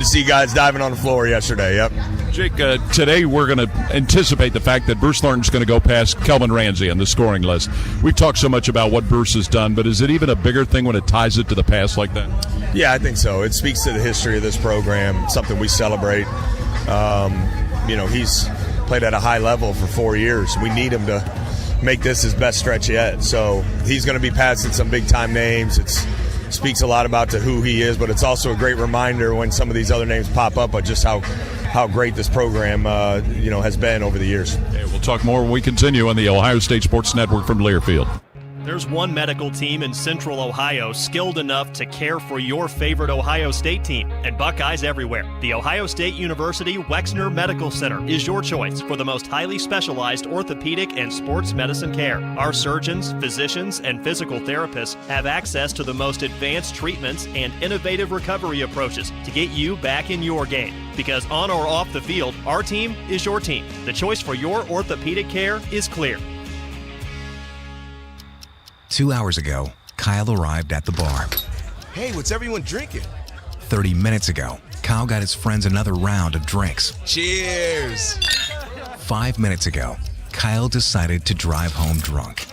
To see guys diving on the floor yesterday, yep. Jake, today we're going to anticipate the fact that Bruce Thornton's going to go past Kelvin Ramsey on the scoring list. We've talked so much about what Bruce has done, but is it even a bigger thing when it ties it to the past like that? Yeah, I think so. It speaks to the history of this program, something we celebrate. He's played at a high level for 4 years. We need him to make this his best stretch yet. So he's going to be passing some big-time names. It speaks a lot about who he is, but it's also a great reminder when some of these other names pop up of just how great this program has been over the years. Okay, we'll talk more when we continue on the Ohio State Sports Network from Learfield. There's one medical team in Central Ohio skilled enough to care for your favorite Ohio State team, and Buckeyes everywhere. The Ohio State University Wexner Medical Center is your choice for the most highly specialized orthopedic and sports medicine care. Our surgeons, physicians, and physical therapists have access to the most advanced treatments and innovative recovery approaches to get you back in your game. Because on or off the field, our team is your team. The choice for your orthopedic care is clear. 2 hours ago, Kyle arrived at the bar. Hey, what's everyone drinking? 30 minutes ago, Kyle got his friends another round of drinks. Cheers! 5 minutes ago, Kyle decided to drive home drunk.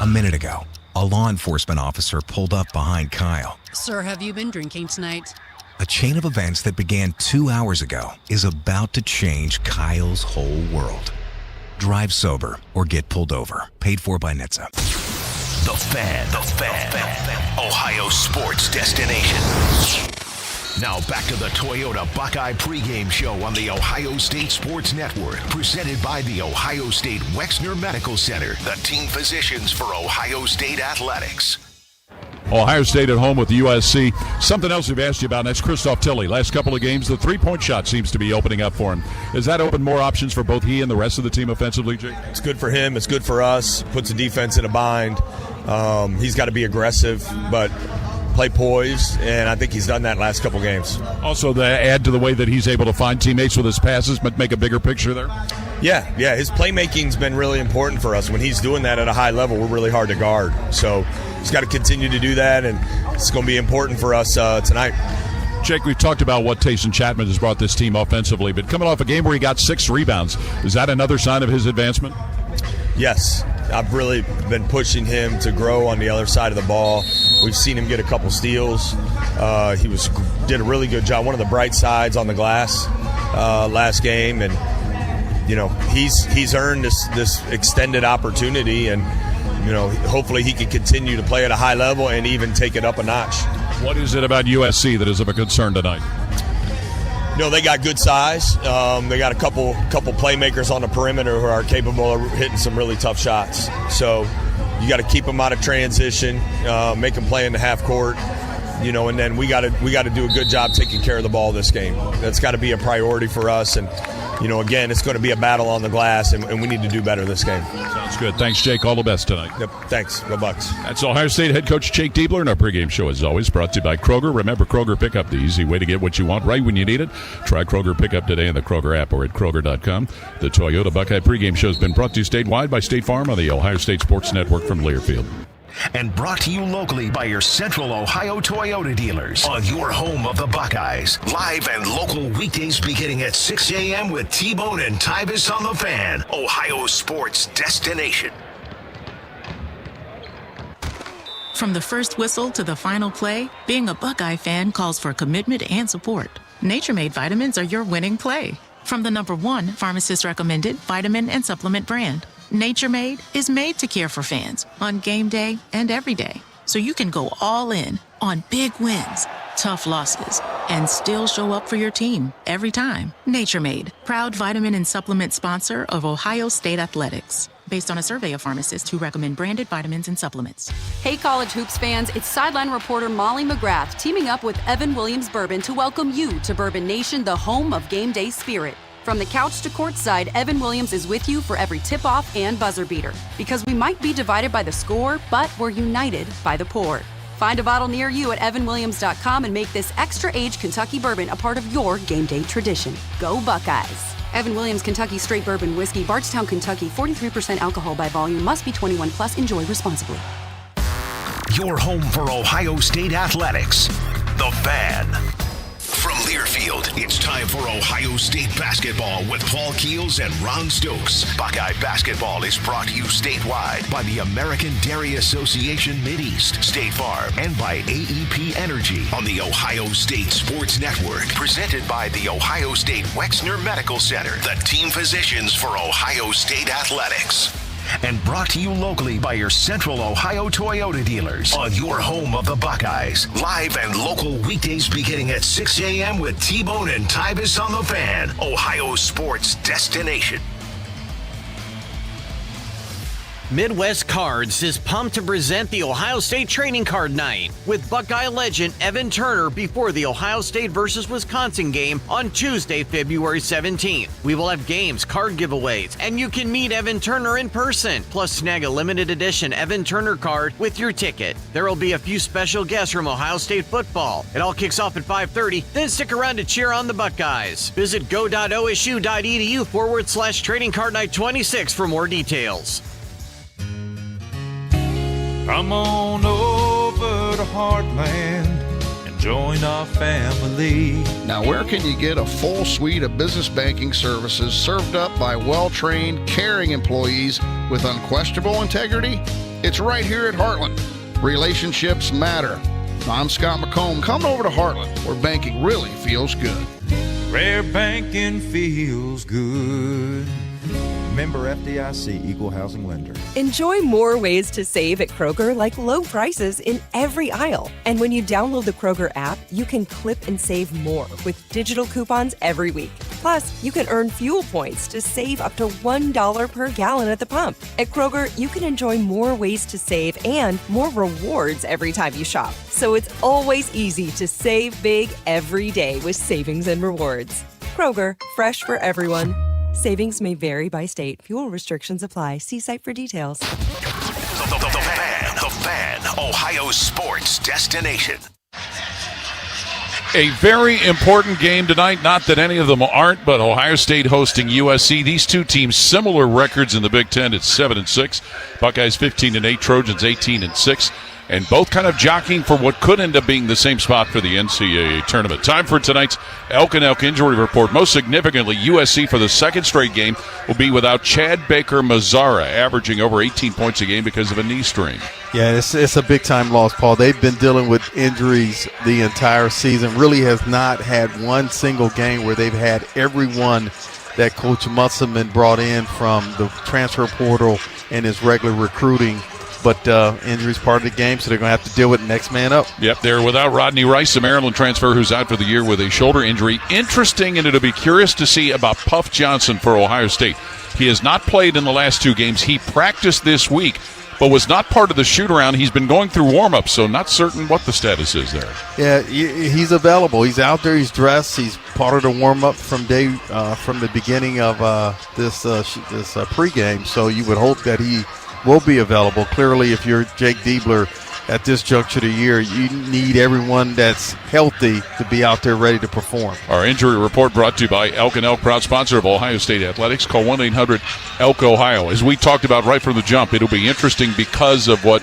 A minute ago, a law enforcement officer pulled up behind Kyle. Sir, have you been drinking tonight? A chain of events that began 2 hours ago is about to change Kyle's whole world. Drive sober or get pulled over. Paid for by NHTSA. The Fan. Ohio sports destination. Now back to the Toyota Buckeye pregame show on the Ohio State Sports Network, presented by the Ohio State Wexner Medical Center, the team physicians for Ohio State athletics. Ohio State at home with USC. Something else we've asked you about, and that's Christoph Tilley. Last couple of games, the three-point shot seems to be opening up for him. Has that opened more options for both he and the rest of the team offensively, Jake? It's good for him. It's good for us. Puts the defense in a bind. He's got to be aggressive, but play poised, and I think he's done that last couple games. Also, to add to the way that he's able to find teammates with his passes, but make a bigger picture there? Yeah, his playmaking's been really important for us. When he's doing that at a high level, we're really hard to guard. So he's got to continue to do that, and it's going to be important for us tonight. Jake, we've talked about what Tayson Chapman has brought this team offensively, but coming off a game where he got 6 rebounds, is that another sign of his advancement? Yes, I've really been pushing him to grow on the other side of the ball. We've seen him get a couple steals. He did a really good job, one of the bright sides on the glass last game, and he's earned this extended opportunity, and hopefully he can continue to play at a high level and even take it up a notch. What is it about USC that is of a concern tonight? They got good size. They got a couple playmakers on the perimeter who are capable of hitting some really tough shots. So you got to keep them out of transition, make them play in the half court, and then we got to do a good job taking care of the ball this game. That's got to be a priority for us. And again, it's going to be a battle on the glass, and we need to do better this game. Sounds good. Thanks, Jake. All the best tonight. Yep. Thanks. Go Bucks. That's Ohio State head coach Jake Diebler, and our pregame show, as always, brought to you by Kroger. Remember, Kroger Pickup, the easy way to get what you want right when you need it. Try Kroger Pickup today in the Kroger app or at Kroger.com. The Toyota Buckeye pregame show has been brought to you statewide by State Farm on the Ohio State Sports Network from Learfield. And brought to you locally by your Central Ohio Toyota dealers on your home of the Buckeyes. Live and local weekdays beginning at 6 a.m. with T-Bone and Tybus on the Fan. Ohio sports destination. From the first whistle to the final play, being a Buckeye fan calls for commitment and support. Nature Made vitamins are your winning play. From the #1 pharmacist recommended vitamin and supplement brand, Nature Made is made to care for fans on game day and every day. So you can go all in on big wins, tough losses, and still show up for your team every time. Nature Made, proud vitamin and supplement sponsor of Ohio State Athletics. Based on a survey of pharmacists who recommend branded vitamins and supplements. Hey college hoops fans, it's sideline reporter Molly McGrath teaming up with Evan Williams Bourbon to welcome you to Bourbon Nation, the home of game day spirit. From the couch to courtside, Evan Williams is with you for every tip-off and buzzer beater. Because we might be divided by the score, but we're united by the pour. Find a bottle near you at evanwilliams.com and make this extra-aged Kentucky bourbon a part of your game day tradition. Go Buckeyes! Evan Williams Kentucky Straight Bourbon Whiskey, Bardstown, Kentucky, 43% alcohol by volume, must be 21 plus, enjoy responsibly. Your home for Ohio State athletics. The Fan. From field. It's time for Ohio State basketball with Paul Keels and Ron Stokes. Buckeye basketball is brought to you statewide by the American Dairy Association Mideast, State Farm, and by AEP Energy on the Ohio State Sports Network. Presented by the Ohio State Wexner Medical Center, the team physicians for Ohio State athletics. And brought to you locally by your Central Ohio Toyota dealers on your home of the Buckeyes. Live and local weekdays beginning at 6 a.m. with T-Bone and Tybus on the Fan. Ohio sports destination. Midwest Cards is pumped to present the Ohio State Trading Card Night with Buckeye legend Evan Turner before the Ohio State vs. Wisconsin game on Tuesday, February 17th. We will have games, card giveaways, and you can meet Evan Turner in person. Plus, snag a limited edition Evan Turner card with your ticket. There will be a few special guests from Ohio State football. It all kicks off at 5:30, then stick around to cheer on the Buckeyes. Visit go.osu.edu/Trading Card Night 26 for more details. Come on over to Heartland and join our family. Now, where can you get a full suite of business banking services served up by well-trained, caring employees with unquestionable integrity? It's right here at Heartland. Relationships matter. I'm Scott McComb. Come over to Heartland, where banking really feels good. Rare banking feels good. Member FDIC, Equal Housing Lender. Enjoy more ways to save at Kroger, like low prices in every aisle. And when you download the Kroger app, you can clip and save more with digital coupons every week. Plus, you can earn fuel points to save up to $1 per gallon at the pump. At Kroger, you can enjoy more ways to save and more rewards every time you shop. So it's always easy to save big every day with savings and rewards. Kroger, fresh for everyone. Savings may vary by state. Fuel restrictions apply. See site for details. The Fan, Ohio sports destination. A very important game tonight. Not that any of them aren't, but Ohio State hosting USC. These two teams similar records in the Big Ten. It's 7-6. Buckeyes 15-8. Trojans 18-6. And both kind of jockeying for what could end up being the same spot for the NCAA tournament. Time for tonight's Elk and Elk injury report. Most significantly, USC for the second straight game will be without Chad Baker-Mazzara, averaging over 18 points a game because of a knee strain. Yeah, it's a big-time loss, Paul. They've been dealing with injuries the entire season. Really has not had one single game where they've had everyone that Coach Musselman brought in from the transfer portal and his regular recruiting. But injury's part of the game, so they're going to have to deal with next man up. Yep, they're without Rodney Rice, the Maryland transfer who's out for the year with a shoulder injury. Interesting, and it'll be curious to see about Puff Johnson for Ohio State. He has not played in the last two games. He practiced this week, but was not part of the shoot-around. He's been going through warm-ups, so not certain what the status is there. Yeah, he's available. He's out there. He's dressed. He's part of the warm-up from the beginning of this pregame, so you would hope that he will be available. Clearly, if you're Jake Diebler at this juncture of the year, you need everyone that's healthy to be out there ready to perform. Our injury report brought to you by Elk and Elk, proud sponsor of Ohio State Athletics. Call 1-800-ELK-OHIO. As we talked about right from the jump, it'll be interesting because of what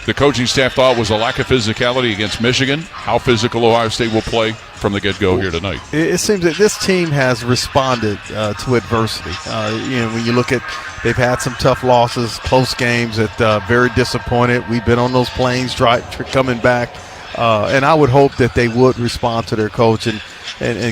the coaching staff thought was a lack of physicality against Michigan. How physical Ohio State will play from the get-go here tonight. It seems that this team has responded to adversity. When you look at, they've had some tough losses, close games that very disappointed. We've been on those planes coming back, and I would hope that they would respond to their coach. And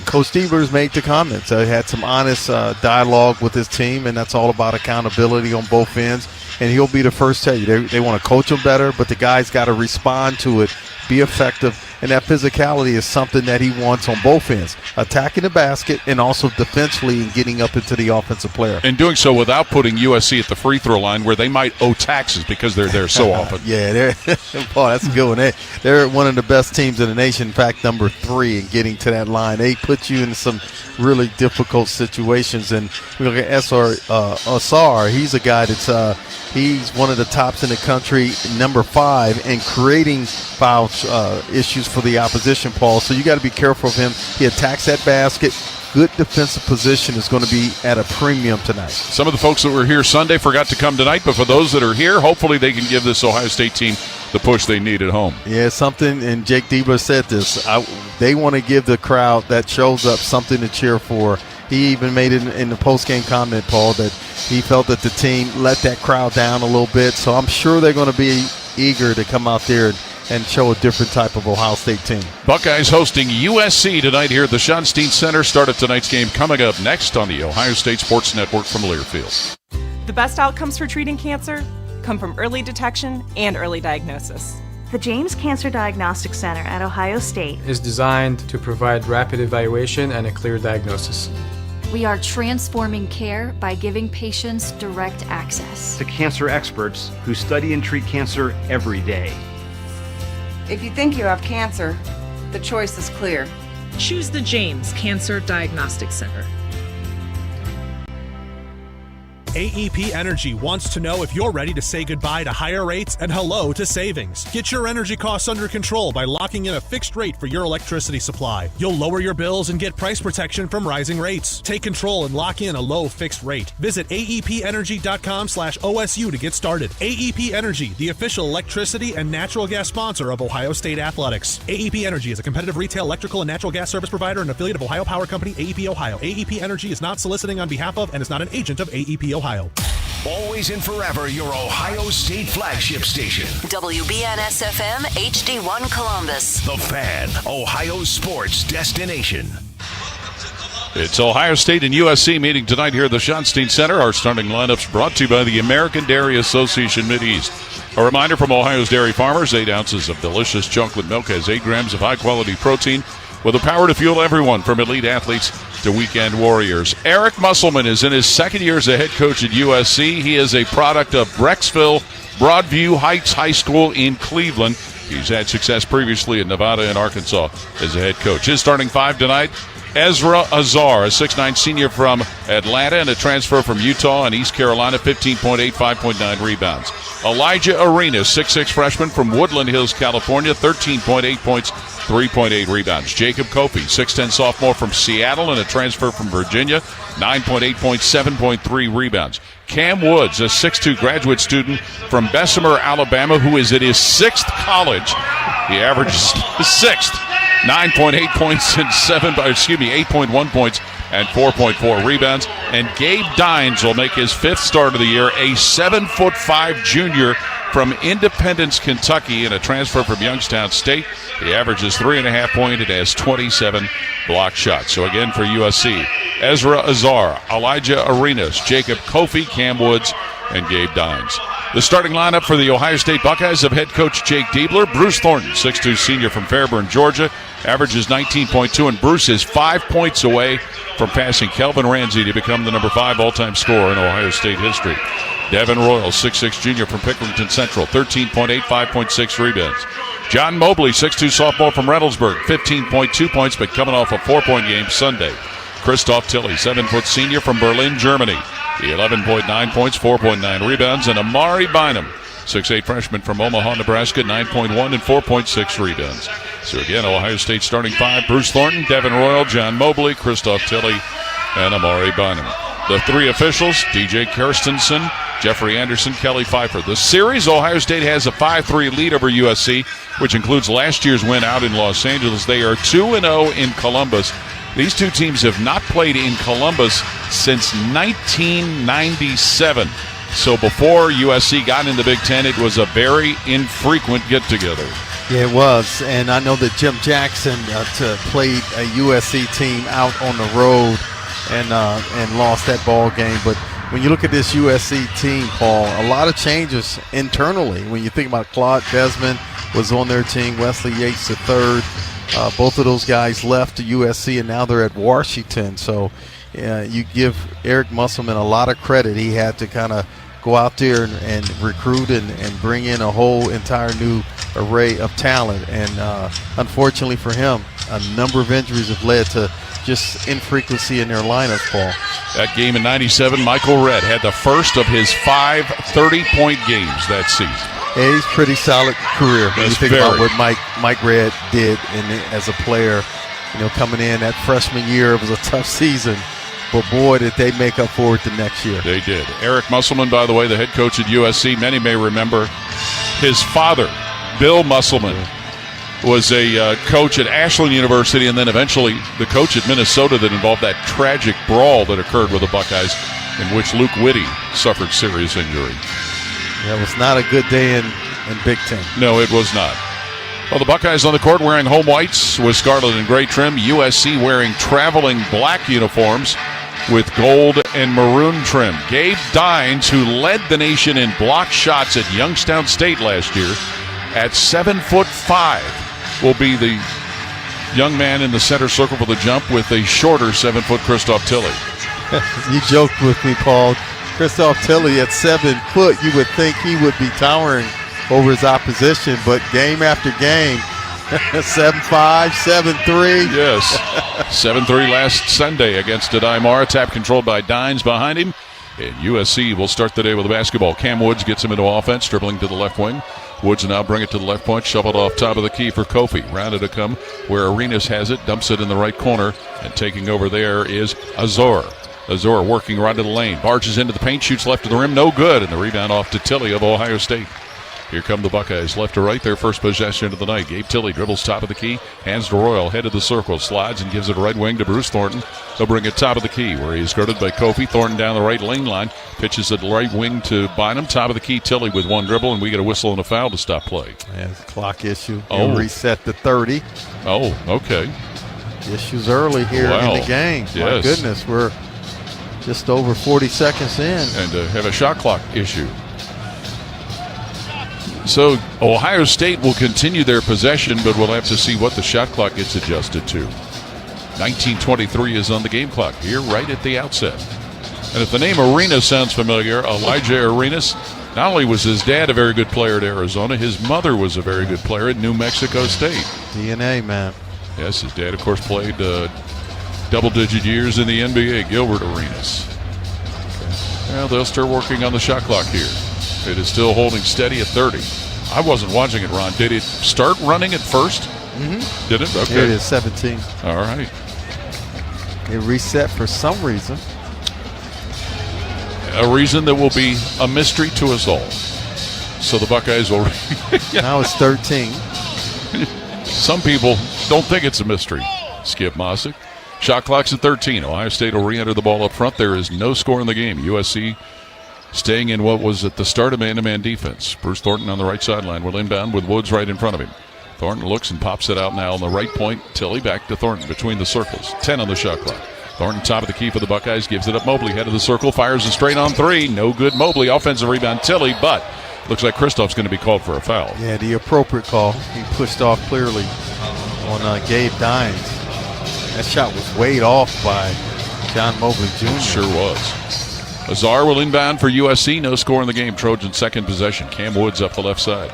Coach Diebler's made the comments. He had some honest dialogue with his team, and that's all about accountability on both ends. And he'll be the first to tell you they want to coach them better, but the guys got to respond to it, be effective, and that physicality is something that he wants on both ends, attacking the basket and also defensively and getting up into the offensive player. And doing so without putting USC at the free throw line where they might owe taxes because they're there so often. Yeah, Paul, that's a good one. They're one of the best teams in the nation, in fact, number 3 in getting to that line. They put you in some really difficult situations. And we look at Asar. He's a guy that's he's one of the tops in the country, number 5, and creating foul issues for the opposition, Paul. So you got to be careful of him. He attacks that basket. Good defensive position is going to be at a premium tonight. Some of the folks that were here Sunday forgot to come tonight, but for those that are here, hopefully they can give this Ohio State team the push they need at home. Yeah, something, and Jake Diebler said this, they want to give the crowd that shows up something to cheer for. He even made it in the post-game comment, Paul, that he felt that the team let that crowd down a little bit. So I'm sure they're going to be eager to come out there and show a different type of Ohio State team. Buckeyes hosting USC tonight here at the Schottenstein Center. Start of tonight's game coming up next on the Ohio State Sports Network from Learfield. The best outcomes for treating cancer come from early detection and early diagnosis. The James Cancer Diagnostic Center at Ohio State is designed to provide rapid evaluation and a clear diagnosis. We are transforming care by giving patients direct access to cancer experts who study and treat cancer every day. If you think you have cancer, the choice is clear. Choose the James Cancer Diagnostic Center. AEP Energy wants to know if you're ready to say goodbye to higher rates and hello to savings. Get your energy costs under control by locking in a fixed rate for your electricity supply. You'll lower your bills and get price protection from rising rates. Take control and lock in a low fixed rate. Visit aepenergy.com/OSU to get started. AEP Energy, the official electricity and natural gas sponsor of Ohio State Athletics. AEP Energy is a competitive retail electrical and natural gas service provider and affiliate of Ohio Power Company, AEP Ohio. AEP Energy is not soliciting on behalf of and is not an agent of AEP Ohio. Always and forever your Ohio State flagship station. WBNS-FM HD1 Columbus. The Fan, Ohio sports destination. It's Ohio State and USC meeting tonight here at the Schottenstein Center. Our starting lineups brought to you by the American Dairy Association Mideast. A reminder from Ohio's dairy farmers, 8 ounces of delicious chocolate milk has 8 grams of high-quality protein with the power to fuel everyone from elite athletes to weekend warriors. Eric Musselman is in his second year as a head coach at USC. He is a product of Brecksville Broadview Heights High School in Cleveland. He's had success previously in Nevada and Arkansas as a head coach. His starting 5 tonight: Ezra Azar, a 6'9 senior from Atlanta and a transfer from Utah and East Carolina, 15.8, 5.9 rebounds. Elijah Arenas, 6'6 freshman from Woodland Hills, California, 13.8 points, 3.8 rebounds. Jacob Kofi, 6'10 sophomore from Seattle and a transfer from Virginia, 9.8 points, 7.3 rebounds. Cam Woods, a 6'2 graduate student from Bessemer, Alabama, who is at his 6th college. He averages 6th, 9.8 points and 8.1 points and 4.4 rebounds. And Gabe Dines will make his 5th start of the year, a 7'5" junior from Independence, Kentucky, and a transfer from Youngstown State. He averages 3.5 points and has 27 block shots. So again for USC, Ezra Azar, Elijah Arenas, Jacob Kofi, Cam Woods, and Gabe Dines. The starting lineup for the Ohio State Buckeyes of head coach Jake Diebler. Bruce Thornton, 6'2 senior from Fairburn, Georgia, averages 19.2, and Bruce is 5 points away from passing Kelvin Ramsey to become the number 5 all-time scorer in Ohio State history. Devin Royal, 6'6 junior from Pickerington Central, 13.8, 5.6 rebounds. John Mobley, 6'2 sophomore from Reynoldsburg, 15.2 points, but coming off a 4-point game Sunday. Christoph Tilley, 7-foot senior from Berlin, Germany, 11.9 points, 4.9 rebounds. And Amari Bynum, 6'8 freshman from Omaha, Nebraska, 9.1 and 4.6 rebounds. So again, Ohio State starting 5, Bruce Thornton, Devin Royal, John Mobley, Christoph Tilley, and Amari Bynum. The 3 officials, DJ Kirstensen, Jeffrey Anderson, Kelly Pfeiffer. The series, Ohio State has a 5-3 lead over USC, which includes last year's win out in Los Angeles. They are 2-0 in Columbus. These two teams have not played in Columbus since 1997. So before USC got in the Big Ten, it was a very infrequent get-together. Yeah, it was. And I know that Jim Jackson played a USC team out on the road and lost that ball game. But when you look at this USC team, Paul, a lot of changes internally. When you think about Claude Desmond was on their team, Wesley Yates III. Both of those guys left to USC, and now they're at Washington. So you give Eric Musselman a lot of credit. He had to kind of go out there and recruit and bring in a whole entire new array of talent. And unfortunately for him, a number of injuries have led to just infrequency in their lineups, Paul. That game in 97, Michael Redd had the first of his 5 30-point games that season. Yeah, he's pretty solid career when you think about what Mike Redd did as a player. You know, coming in that freshman year, it was a tough season. But boy, did they make up for it the next year. They did. Eric Musselman, by the way, the head coach at USC, many may remember his father Bill Musselman was a coach at Ashland University, and then eventually the coach at Minnesota that involved that tragic brawl that occurred with the Buckeyes in which Luke Whitty suffered serious injury. That was not a good day in Big Ten. No, it was not. Well, the Buckeyes on the court wearing home whites with scarlet and gray trim. USC wearing traveling black uniforms with gold and maroon trim. Gabe Dines, who led the nation in block shots at Youngstown State last year, at 7'5", will be the young man in the center circle for the jump with a shorter 7-foot Christoph Tilley. You joked with me, Paul. Christoph Tilley at 7 foot, you would think he would be towering over his opposition, but game after game, 7'5", 7'3". Yes, 7'3" last Sunday against Adaimara. Tap controlled by Dines behind him. And USC will start the day with a basketball. Cam Woods gets him into offense, dribbling to the left wing. Woods now bring it to the left point, shoveled off top of the key for Kofi. Rounded to come where Arenas has it, dumps it in the right corner, and taking over there is Azor. Azor working right to the lane, barges into the paint, shoots left to the rim, no good, and the rebound off to Tilley of Ohio State. Here come the Buckeyes, left to right, their first possession of the night. Gabe Tilley dribbles top of the key, hands to Royal, head of the circle, slides and gives it right wing to Bruce Thornton. They'll bring it top of the key, where he is guarded by Kofi. Thornton down the right lane line, pitches it right wing to Bynum. Top of the key, Tilley with one dribble, and we get a whistle and a foul to stop play. Yeah, it's a clock issue. He'll reset to 30. Oh, okay. Issues early here in the game. Yes. My goodness, we're just over 40 seconds in. And have a shot clock issue. So Ohio State will continue their possession, but we'll have to see what the shot clock gets adjusted to. 19:23 is on the game clock here right at the outset. And if the name Arenas sounds familiar, Elijah Arenas, not only was his dad a very good player at Arizona, his mother was a very good player at New Mexico State. DNA, man. Yes, his dad, of course, played double-digit years in the NBA, Gilbert Arenas. Well, they'll start working on the shot clock here. It is still holding steady at 30. I wasn't watching it, Ron. Did it start running at first? Mm-hmm. Did it? Okay. Here it is, 17. All right. It reset for some reason. A reason that will be a mystery to us all. So the Buckeyes will... Now it's 13. Some people don't think it's a mystery. Skip Mossick. Shot clock's at 13. Ohio State will re-enter the ball up front. There is no score in the game. USC staying in what was at the start of man-to-man defense. Bruce Thornton on the right sideline will inbound with Woods right in front of him. Thornton looks and pops it out now on the right point. Tilley back to Thornton between the circles. 10 on the shot clock. Thornton top of the key for the Buckeyes. Gives it up Mobley. Head of the circle. Fires a straight on three. No good. Mobley. Offensive rebound Tilley, but looks like Christoph's going to be called for a foul. Yeah, the appropriate call. He pushed off clearly on Gabe Dines. That shot was weighed off by John Mobley Jr. Sure was. Azar will inbound for USC. No score in the game. Trojans second possession. Cam Woods up the left side.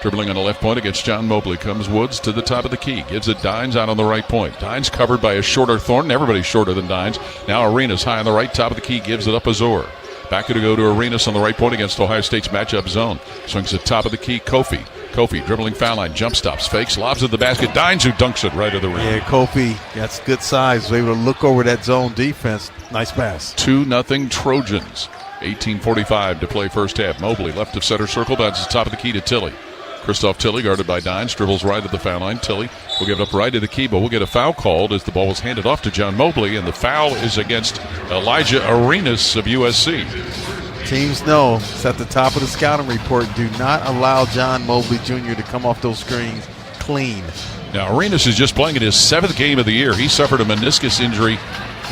Dribbling on the left point against John Mobley comes Woods to the top of the key. Gives it Dines out on the right point. Dines covered by a shorter Thornton. Everybody's shorter than Dines. Now Arenas high on the right, top of the key. Gives it up Azor. Back to go to Arenas on the right point against Ohio State's matchup zone. Swings it top of the key. Kofi. Kofi dribbling foul line. Jump stops. Fakes. Lobs at the basket. Dines who dunks it right at the rim. Yeah, Kofi, that's good size. Was able to look over that zone defense. Nice pass. 2-0 Trojans. 18:45 to play first half. Mobley left of center circle. Bounces top of the key to Tilley. Christoph Tilley guarded by Dines. Dribbles right at the foul line. Tilley will give it up right to the key, but we'll get a foul called as the ball was handed off to John Mobley, and the foul is against Elijah Arenas of USC. Teams know it's at the top of the scouting report. Do not allow John Mobley Jr. to come off those screens clean. Now, Arenas is just playing in his 7th game of the year. He suffered a meniscus injury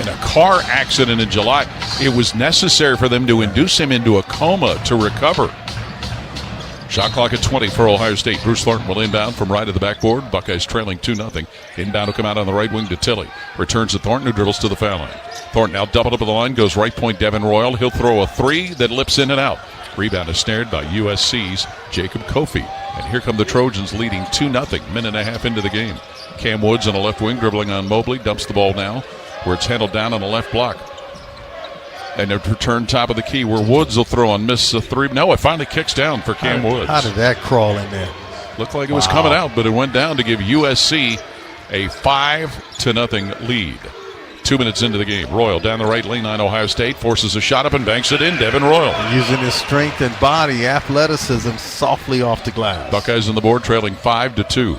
in a car accident in July. It was necessary for them to induce him into a coma to recover. Shot clock at 20 for Ohio State. Bruce Thornton will inbound from right of the backboard. Buckeyes trailing 2-0. Inbound will come out on the right wing to Tilley. Returns to Thornton, who dribbles to the foul line. Thornton now doubled up at the line, goes right point Devin Royal. He'll throw a three that lips in and out. Rebound is snared by USC's Jacob Kofi. And here come the Trojans leading 2-0, minute and a half into the game. Cam Woods on the left wing dribbling on Mobley. Dumps the ball now where it's handled down on the left block. And a return top of the key where Woods will throw and miss a three. No, it finally kicks down for Cam Woods. How did that crawl in there? Looked like it was coming out, but it went down to give USC a 5-0 lead. 2 minutes into the game. Royal down the right lane line, Ohio State, forces a shot up and banks it in. Devin Royal. Using his strength and body, athleticism, softly off the glass. Buckeyes on the board, trailing 5-2.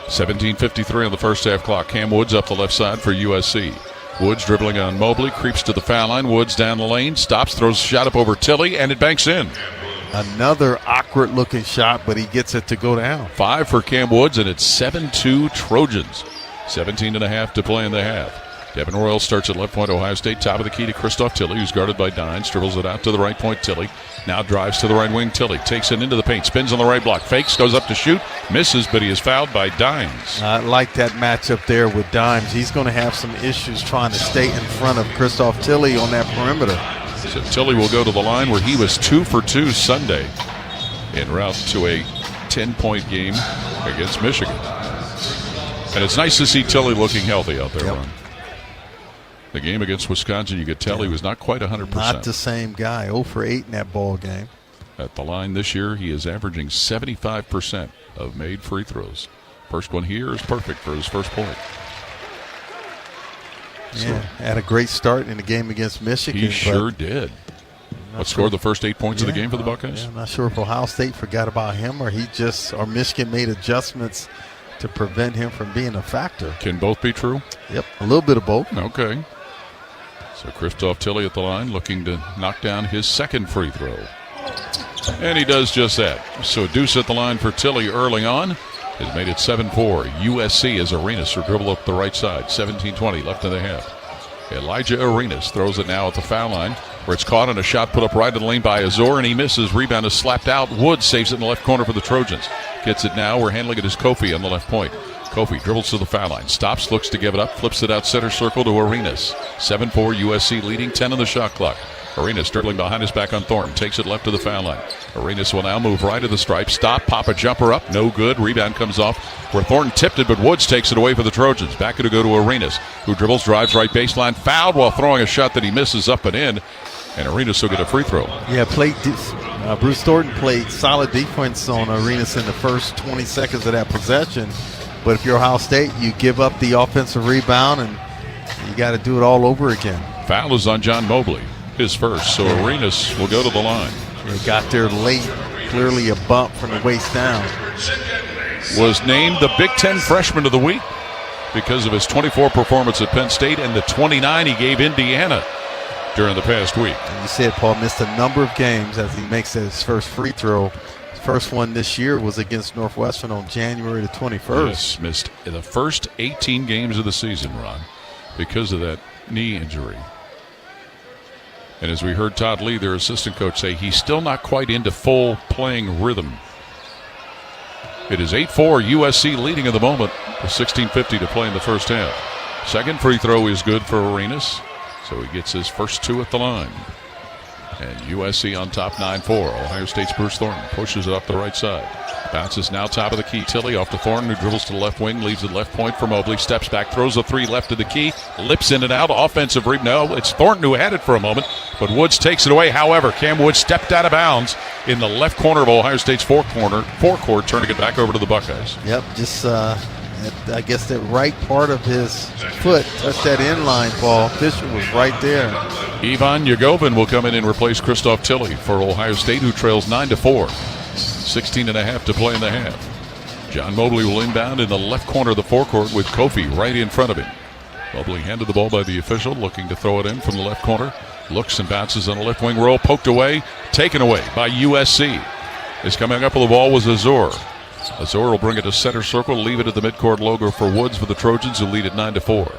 17:53 on the first half clock. Cam Woods up the left side for USC. Woods dribbling on Mobley, creeps to the foul line. Woods down the lane, stops, throws a shot up over Tilley, and it banks in. Another awkward-looking shot, but he gets it to go down. 5 for Cam Woods, and it's 7-2 Trojans. 17.5 to play in the half. Devin Royal starts at left point, Ohio State. Top of the key to Christoph Tilley, who's guarded by Dines. Dribbles it out to the right point, Tilley. Now drives to the right wing, Tilley. Takes it into the paint, spins on the right block. Fakes, goes up to shoot, misses, but he is fouled by Dines. I like that matchup there with Dimes. He's going to have some issues trying to stay in front of Christoph Tilley on that perimeter. So Tilley will go to the line where he was 2 for 2 Sunday en route to a 10-point game against Michigan. And it's nice to see Tilley looking healthy out there, Ron. The game against Wisconsin, you could tell he was not quite 100%. Not the same guy. 0 for 8 in that ball game. At the line this year, he is averaging 75% of made free throws. First one here is perfect for his first point. Yeah, had a great start in the game against Michigan. He sure did. What scored the first 8 points of the game for the Buckeyes? Yeah, I'm not sure if Ohio State forgot about him or Michigan made adjustments to prevent him from being a factor. Can both be true? Yep, a little bit of both. Okay. So Christoph Tilley at the line looking to knock down his second free throw. And he does just that. So deuce at the line for Tilley early on has made it 7-4. USC as Arenas will dribble up the right side. 17-20 left in the half. Elijah Arenas throws it now at the foul line where it's caught on a shot put up right in the lane by Azor, and he misses. Rebound is slapped out. Woods saves it in the left corner for the Trojans. Gets it now. We're handling it as Kofi on the left point. Kofi dribbles to the foul line, stops, looks to give it up, flips it out center circle to Arenas. 7-4 USC leading, 10 on the shot clock. Arenas dribbling behind his back on Thornton, takes it left to the foul line. Arenas will now move right to the stripe, stop, pop a jumper up, no good. Rebound comes off where Thornton tipped it, but Woods takes it away for the Trojans. Back to go to Arenas, who dribbles, drives right baseline, fouled while throwing a shot that he misses up and in. And Arenas will get a free throw. Yeah, Bruce Thornton played solid defense on Arenas in the first 20 seconds of that possession. But if you're Ohio State, you give up the offensive rebound, and you got to do it all over again. Foul is on John Mobley, his first. So Arenas will go to the line. He got there late, clearly a bump from the waist down. Was named the Big Ten Freshman of the Week because of his 24 performance at Penn State and the 29 he gave Indiana during the past week. And you said Paul missed a number of games as he makes his first free throw. His first one this year was against Northwestern on January the 21st. Yes, missed the first 18 games of the season, Ron, because of that knee injury. And as we heard Todd Lee, their assistant coach, say he's still not quite into full playing rhythm. It is 8-4 USC leading at the moment with 16:50 to play in the first half. Second free throw is good for Arenas. So he gets his first 2 at the line. And USC on top 9-4. Ohio State's Bruce Thornton pushes it up the right side. Bounces now top of the key. Tilley off to Thornton, who dribbles to the left wing, leaves it left point for Mobley. Steps back, throws a 3 left of the key. Lips in and out. Offensive rebound. No, it's Thornton who had it for a moment, but Woods takes it away. However, Cam Woods stepped out of bounds in the left corner of Ohio State's forecourt, turning it back over to the Buckeyes. Yep, just I guess that right part of his foot touched that inline ball. Fisher was right there. Ivan Yagovin will come in and replace Christoph Tilley for Ohio State, who trails 9-4. 16.5 to play in the half. John Mobley will inbound in the left corner of the forecourt with Kofi right in front of him. Mobley handed the ball by the official, looking to throw it in from the left corner. Looks and bounces on a left wing roll, poked away, taken away by USC. Is coming up with the ball was Azor. Azor will bring it to center circle, leave it at the midcourt logo for Woods for the Trojans, who lead at 9-4.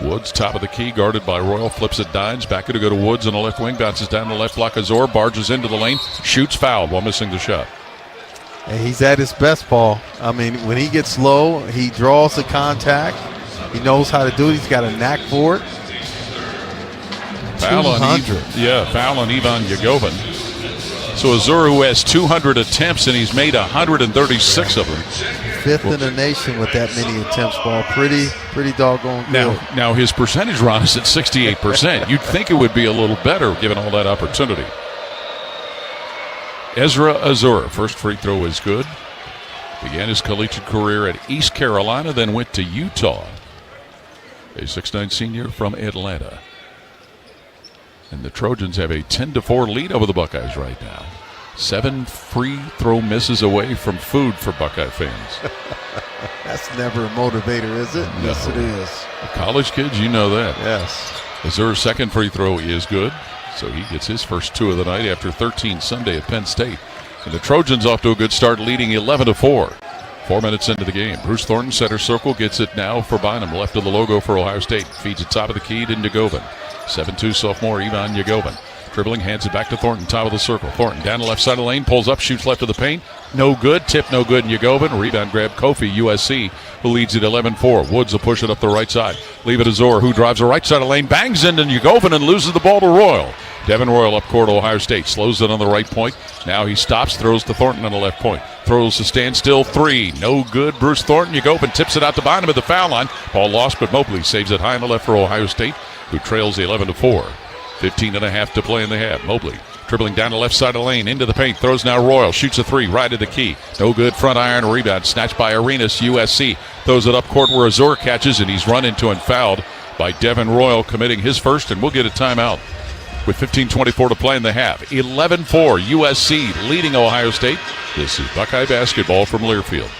Woods, top of the key, guarded by Royal, flips it, Dines, back to go to Woods on the left wing, bounces down the left block. Azor barges into the lane, shoots, fouled while missing the shot. And he's at his best, Paul. I mean, when he gets low, he draws the contact. He knows how to do it. He's got a knack for it. Foul on Ivan Yagovin. So Azor, who has 200 attempts, and he's made 136 of them. Fifth in the nation with that many attempts, Paul. Pretty doggone good. Now his percentage, Ron, is at 68%. You'd think it would be a little better given all that opportunity. Ezra Azor, first free throw is good. Began his collegiate career at East Carolina, then went to Utah. a 6'9" senior from Atlanta. And the Trojans have a 10-4 lead over the Buckeyes right now. 7 free throw misses away from food for Buckeye fans. That's never a motivator, is it? No. Yes, it is. College kids, you know that. Yes. Azur's second free throw is good, so he gets his first 2 of the night after 13 Sunday at Penn State. And the Trojans off to a good start, leading 11-4. 4 minutes into the game. Bruce Thornton, center circle, gets it now for Bynum. Left of the logo for Ohio State. Feeds it top of the key to Yagovin. 7'2" sophomore Ivan Yagovin. Dribbling, hands it back to Thornton, top of the circle. Thornton down the left side of the lane, pulls up, shoots left of the paint. No good. Tip no good. Yagovin. Rebound grab Kofi, USC, who leads it 11-4. Woods will push it up the right side. Leave it to Azur, who drives the right side of the lane, bangs into Yagovin and loses the ball to Royal. Devin Royal up court, Ohio State. Slows it on the right point. Now he stops, throws to Thornton on the left point. Throws to standstill 3. No good. Bruce Thornton. Yagovin tips it out to Bynum at the foul line. Ball lost, but Mobley saves it high on the left for Ohio State, who trails 11-4. 15.5 to play in the half. Mobley dribbling down the left side of the lane, into the paint, throws now Royal, shoots a 3, right at the key. No good. Front iron rebound, snatched by Arenas, USC. Throws it up court where Azur catches, and he's run into and fouled by Devin Royal, committing his first, and we'll get a timeout with 15:24 to play in the half. 11-4, USC leading Ohio State. This is Buckeye basketball from Learfield.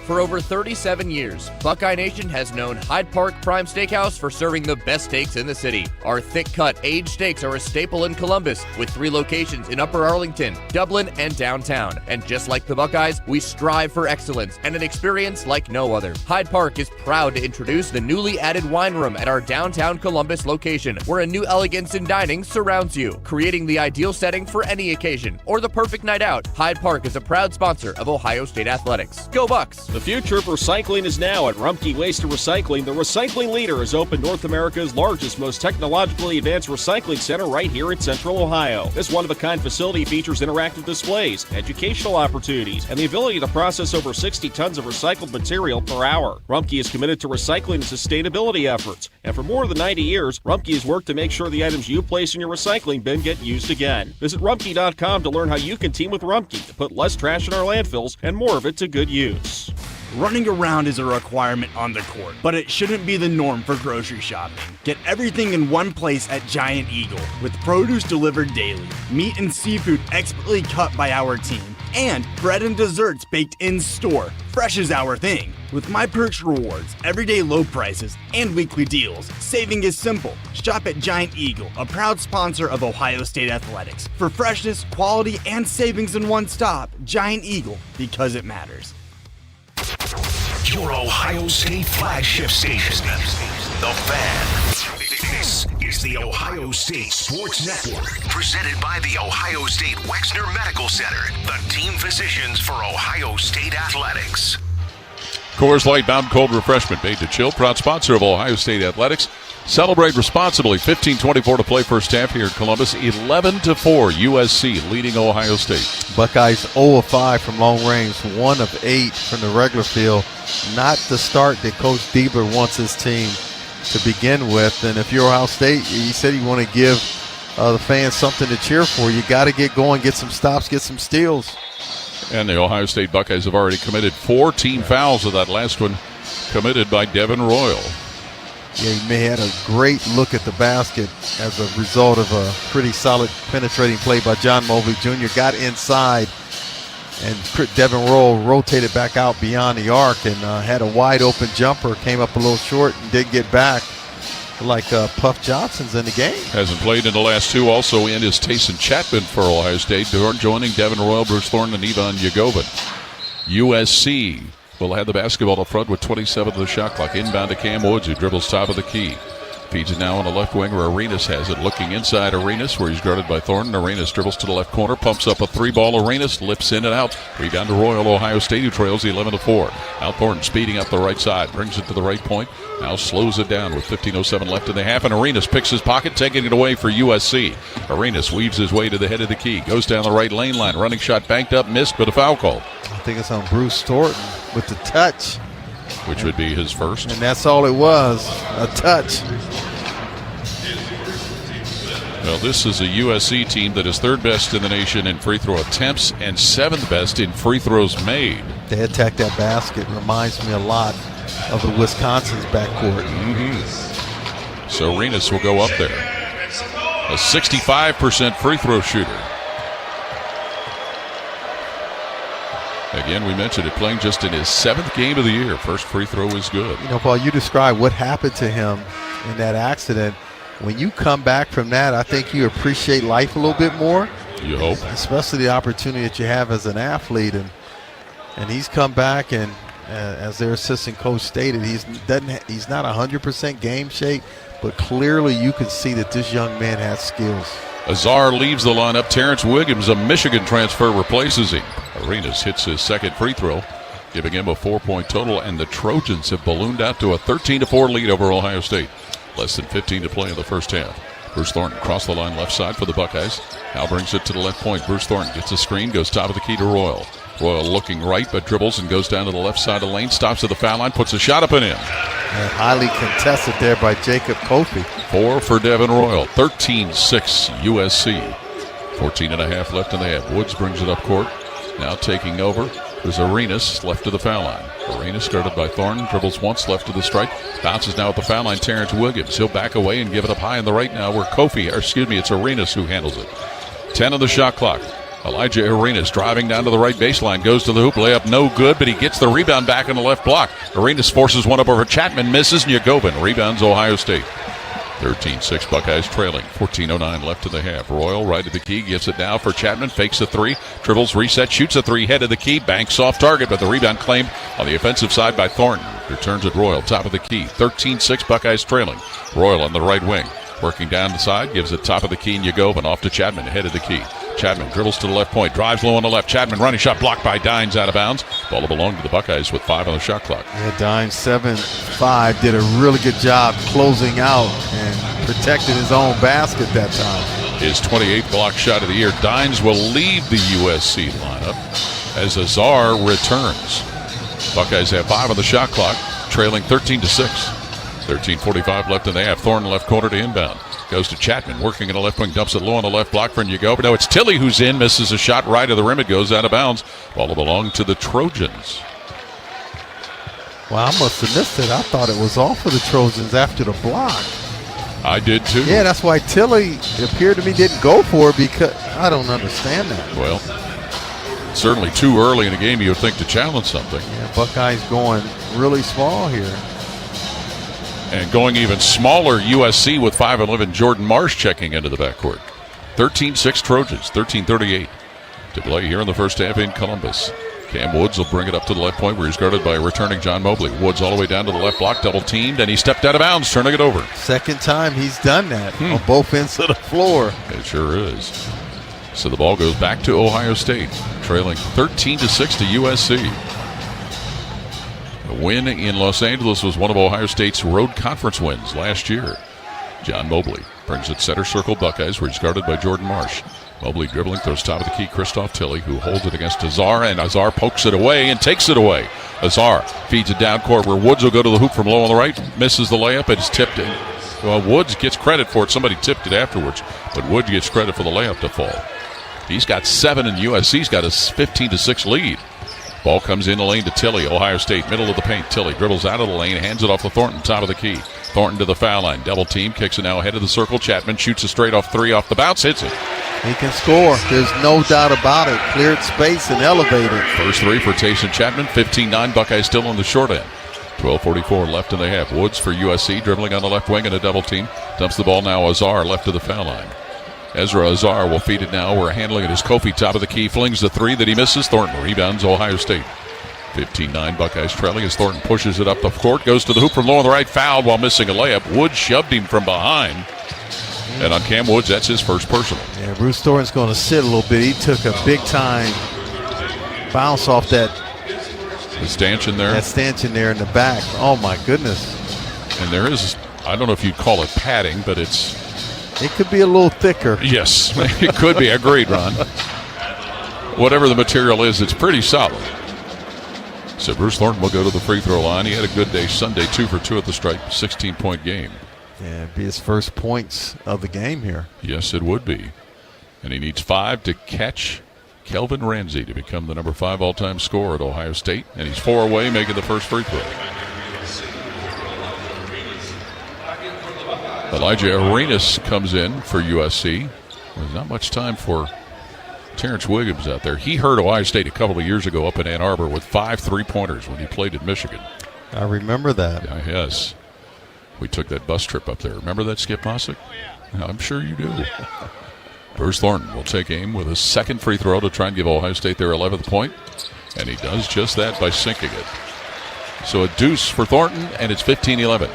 For over 37 years, Buckeye Nation has known Hyde Park Prime Steakhouse for serving the best steaks in the city. Our thick-cut, aged steaks are a staple in Columbus, with 3 locations in Upper Arlington, Dublin, and downtown. And just like the Buckeyes, we strive for excellence and an experience like no other. Hyde Park is proud to introduce the newly added wine room at our downtown Columbus location, where a new elegance in dining surrounds you, creating the ideal setting for any occasion or the perfect night out. Hyde Park is a proud sponsor of Ohio State Athletics. Go Bucks! The future of recycling is now at Rumpke Waste and Recycling. The recycling leader has opened North America's largest, most technologically advanced recycling center right here in Central Ohio. This one-of-a-kind facility features interactive displays, educational opportunities, and the ability to process over 60 tons of recycled material per hour. Rumpke is committed to recycling and sustainability efforts, and for more than 90 years, Rumpke has worked to make sure the items you place in your recycling bin get used again. Visit Rumpke.com to learn how you can team with Rumpke to put less trash in our landfills and more of it to good use. Running around is a requirement on the court, but it shouldn't be the norm for grocery shopping. Get everything in one place at Giant Eagle, with produce delivered daily, meat and seafood expertly cut by our team, and bread and desserts baked in store. Fresh is our thing. With My Perks rewards, everyday low prices, and weekly deals, saving is simple. Shop at Giant Eagle, a proud sponsor of Ohio State Athletics. For freshness, quality, and savings in one stop, Giant Eagle, because it matters. Your Ohio State flagship station, The Fan. This is the Ohio State Sports Network, presented by the Ohio State Wexner Medical Center, the team physicians for Ohio State Athletics. Coors Light Mountain Cold Refreshment, made to chill, proud sponsor of Ohio State Athletics. Celebrate responsibly. 15:24 to play first half here in Columbus. 11-4, USC leading Ohio State. Buckeyes 0 of 5 from long range, 1 of 8 from the regular field. Not the start that Coach Diebler wants his team to begin with. And if you're Ohio State, he said you want to give the fans something to cheer for. You got to get going, get some stops, get some steals. And the Ohio State Buckeyes have already committed 4 team fouls, of that last one committed by Devin Royal. Yeah, he may have had a great look at the basket as a result of a pretty solid penetrating play by John Mobley Jr. Got inside, and Devin Royal rotated back out beyond the arc and had a wide open jumper, came up a little short and didn't get back. Like Puff Johnson's in the game. Hasn't played in the last 2. Also in is Tayson Chapman for Ohio State, joining Devin Royal, Bruce Thornton, and Ivan Yagovin. USC will have the basketball up front with 27 of the shot clock. Inbound to Cam Woods, who dribbles top of the key. Feeds it now on the left wing where Arenas has it. Looking inside Arenas, where he's guarded by Thornton. Arenas dribbles to the left corner, pumps up a 3-ball. Arenas lips in and out. Rebound to Royal, Ohio State, who trails 11-4. Now Thornton speeding up the right side, brings it to the right point. Now slows it down with 15:07 left in the half, and Arenas picks his pocket, taking it away for USC. Arenas weaves his way to the head of the key, goes down the right lane line. Running shot banked up, missed, but a foul call. I think it's on Bruce Thornton with the touch. Which would be his first. And that's all it was, a touch. Well, this is a USC team that is 3rd best in the nation in free throw attempts and 7th best in free throws made. They attack that basket. Reminds me a lot of the Wisconsin's backcourt. So Arenas will go up there. A 65% free throw shooter. Again, we mentioned it, playing just in his 7th game of the year. First free throw is good. You know, Paul, you described what happened to him in that accident. When you come back from that, I think you appreciate life a little bit more. You hope. Especially the opportunity that you have as an athlete. And he's come back, and as their assistant coach stated, he's not 100% game shape, but clearly you can see that this young man has skills. Azar leaves the lineup. Terrence Wiggins, a Michigan transfer, replaces him. Arenas hits his second free throw, giving him a 4-point total, and the Trojans have ballooned out to a 13-4 lead over Ohio State. Less than 15 to play in the first half. Bruce Thornton cross the line left side for the Buckeyes. Now brings it to the left point. Bruce Thornton gets a screen, goes top of the key to Royal. Royal looking right, but dribbles and goes down to the left side of the lane, stops at the foul line, puts a shot up and in. And highly contested there by Jacob Kofi. 4 for Devin Royal, 13-6 USC. 14.5 left in the half. Woods brings it up court. Now taking over is Arenas, left to the foul line. Arenas guarded by Thornton, dribbles once, left to the strike, bounces now at the foul line. Terrence Williams, he'll back away and give it up high on the right now, where it's Arenas who handles it. 10 on the shot clock. Elijah Arenas driving down to the right baseline, goes to the hoop, layup no good, but he gets the rebound back in the left block. Arenas forces one up over Chapman, misses, and Yagovin rebounds Ohio State. 13-6 Buckeyes trailing. 14:09 left in the half. Royal right at the key, gives it now for Chapman, fakes a three, dribbles, reset, shoots a three, head of the key, banks off target, but the rebound claimed on the offensive side by Thornton. Returns it Royal, top of the key. 13-6 Buckeyes trailing. Royal on the right wing, working down the side, gives it top of the key, and Yagovin off to Chapman, head of the key. Chapman dribbles to the left point, drives low on the left. Chapman running shot blocked by Dines, out of bounds. Ball will belong to the Buckeyes with 5 on the shot clock. Yeah, Dines 7-5 did a really good job closing out and protecting his own basket that time. His 28th block shot of the year. Dines will leave the USC lineup as Azar returns. Buckeyes have 5 on the shot clock, trailing 13-6. 13:45 left in the half. Thornton left corner to inbound. Goes to Chapman, working in the left wing, dumps it low on the left block for Yago. But no, it's Tilley who's in, misses a shot right of the rim. It goes out of bounds. Ball will belong to the Trojans. Wow, I must have missed it. I thought it was off of the Trojans after the block. I did too. Yeah, that's why Tilley, it appeared to me, didn't go for it, because I don't understand that. Well, certainly too early in the game you would think to challenge something. Yeah, Buckeyes going really small here. And going even smaller, USC with 5'11", Jordan Marsh checking into the backcourt. 13-6 Trojans, 13:38 to play here in the first half in Columbus. Cam Woods will bring it up to the left point where he's guarded by returning John Mobley. Woods all the way down to the left block, double teamed, and he stepped out of bounds, turning it over. Second time he's done that on both ends of the floor. It sure is. So the ball goes back to Ohio State, trailing 13-6 to USC. The win in Los Angeles was one of Ohio State's road conference wins last year. John Mobley brings it center circle Buckeyes, where he's guarded by Jordan Marsh. Mobley dribbling, throws top of the key, Christoph Tilley, who holds it against Azar, and Azar pokes it away and takes it away. Azar feeds it down court where Woods will go to the hoop from low on the right, misses the layup, and it's tipped in. Well, Woods gets credit for it. Somebody tipped it afterwards, but Woods gets credit for the layup to fall. He's got 7, and USC's got a 15-6 lead. Ball comes in the lane to Tilley, Ohio State, middle of the paint. Tilley dribbles out of the lane, hands it off to Thornton, top of the key. Thornton to the foul line, double team, kicks it now ahead of the circle. Chapman shoots a straight off three off the bounce, hits it. He can score. There's no doubt about it. Cleared space and elevated. First three for Tayson Chapman, 15-9. Buckeyes still on the short end. 12:44 left in the half. Woods for USC, dribbling on the left wing in a double team. Dumps the ball now, Azar left to the foul line. Ezra Azar will feed it now. We're handling it as Kofi, top of the key, flings the three that he misses. Thornton rebounds Ohio State. 15-9 Buckeyes trailing as Thornton pushes it up the court, goes to the hoop from low on the right, fouled while missing a layup. Woods shoved him from behind. And on Cam Woods, that's his first personal. Yeah, Bruce Thornton's going to sit a little bit. He took a big-time bounce off that stanchion there. That stanchion there in the back. Oh, my goodness. And there is, I don't know if you'd call it padding, but it could be a little thicker. Yes, it could be. Agreed, Ron. Whatever the material is, it's pretty solid. So Bruce Thornton will go to the free throw line. He had a good day Sunday, 2 for 2 at the stripe, 16-point game. Yeah, it'd be his first points of the game here. Yes, it would be. And he needs 5 to catch Kelvin Ramsey to become the number 5 all-time scorer at Ohio State. And he's 4 away, making the first free throw. Elijah Arenas comes in for USC. There's not much time for Terrence Williams out there. He hurt Ohio State a couple of years ago up in Ann Arbor with 5 3-pointers when he played at Michigan. I remember that. Yeah, yes. We took that bus trip up there. Remember that, Skip Mossick? I'm sure you do. Bruce Thornton will take aim with a second free throw to try and give Ohio State their 11th point. And he does just that by sinking it. So a deuce for Thornton, and it's 15-11.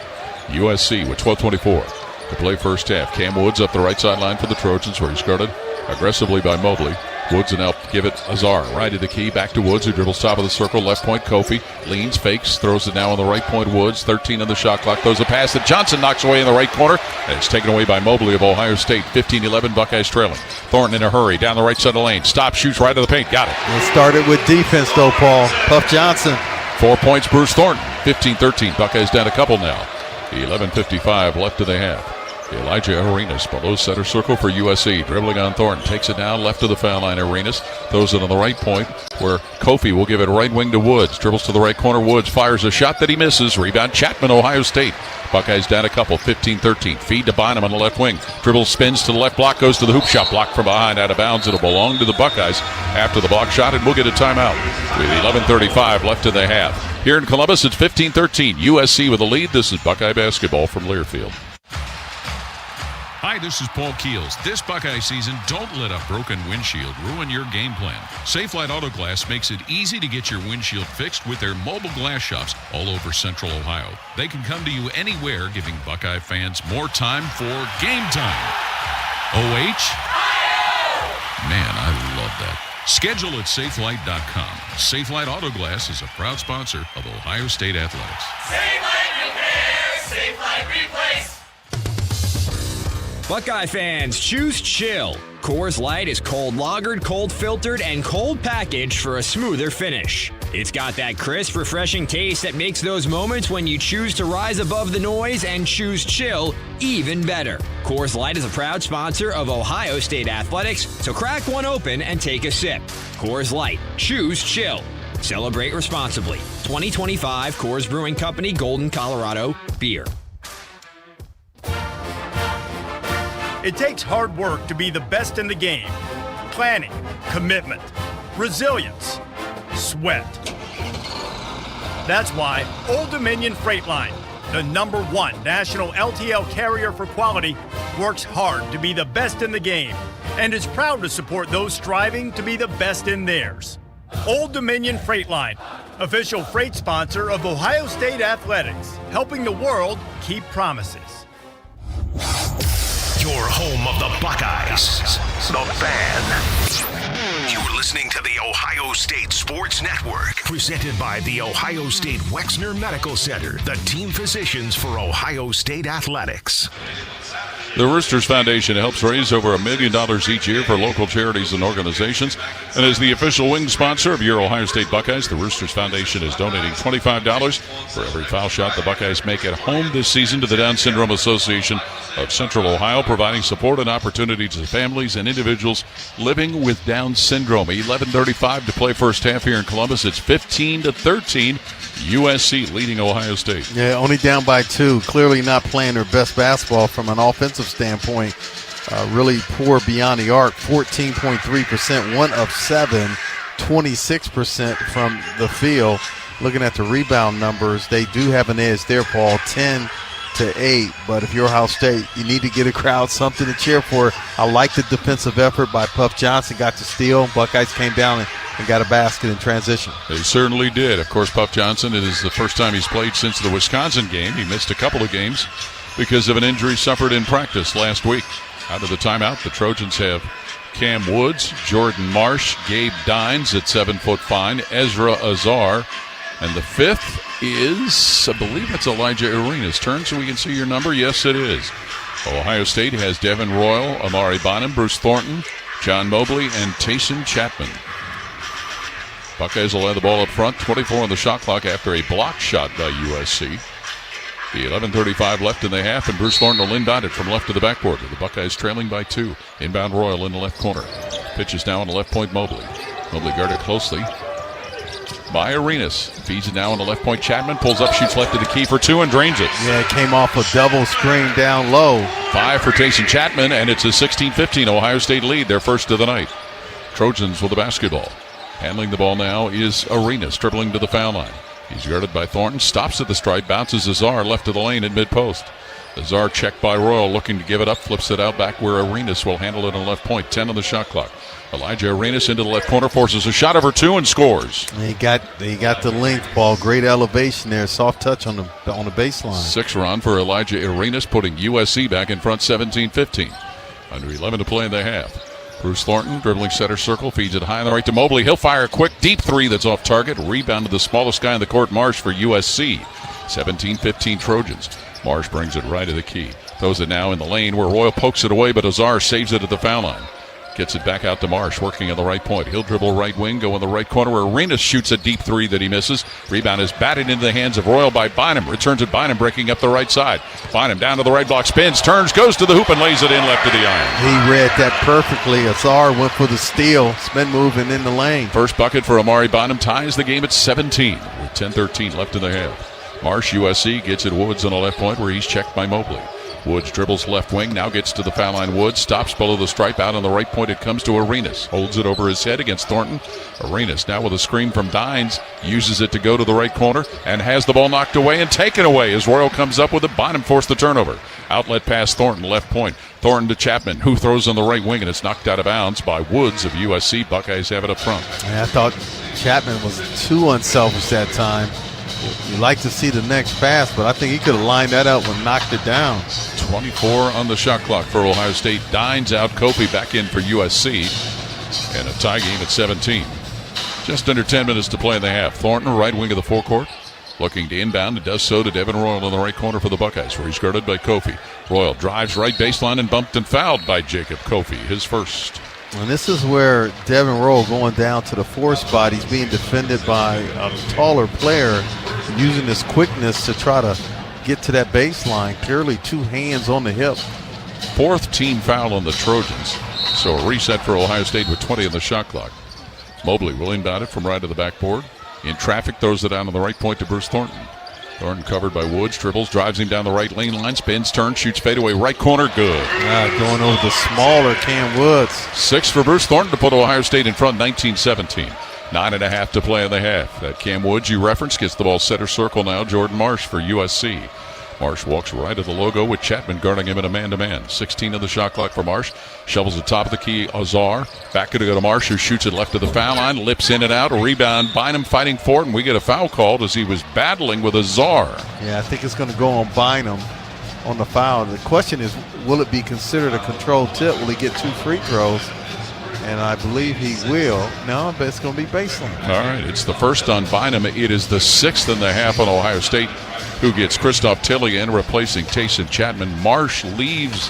USC with 12:24 to play first half. Cam Woods up the right sideline for the Trojans, where he's guarded aggressively by Mobley. Woods will now give it Azar. Right at the key, back to Woods, who dribbles top of the circle, left point, Kofi. Leans, fakes, throws it now on the right point, Woods. 13 on the shot clock, throws a pass that Johnson knocks away in the right corner, and it's taken away by Mobley of Ohio State. 15-11, Buckeyes trailing. Thornton in a hurry, down the right side of the lane. Stop, shoots right of the paint, got it. It started with defense, though, Paul. Puff Johnson. 4 points, Bruce Thornton. 15-13, Buckeyes down a couple now. 11:55 left of the half. Elijah Arenas below center circle for USC. Dribbling on Thornton. Takes it down left of the foul line. Arenas throws it on the right point where Kofi will give it right wing to Woods. Dribbles to the right corner. Woods fires a shot that he misses. Rebound Chapman, Ohio State. Buckeyes down a couple. 15-13. Feed to Bynum on the left wing. Dribble spins to the left block. Goes to the hoop shot. Blocked from behind. Out of bounds. It'll belong to the Buckeyes after the block shot, and we'll get a timeout with 11:35 left in the half. Here in Columbus, it's 15-13. USC with the lead. This is Buckeye basketball from Learfield. Hi, this is Paul Keels. This Buckeye season, don't let a broken windshield ruin your game plan. Safelite Auto Glass makes it easy to get your windshield fixed with their mobile glass shops all over Central Ohio. They can come to you anywhere, giving Buckeye fans more time for game time. OH? Man, I love that. Schedule at Safelite.com. Safelite Auto Glass is a proud sponsor of Ohio State Athletics. Safelite Repair, Safelite Replace. Buckeye fans, choose chill. Coors Light is cold lagered, cold filtered, and cold packaged for a smoother finish. It's got that crisp, refreshing taste that makes those moments when you choose to rise above the noise and choose chill even better. Coors Light is a proud sponsor of Ohio State Athletics, so crack one open and take a sip. Coors Light, choose chill. Celebrate responsibly. 2025 Coors Brewing Company, Golden, Colorado, beer. It takes hard work to be the best in the game. Planning, commitment, resilience, sweat. That's why Old Dominion Freight Line, the #1 national LTL carrier for quality, works hard to be the best in the game and is proud to support those striving to be the best in theirs. Old Dominion Freight Line, official freight sponsor of Ohio State Athletics, helping the world keep promises. Your home of the Buckeyes, the Fan. You're listening to the Ohio State Sports Network, presented by the Ohio State Wexner Medical Center, the team physicians for Ohio State Athletics. The Roosters Foundation helps raise over $1 million each year for local charities and organizations. And as the official wing sponsor of your Ohio State Buckeyes, the Roosters Foundation is donating $25 for every foul shot the Buckeyes make at home this season to the Down Syndrome Association of Central Ohio, providing support and opportunity to families and individuals living with Down syndrome. 11:35 to play first half here in Columbus. It's 15-13. USC leading Ohio State. Yeah, only down by 2. Clearly not playing their best basketball from an offensive standpoint. Really poor beyond the arc. 14.3%, 1 of 7, 26% from the field. Looking at the rebound numbers, they do have an edge there, Paul. 10-8. But if you're Ohio State, you need to get a crowd something to cheer for. I like the defensive effort by Puff Johnson. Got to steal. Buckeyes came down and got a basket in transition. They certainly did. Of course, Puff Johnson, it is the first time he's played since the Wisconsin game. He missed a couple of games because of an injury suffered in practice last week. Out of the timeout, the Trojans have Cam Woods, Jordan Marsh, Gabe Dines at 7'5", Ezra Azar, and the fifth is, I believe it's Elijah Arenas' turn, so we can see your number. Yes, it is. Ohio State has Devin Royal, Amari Bonham, Bruce Thornton, John Mobley, and Tayson Chapman. Buckeyes will have the ball up front, 24 on the shot clock after a block shot by USC. The 11:35 left in the half, and Bruce Thornton will inbound it from left to the backboard. The Buckeyes trailing by 2. Inbound Royal in the left corner. Pitches now on the left point, Mobley. Mobley guarded closely by Arenas. Feeds it now on the left point. Chapman pulls up, shoots left to the key for two, and drains it. Yeah, it came off a double screen down low. 5 for Tayson Chapman, and it's a 16-15 Ohio State lead, their first of the night. Trojans with the basketball. Handling the ball now is Arenas, dribbling to the foul line. He's guarded by Thornton, stops at the stripe, bounces Azar left of the lane at mid-post. Azar checked by Royal, looking to give it up, flips it out back where Arenas will handle it on the left point. 10 on the shot clock. Elijah Arenas into the left corner, forces a shot over two and scores. He got the length ball, great elevation there, soft touch on the baseline. 6 run for Elijah Arenas, putting USC back in front 17-15. Under 11 to play in the half. Bruce Thornton dribbling center circle, feeds it high on the right to Mobley. He'll fire a quick deep three that's off target. Rebound to the smallest guy in the court, Marsh, for USC. 17-15 Trojans. Marsh brings it right to the key. Throws it now in the lane where Royal pokes it away, but Azar saves it at the foul line. Gets it back out to Marsh, working on the right point. He'll dribble right wing, go in the right corner where Arenas shoots a deep three that he misses. Rebound is batted into the hands of Royal by Bynum. Returns it Bynum, breaking up the right side. Bynum down to the right block, spins, turns, goes to the hoop, and lays it in left of the iron. He read that perfectly. Azar went for the steal, spin move, and in the lane. First bucket for Amari Bynum ties the game at 17 with 10-13 left in the half. Marsh, USC, gets it Woods on the left point where he's checked by Mobley. Woods dribbles left wing, now gets to the foul line. Woods stops below the stripe, out on the right point. It comes to Arenas. Holds it over his head against Thornton. Arenas now with a screen from Dines, uses it to go to the right corner and has the ball knocked away and taken away as Royal comes up with it. Bynum forced the turnover. Outlet pass Thornton, left point. Thornton to Chapman, who throws on the right wing, and it's knocked out of bounds by Woods of USC. Buckeyes have it up front. I thought Chapman was too unselfish that time. You like to see the next pass, but I think he could have lined that up and knocked it down. 24 on the shot clock for Ohio State. Dines out, Kofi back in for USC. And a tie game at 17. Just under 10 minutes to play in the half. Thornton, right wing of the forecourt, looking to inbound, and does so to Devin Royal in the right corner for the Buckeyes, where he's guarded by Kofi. Royal drives right baseline and bumped and fouled by Jacob Kofi, his first. And this is where Devin Royal going down to the 4 spot. He's being defended by a taller player, using his quickness to try to get to that baseline. Clearly 2 hands on the hip. 4th team foul on the Trojans. So a reset for Ohio State with 20 on the shot clock. Mobley will inbound it from right to the backboard. In traffic, throws it down on the right point to Bruce Thornton. Thornton covered by Woods, dribbles, drives him down the right lane line, spins, turns, shoots fadeaway, right corner, good. Going over the smaller Cam Woods. 6 for Bruce Thornton to put Ohio State in front, 19-17. 9.5 to play in the half. That Cam Woods you referenced gets the ball center circle now. Jordan Marsh for USC. Marsh walks right at the logo with Chapman guarding him in a man-to-man. 16 on the shot clock for Marsh. Shovels the top of the key, Azar. Back to go to Marsh, who shoots it left of the foul line. Lips in and out. A rebound. Bynum fighting for it, and we get a foul called as he was battling with Azar. Yeah, I think it's going to go on Bynum on the foul. The question is, will it be considered a controlled tip? Will he get 2 free throws? And I believe he will. No, but it's going to be baseline. All right, it's the first on Bynum. It is the 6th in the half on Ohio State, who gets Christoph Tilly in, replacing Tayson Chapman. Marsh leaves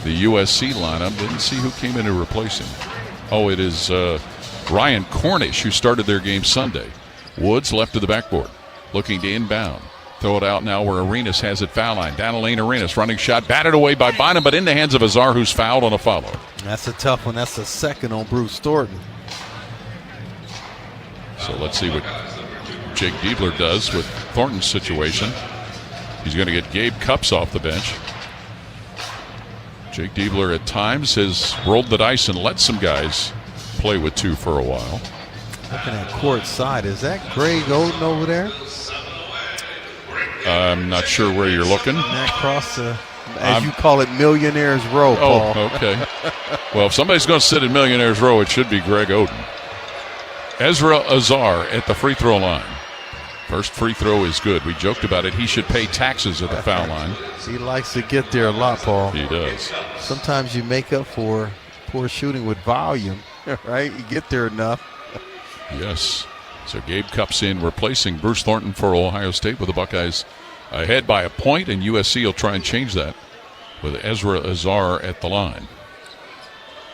the USC lineup. Didn't see who came in to replace him. Oh, it is Ryan Cornish, who started their game Sunday. Woods left to the backboard, looking to inbound. Throw it out now where Arenas has it, foul line. Down the lane, Arenas running shot, batted away by Bynum, but in the hands of Azar, who's fouled on a follow. That's a tough one. That's the 2nd on Bruce Thornton. So let's see what Jake Diebler does with Thornton's situation. He's going to get Gabe Cupps off the bench. Jake Diebler at times has rolled the dice and let some guys play with 2 for a while. Looking at court side, is that Greg Oden over there? I'm not sure where you're looking. That across the, as you call it, Millionaire's Row, Paul. Oh, okay. Well, if somebody's going to sit at Millionaire's Row, it should be Greg Oden. Ezra Azar at the free throw line. First free throw is good. We joked about it. He should pay taxes at the foul line. He likes to get there a lot, Paul. He does. Sometimes you make up for poor shooting with volume, right? You get there enough. Yes. So Gabe Cupps in, replacing Bruce Thornton for Ohio State, with the Buckeyes ahead by a point, and USC will try and change that with Ezra Azar at the line.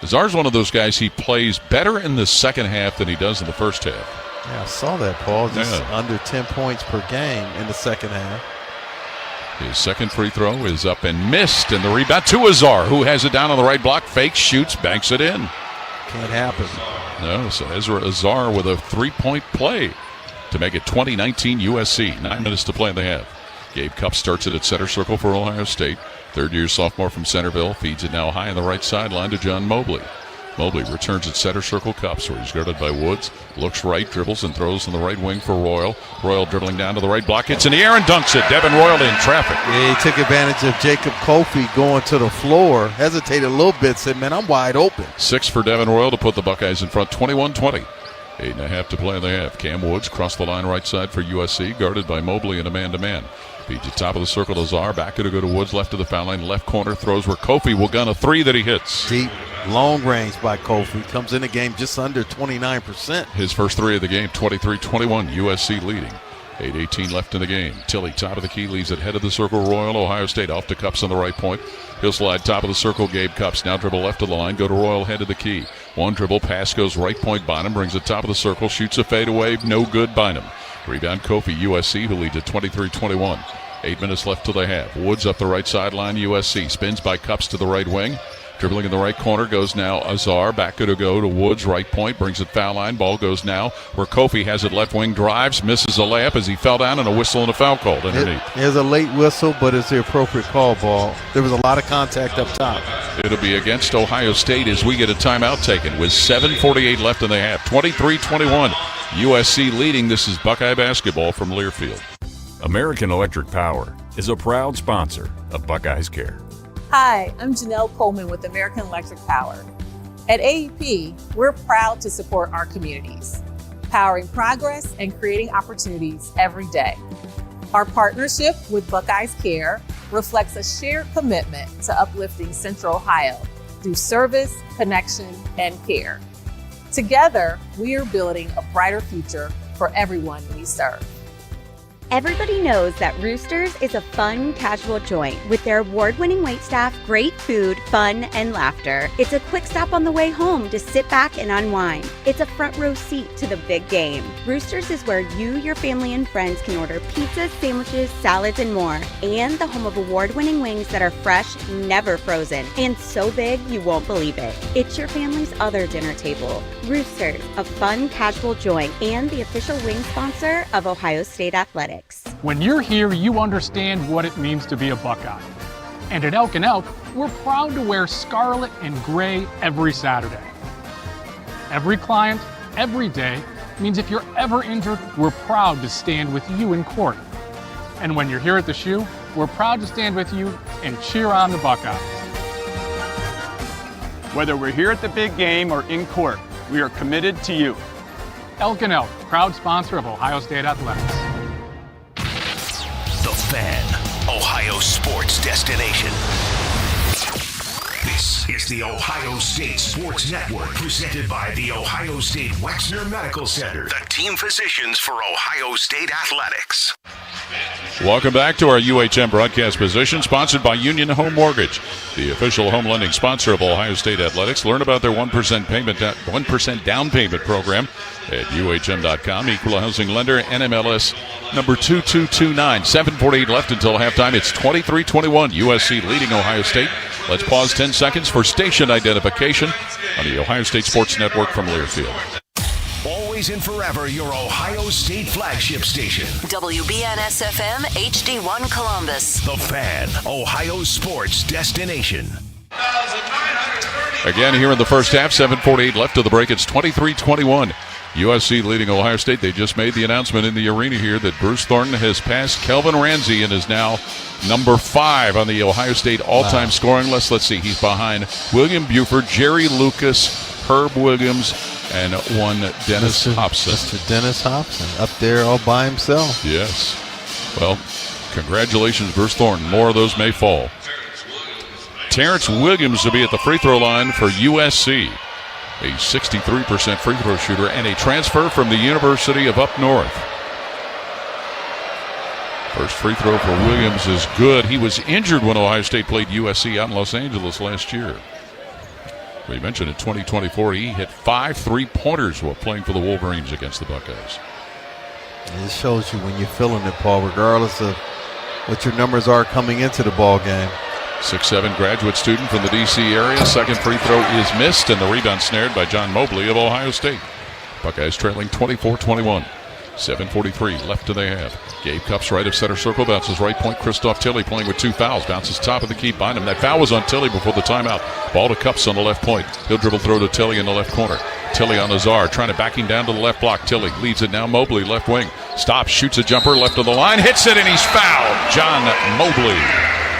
Azar's one of those guys, he plays better in the second half than he does in the first half. Yeah, I saw that, Paul. Just under 10 points per game in the second half. His second free throw is up and missed, and the rebound to Azar, who has it down on the right block, fakes, shoots, banks it in. Can't happen. No, so Ezra Azar with a 3-point play to make it 20-19 USC. 9 minutes to play in the half. Gabe Cupp starts it at center circle for Ohio State. Third-year sophomore from Centerville feeds it now high on the right sideline to John Mobley. Mobley returns at center circle. Cups, where he's guarded by Woods. Looks right, dribbles, and throws on the right wing for Royal. Royal dribbling down to the right block. Hits in the air and dunks it. Devin Royal in traffic. Yeah, he took advantage of Jacob Kofi going to the floor. Hesitated a little bit. Said, man, I'm wide open. 6 for Devin Royal to put the Buckeyes in front, 21-20. 8.5 to play in the half. Cam Woods crossed the line right side for USC, guarded by Mobley in a man-to-man. Feeds at top of the circle to Czar. Back to go to Woods, left of the foul line. Left corner throws where Kofi will gun a 3 that he hits. Deep, long range by Kofi. Comes in the game just under 29%. His first 3 of the game, 23-21. USC leading. 8:18 left in the game. Tilly, top of the key, leaves it head of the circle. Royal, Ohio State off to Cups on the right point. He'll slide top of the circle. Gabe Cups now dribble left of the line. Go to Royal, head of the key. One dribble, pass goes right point. Bynum brings it top of the circle. Shoots a fadeaway. No good. Bynum. Rebound Kofi. USC, who leads at 23-21. 8 minutes left to the half. Woods up the right sideline. USC spins by Cups to the right wing. Dribbling in the right corner goes now Azar. Back to go to Woods, right point. Brings it foul line. Ball goes now where Kofi has it left wing. Drives, misses a layup as he fell down, and a whistle and a foul called underneath. There's a late whistle, but it's the appropriate call, Ball. There was a lot of contact up top. It'll be against Ohio State as we get a timeout taken with 7:48 left in the half. 23-21. USC leading. This is Buckeye basketball from Learfield. American Electric Power is a proud sponsor of Buckeyes Care. Hi, I'm Janelle Coleman with American Electric Power. At AEP, we're proud to support our communities, powering progress and creating opportunities every day. Our partnership with Buckeyes Care reflects a shared commitment to uplifting Central Ohio through service, connection, and care. Together, we are building a brighter future for everyone we serve. Everybody knows that Roosters is a fun, casual joint with their award-winning waitstaff, great food, fun, and laughter. It's a quick stop on the way home to sit back and unwind. It's a front row seat to the big game. Roosters is where you, your family, and friends can order pizzas, sandwiches, salads, and more. And the home of award-winning wings that are fresh, never frozen, and so big you won't believe it. It's your family's other dinner table. Roosters, a fun, casual joint, and the official wing sponsor of Ohio State Athletics. When you're here, you understand what it means to be a Buckeye. And at Elk & Elk, we're proud to wear scarlet and gray every Saturday. Every client, every day, means if you're ever injured, we're proud to stand with you in court. And when you're here at the shoe, we're proud to stand with you and cheer on the Buckeyes. Whether we're here at the big game or in court, we are committed to you. Elk & Elk, proud sponsor of Ohio State Athletics. The Fan, Ohio sports destination. This is the Ohio State Sports Network, presented by the Ohio State Wexner Medical Center, the team physicians for Ohio State Athletics. Welcome back to our UHM broadcast position, sponsored by Union Home Mortgage, the official home lending sponsor of Ohio State Athletics. Learn about their 1% down payment program at UHM.com. Equal housing lender, NMLS number 2229. 7:48 left until halftime. It's 23-21. USC leading Ohio State. Let's pause 10 seconds for station identification on the Ohio State Sports Network from Learfield. Always and forever, your Ohio State flagship station. WBNS-FM, HD1 Columbus. The Fan, Ohio sports destination. Again, here in the first half, 7:48 left of the break. It's 23-21. USC leading Ohio State. They just made the announcement in the arena here that Bruce Thornton has passed Kelvin Ramsey and is now number 5 on the Ohio State all-time scoring list. Let's see, he's behind William Buford, Jerry Lucas, Herb Williams, and one Dennis Hobson. Mr. Dennis Hobson up there all by himself. Yes. Well, congratulations, Bruce Thornton. More of those may fall. Terrence Williams will be at the free throw line for USC. A 63% free throw shooter and a transfer from the University of Up North. First free throw for Williams is good. He was injured when Ohio State played USC out in Los Angeles last year. We mentioned in 2024 he hit 5 3-pointers while playing for the Wolverines against the Buckeyes. It shows you when you're feeling it, Paul, regardless of what your numbers are coming into the ball game. 6'7" graduate student from the D.C. area. Second free throw is missed, and the rebound snared by John Mobley of Ohio State. Buckeyes trailing 24-21. 7:43 left to the half. Gabe Cups right of center circle, bounces right point. Christoph Tilley playing with 2 fouls. Bounces top of the key, Bynum. That foul was on Tilley before the timeout. Ball to Cups on the left point. He'll dribble throw to Tilley in the left corner. Tilley on Nazar, trying to back him down to the left block. Tilley leads it now. Mobley, left wing. Stops, shoots a jumper, left of the line, hits it, and he's fouled. John Mobley.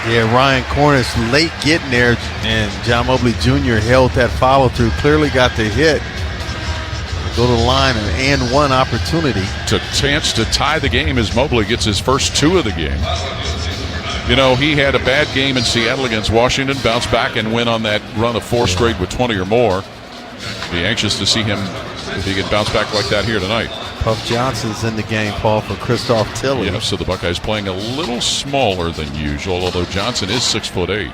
Yeah, Ryan Cornish late getting there, and John Mobley Jr. held that follow-through. Clearly got the hit. Go to the line and one opportunity. Took chance to tie the game as Mobley gets his first 2 of the game. You know, he had a bad game in Seattle against Washington, bounced back and went on that run of 4 straight with 20 or more. Be anxious to see him if he can bounce back like that here tonight. Puff Johnson's in the game, Paul, for Christoph Tilley. Yeah, so the Buckeyes playing a little smaller than usual, although Johnson is 6'8".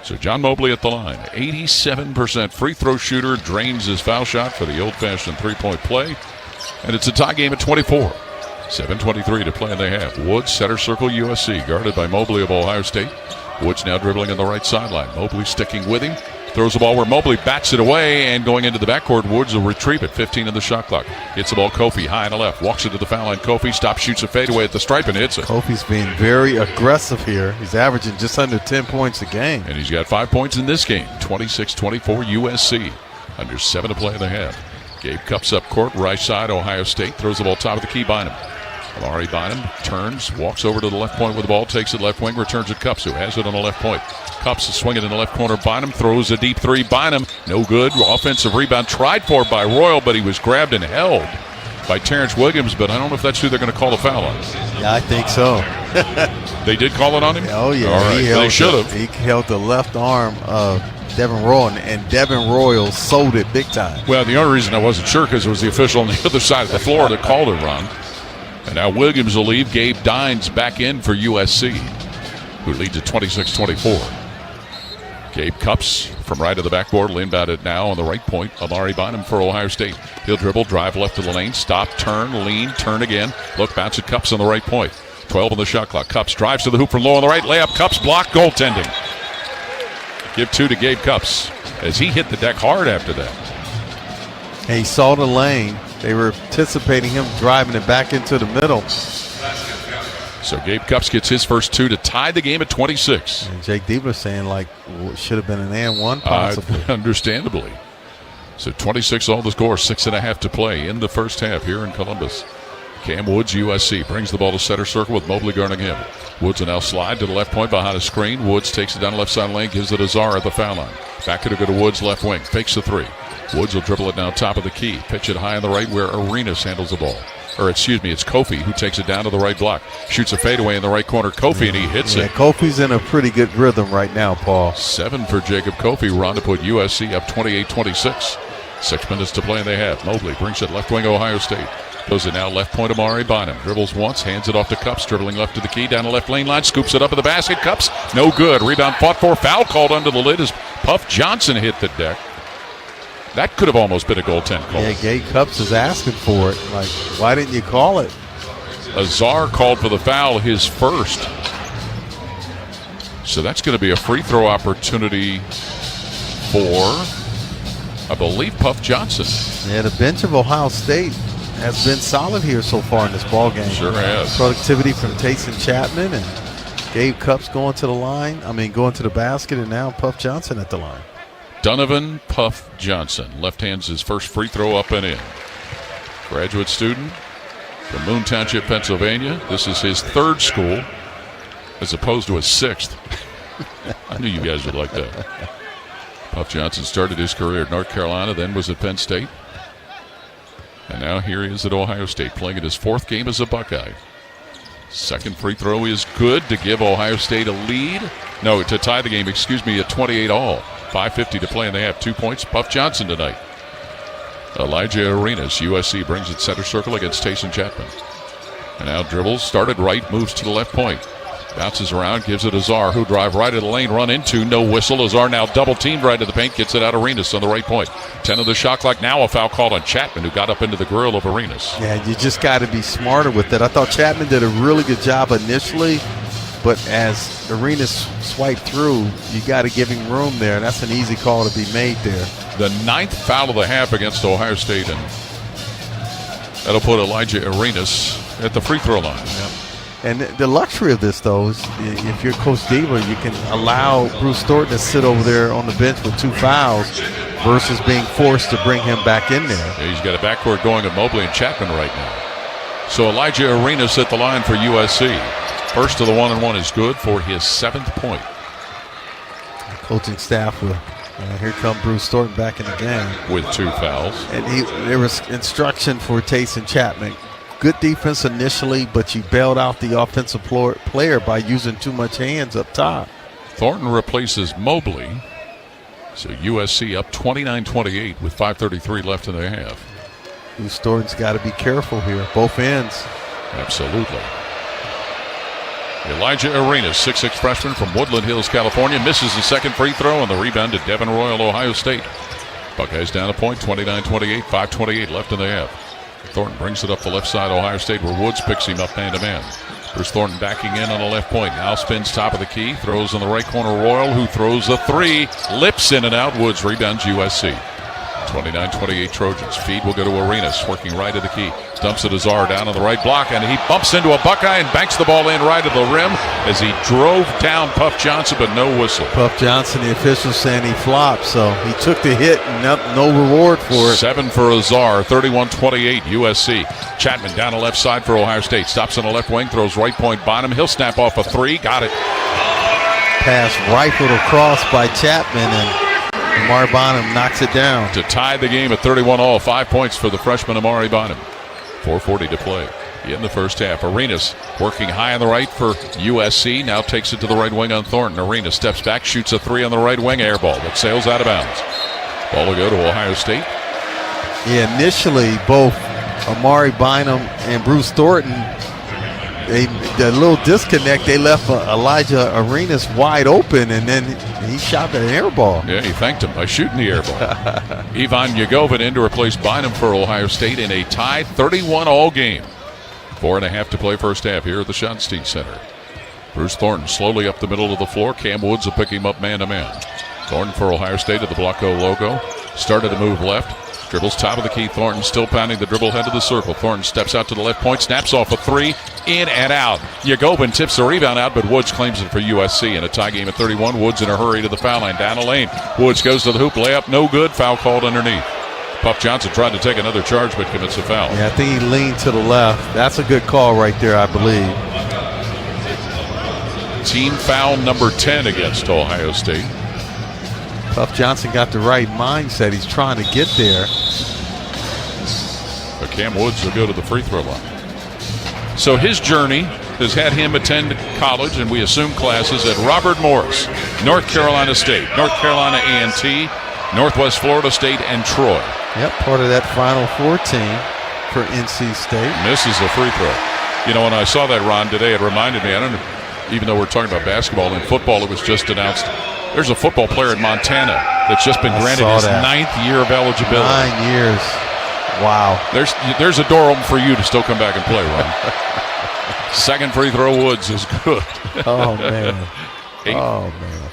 So John Mobley at the line, 87% free throw shooter, drains his foul shot for the old-fashioned three-point play, and it's a tie game at 24. 7:23 to play in the half. Woods, center circle, USC, guarded by Mobley of Ohio State. Woods now dribbling on the right sideline. Mobley sticking with him. Throws the ball where Mobley bats it away, and going into the backcourt, Woods will retrieve it. 15 in the shot clock. Gets the ball, Kofi high on the left. Walks it to the foul line. Kofi stops, shoots a fadeaway at the stripe, and hits it. Kofi's being very aggressive here. He's averaging just under 10 points a game. And he's got 5 points in this game. 26-24 USC. Under 7 to play in the half. Gabe Cups up court, right side, Ohio State. Throws the ball top of the key, Bynum. Amari Bynum turns, walks over to the left point with the ball, takes it left wing, returns it Cups, who has it on the left point. Cups is swinging in the left corner. Bynum throws a deep 3. Bynum, no good. Offensive rebound tried for by Royal, but he was grabbed and held by Terrence Williams, but I don't know if that's who they're going to call the foul on. Yeah, I think so. They did call it on him? Oh, yeah. All right. They should have. He held the left arm of Devin Royal, and Devin Royal sold it big time. Well, the only reason I wasn't sure because it was the official on the other side of the floor that called it, Ron. And now Williams will leave. Gabe Dines back in for USC, who leads at 26-24. Gabe Cups from right of the backboard. will inbound it now on the right point. Amari Bynum for Ohio State. He'll dribble, drive left of the lane, stop, turn, lean, turn again. Look, bounce at Cups on the right point. 12 on the shot clock. Cups drives to the hoop from low on the right. Layup, Cups block, goaltending. Give 2 to Gabe Cups as he hit the deck hard after that. And he saw the lane. They were anticipating him driving it back into the middle. So Gabe Cups gets his first 2 to tie the game at 26. And Jake Diebler saying, like, should have been an and one possibly. Understandably. So 26 all the score, 6.5 to play in the first half here in Columbus. Cam Woods, USC, brings the ball to center circle with Mobley guarding him. Woods will now slide to the left point behind a screen. Woods takes it down the left side lane, gives it to Zara at the foul line. Back to go to Woods, left wing, fakes the 3. Woods will dribble it now top of the key. Pitch it high on the right where Arenas handles the ball. Or excuse me, it's Kofi who takes it down to the right block. Shoots a fadeaway in the right corner. Kofi, and he hits it. Kofi's in a pretty good rhythm right now, Paul. 7 for Jacob Kofi. Ron to put USC up 28-26. 6 minutes to play in the half. Mobley brings it left wing Ohio State. Goes it now left point Amari Bynum. Dribbles once, hands it off to Cups. Dribbling left to the key, down the left lane line. Scoops it up in the basket. Cups, no good. Rebound fought for. Foul called under the lid as Puff Johnson hit the deck. That could have almost been a goaltend call. Yeah, Gabe Cups is asking for it. Like, why didn't you call it? Azar called for the foul, his first. So that's going to be a free throw opportunity for, I believe, Puff Johnson. Yeah, the bench of Ohio State has been solid here so far in this ball game. Sure has. Productivity from Tayson Chapman and Gabe Cups going to the basket, and now Puff Johnson at the line. Donovan Puff Johnson. Left hand's his first free throw up and in. Graduate student from Moon Township, Pennsylvania. This is his 3rd school as opposed to his 6th. I knew you guys would like that. Puff Johnson started his career at North Carolina, then was at Penn State. And now here he is at Ohio State, playing in his 4th game as a Buckeye. Second free throw is good to give Ohio State a lead. No, to tie the game, excuse me, at 28 all. 5:50 to play, and they have 2 points. Puff Johnson tonight. Elijah Arenas, USC, brings it center circle against Tayson Chapman. And now dribbles, started right, moves to the left point. Bounces around, gives it to Azar, who drive right at the lane, run into, no whistle. Azar now double teamed right to the paint, gets it out Arenas on the right point. 10 of the shot clock, now a foul called on Chapman, who got up into the grill of Arenas. Yeah, you just got to be smarter with that. I thought Chapman did a really good job initially, but as Arenas swiped through, you got to give him room there. That's an easy call to be made there. The 9th foul of the half against Ohio State, and That'll put Elijah Arenas at the free throw line. Yep. And the luxury of this, though, is if you're Coach Diebler, you can allow Bruce Thornton to sit over there on the bench with 2 fouls versus being forced to bring him back in there. Yeah, he's got a backcourt going of Mobley and Chapman right now. So Elijah Arenas at the line for USC. First of the 1-and-1 is good for his 7th point. The coaching staff will. Here come Bruce Thornton back in the game. With 2 fouls. And there was instruction for Tayson Chapman. Good defense initially, but you bailed out the offensive player by using too much hands up top. Thornton replaces Mobley. So USC up 29-28 with 5:33 left in the half. Bruce Thornton's got to be careful here, both ends. Absolutely. Elijah Arenas, 6'6" freshman from Woodland Hills, California, misses the second free throw, and the rebound to Devin Royal, Ohio State. Buckeyes down a point, 29-28, 5:28 left in the half. Thornton brings it up the left side, Ohio State, where Woods picks him up man-to-man. Bruce Thornton backing in on the left point. Now spins top of the key, throws in the right corner. Royal, who throws a 3, lips in and out. Woods rebounds USC. 29-28 Trojans. Feed will go to Arenas, working right of the key. Dumps it Azar down on the right block, and he bumps into a Buckeye and banks the ball in right of the rim as he drove down Puff Johnson, but no whistle. Puff Johnson, the official saying he flopped, so he took the hit and no reward for it. 7 for Azar, 31-28 USC. Chapman down the left side for Ohio State. Stops on the left wing, throws right point bottom. He'll snap off a 3. Got it. Pass rifled across by Chapman, and Amari Bonham knocks it down. To tie the game at 31-all. 5 points for the freshman Amari Bonham. 4:40 to play in the first half. Arenas working high on the right for USC. Now takes it to the right wing on Thornton. Arenas steps back, shoots a 3 on the right wing. Air ball that sails out of bounds. Ball will go to Ohio State. Yeah, initially both Amari Bonham and Bruce Thornton, the little disconnect, they left Elijah Arenas wide open, and then he shot the air ball. Yeah, he thanked him by shooting the air ball. Ivan Yagovin in to replace Bynum for Ohio State in a tied 31-all game. 4.5 to play first half here at the Schottenstein Center. Bruce Thornton slowly up the middle of the floor. Cam Woods will pick him up man-to-man. Thornton for Ohio State at the Block O logo. Started to move left. Dribbles top of the key. Thornton still pounding the dribble head of the circle. Thornton steps out to the left point, snaps off a 3, in and out. Yagovin tips the rebound out, but Woods claims it for USC. In a tie game at 31, Woods in a hurry to the foul line. Down the lane. Woods goes to the hoop, layup, no good. Foul called underneath. Puff Johnson tried to take another charge, but commits a foul. Yeah, I think he leaned to the left. That's a good call right there, I believe. Team foul number 10 against Ohio State. Puff Johnson got the right mindset. He's trying to get there. But Cam Woods will go to the free throw line. So his journey has had him attend college, and we assume classes at Robert Morris, North Carolina State, North Carolina A&T, Northwest Florida State, and Troy. Yep, part of that Final Four team for NC State. Misses the free throw. You know, when I saw that, Ron, today, it reminded me, I don't know, even though we're talking about basketball, in football it was just announced, there's a football player in Montana that's just been granted his 9th year of eligibility. 9 years. Wow. There's a door open for you to still come back and play, Ron. Second free throw, Woods is good. Oh, man.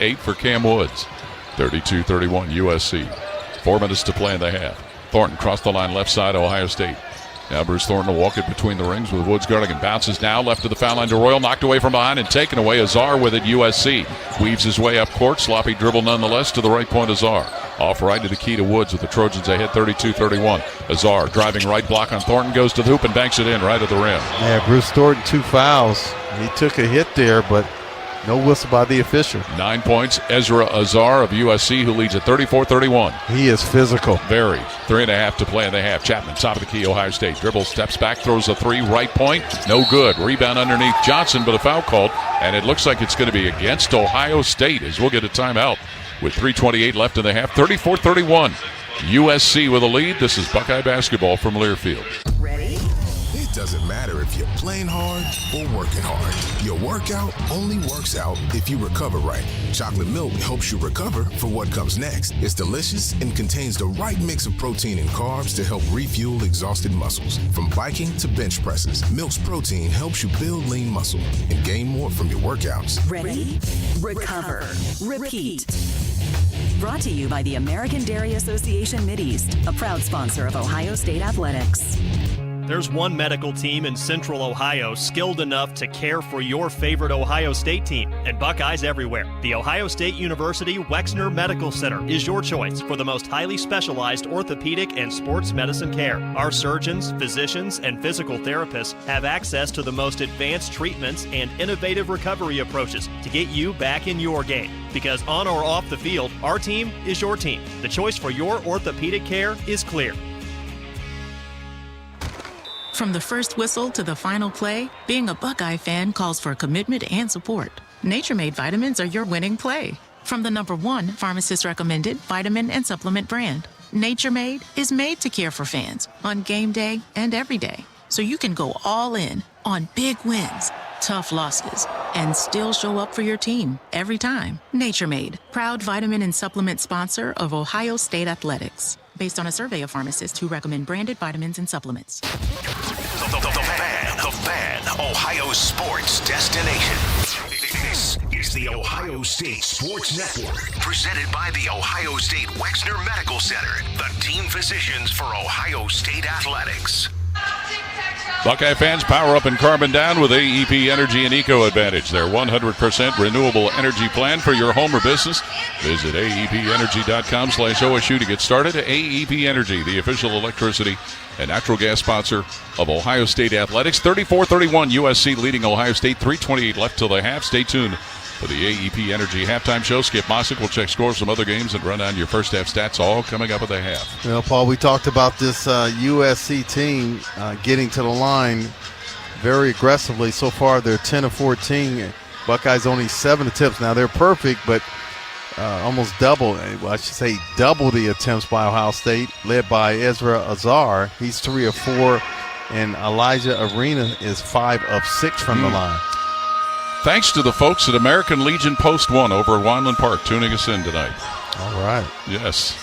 8 for Cam Woods. 32-31 USC. 4 minutes to play in the half. Thornton crossed the line left side, Ohio State. Now Bruce Thornton will walk it between the rings with Woods guarding and bounces now left to the foul line to Royal. Knocked away from behind and taken away. Azar with it, USC. Weaves his way up court. Sloppy dribble nonetheless to the right point, Azar. Off right to the key to Woods with the Trojans ahead 32-31. Azar driving right block on Thornton. Goes to the hoop and banks it in right at the rim. Yeah, Bruce Thornton 2 fouls. He took a hit there, but no whistle by the official. 9 points. Ezra Azar of USC, who leads at 34-31. He is physical. Very. 3.5 to play in the half. Chapman, top of the key, Ohio State. Dribbles, steps back, throws a 3, right point. No good. Rebound underneath Johnson, but a foul called. And it looks like it's going to be against Ohio State as we'll get a timeout with 3:28 left in the half. 34-31. USC with a lead. This is Buckeye basketball from Learfield. Ready? It doesn't matter if you're playing hard or working hard. Your workout only works out if you recover right. Chocolate milk helps you recover for what comes next. It's delicious and contains the right mix of protein and carbs to help refuel exhausted muscles. From biking to bench presses, Milk's protein helps you build lean muscle and gain more from your workouts. Ready? Recover. Repeat. Brought to you by the American Dairy Association Mideast, a proud sponsor of Ohio State Athletics. There's one medical team in Central Ohio skilled enough to care for your favorite Ohio State team, and Buckeyes everywhere. The Ohio State University Wexner Medical Center is your choice for the most highly specialized orthopedic and sports medicine care. Our surgeons, physicians, and physical therapists have access to the most advanced treatments and innovative recovery approaches to get you back in your game. Because on or off the field, our team is your team. The choice for your orthopedic care is clear. From the first whistle to the final play, being a Buckeye fan calls for commitment and support. Nature Made vitamins are your winning play. From the #1 pharmacist-recommended vitamin and supplement brand, Nature Made is made to care for fans on game day and every day. So you can go all in on big wins, tough losses, and still show up for your team every time. Nature Made, proud vitamin and supplement sponsor of Ohio State Athletics. Based on a survey of pharmacists who recommend branded vitamins and supplements. The Fan, Ohio sports destination. This is the Ohio State Sports Network, presented by the Ohio State Wexner Medical Center, the team physicians for Ohio State athletics. Buckeye fans, power up and carbon down with AEP Energy and Eco Advantage. Their 100% renewable energy plan for your home or business. Visit aepenergy.com/OSU to get started. AEP Energy, the official electricity and natural gas sponsor of Ohio State Athletics. 34-31 USC leading Ohio State. 3:28 left till the half. Stay tuned for the AEP Energy halftime show. Skip Mossick will check scores from other games and run down your first half stats, all coming up at the half. Well, Paul, we talked about this USC team getting to the line very aggressively. So far, they're 10 of 14. Buckeyes only 7 attempts. Now, they're perfect, but almost double, well, I should say double the attempts by Ohio State, led by Ezra Azar. He's 3 of 4, and Elijah Arena is 5 of 6 from the line. Thanks to the folks at American Legion Post 1 over at Wineland Park tuning us in tonight. All right. Yes.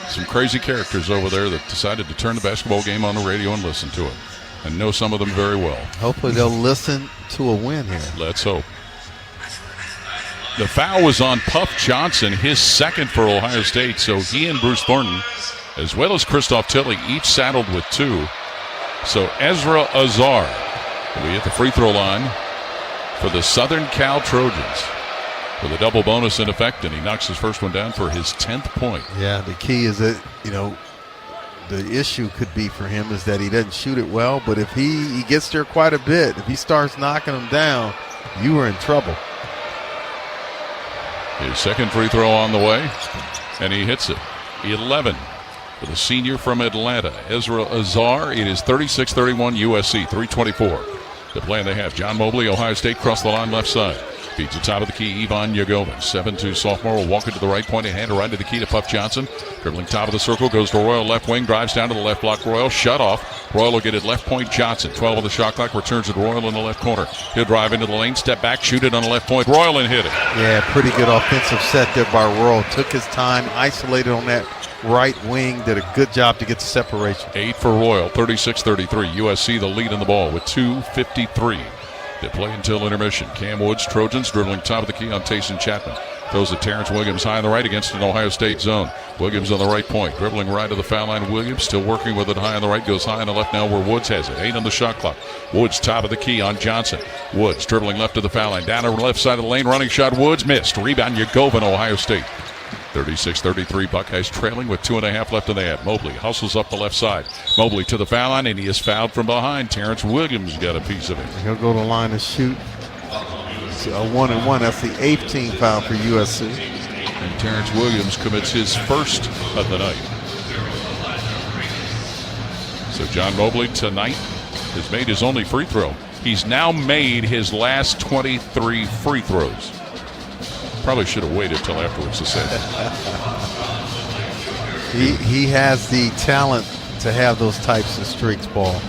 Some crazy characters over there that decided to turn the basketball game on the radio and listen to it. And know some of them very well. Hopefully they'll listen to a win here. Let's hope. The foul was on Puff Johnson, his second for Ohio State. So he and Bruce Thornton, as well as Christoph Tilley, each saddled with 2. So Ezra Azar will be at the free throw line for the Southern Cal Trojans with a double bonus in effect, and he knocks his first one down for his 10th point. Yeah, the key is that, the issue could be for him is that he doesn't shoot it well, but if he gets there quite a bit, if he starts knocking them down, you are in trouble. His second free throw on the way, and he hits it. 11 for the senior from Atlanta, Ezra Azar. It is 36-31 USC, 3:24. The play in the half. John Mobley, Ohio State, cross the line left side. Feeds the top of the key, Ivan Yagovin. 7'2" sophomore will walk into the right point and hand it right to the key to Puff Johnson. Dribbling top of the circle, goes to Royal left wing, drives down to the left block. Royal shut off. Royal will get it left point Johnson. 12 on the shot clock, returns it Royal in the left corner. He'll drive into the lane, step back, shoot it on the left point. Royal and hit it. Yeah, pretty good offensive set there by Royal. Took his time, isolated on that right wing, did a good job to get the separation. 8 for Royal, 36-33. USC the lead in the ball with 2:53 to play until intermission. Cam Woods, Trojans, dribbling top of the key on Tayson Chapman. Throws it Terrence Williams high on the right against an Ohio State zone. Williams on the right point, dribbling right to the foul line. Williams still working with it high on the right, goes high on the left now where Woods has it. 8 on the shot clock. Woods top of the key on Johnson. Woods dribbling left to the foul line. Down to the left side of the lane, running shot. Woods missed. Rebound Yagovin, Ohio State. 36-33, Buckeyes trailing with 2.5 left in the half. Mobley hustles up the left side. Mobley to the foul line, and he is fouled from behind. Terrence Williams got a piece of it. He'll go to the line and shoot. It's a 1-and-1. That's the 8th team foul for USC. And Terrence Williams commits his first of the night. So John Mobley tonight has made his only free throw. He's now made his last 23 free throws. Probably should have waited till afterwards to say that. He has the talent to have those types of streaks, Paul.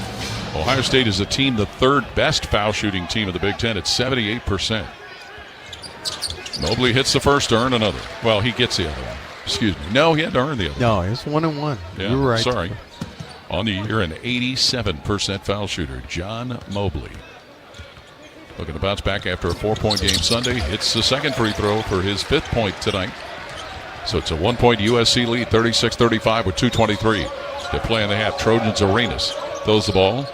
Ohio State is the team, the 3rd best foul shooting team of the Big Ten at 78%. Mobley hits the first to earn another. Well, he gets the other one. Excuse me. No, he had to earn the other one. No, it's 1-and-1. Yeah, you're right. Sorry. On the year, an 87% foul shooter, John Mobley. Looking to bounce back after a 4-point game Sunday. Hits the second free throw for his 5th point tonight. So it's a 1-point USC lead, 36-35 with 2:23 to play in the half. Trojans Arenas Throws the ball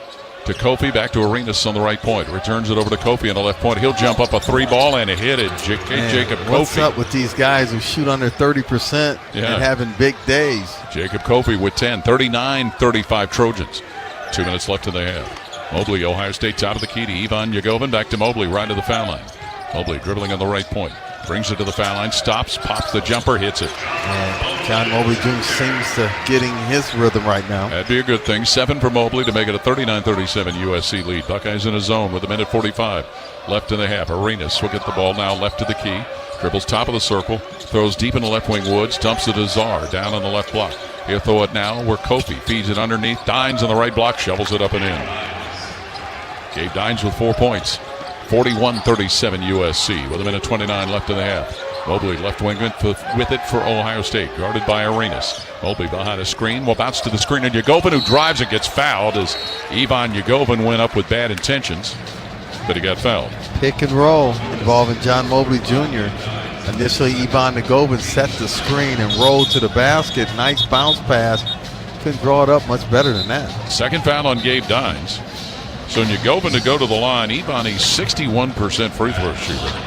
to Kofi, back to Arenas on the right point. Returns it over to Kofi on the left point. He'll jump up a 3 ball and hit it. Jacob Kofi. What's up with these guys who shoot under 30% and having big days? Jacob Kofi with 10, 39-35 Trojans. 2 minutes left in the half. Mobley, Ohio State, top of the key to Ivan Yagovin. Back to Mobley, right to the foul line. Mobley dribbling on the right point. Brings it to the foul line, stops, pops the jumper, hits it. John Mobley Jr. seems to getting his rhythm right now. That'd be a good thing. 7 for Mobley to make it a 39-37 USC lead. Buckeyes in a zone with 1:45 left in the half. Arenas will get the ball now left to the key. Dribbles top of the circle. Throws deep in the left wing Woods. Dumps it to Czar down on the left block. He'll throw it now where Kofi feeds it underneath. Dines on the right block. Shovels it up and in. Gabe Dines with 4 points. 41-37 USC with 1:29 left in the half. Mobley left wing with it for Ohio State, guarded by Arenas. Mobley behind a screen, will bounce to the screen, and Yagovin, who drives and gets fouled as Ivan Yagovin went up with bad intentions, but he got fouled. Pick and roll involving John Mobley Jr. Initially, Ivan Yagovin set the screen and rolled to the basket. Nice bounce pass. Couldn't draw it up much better than that. Second foul on Gabe Dines. So Yagovin to go to the line. Ivan, he's 61% free throw shooter.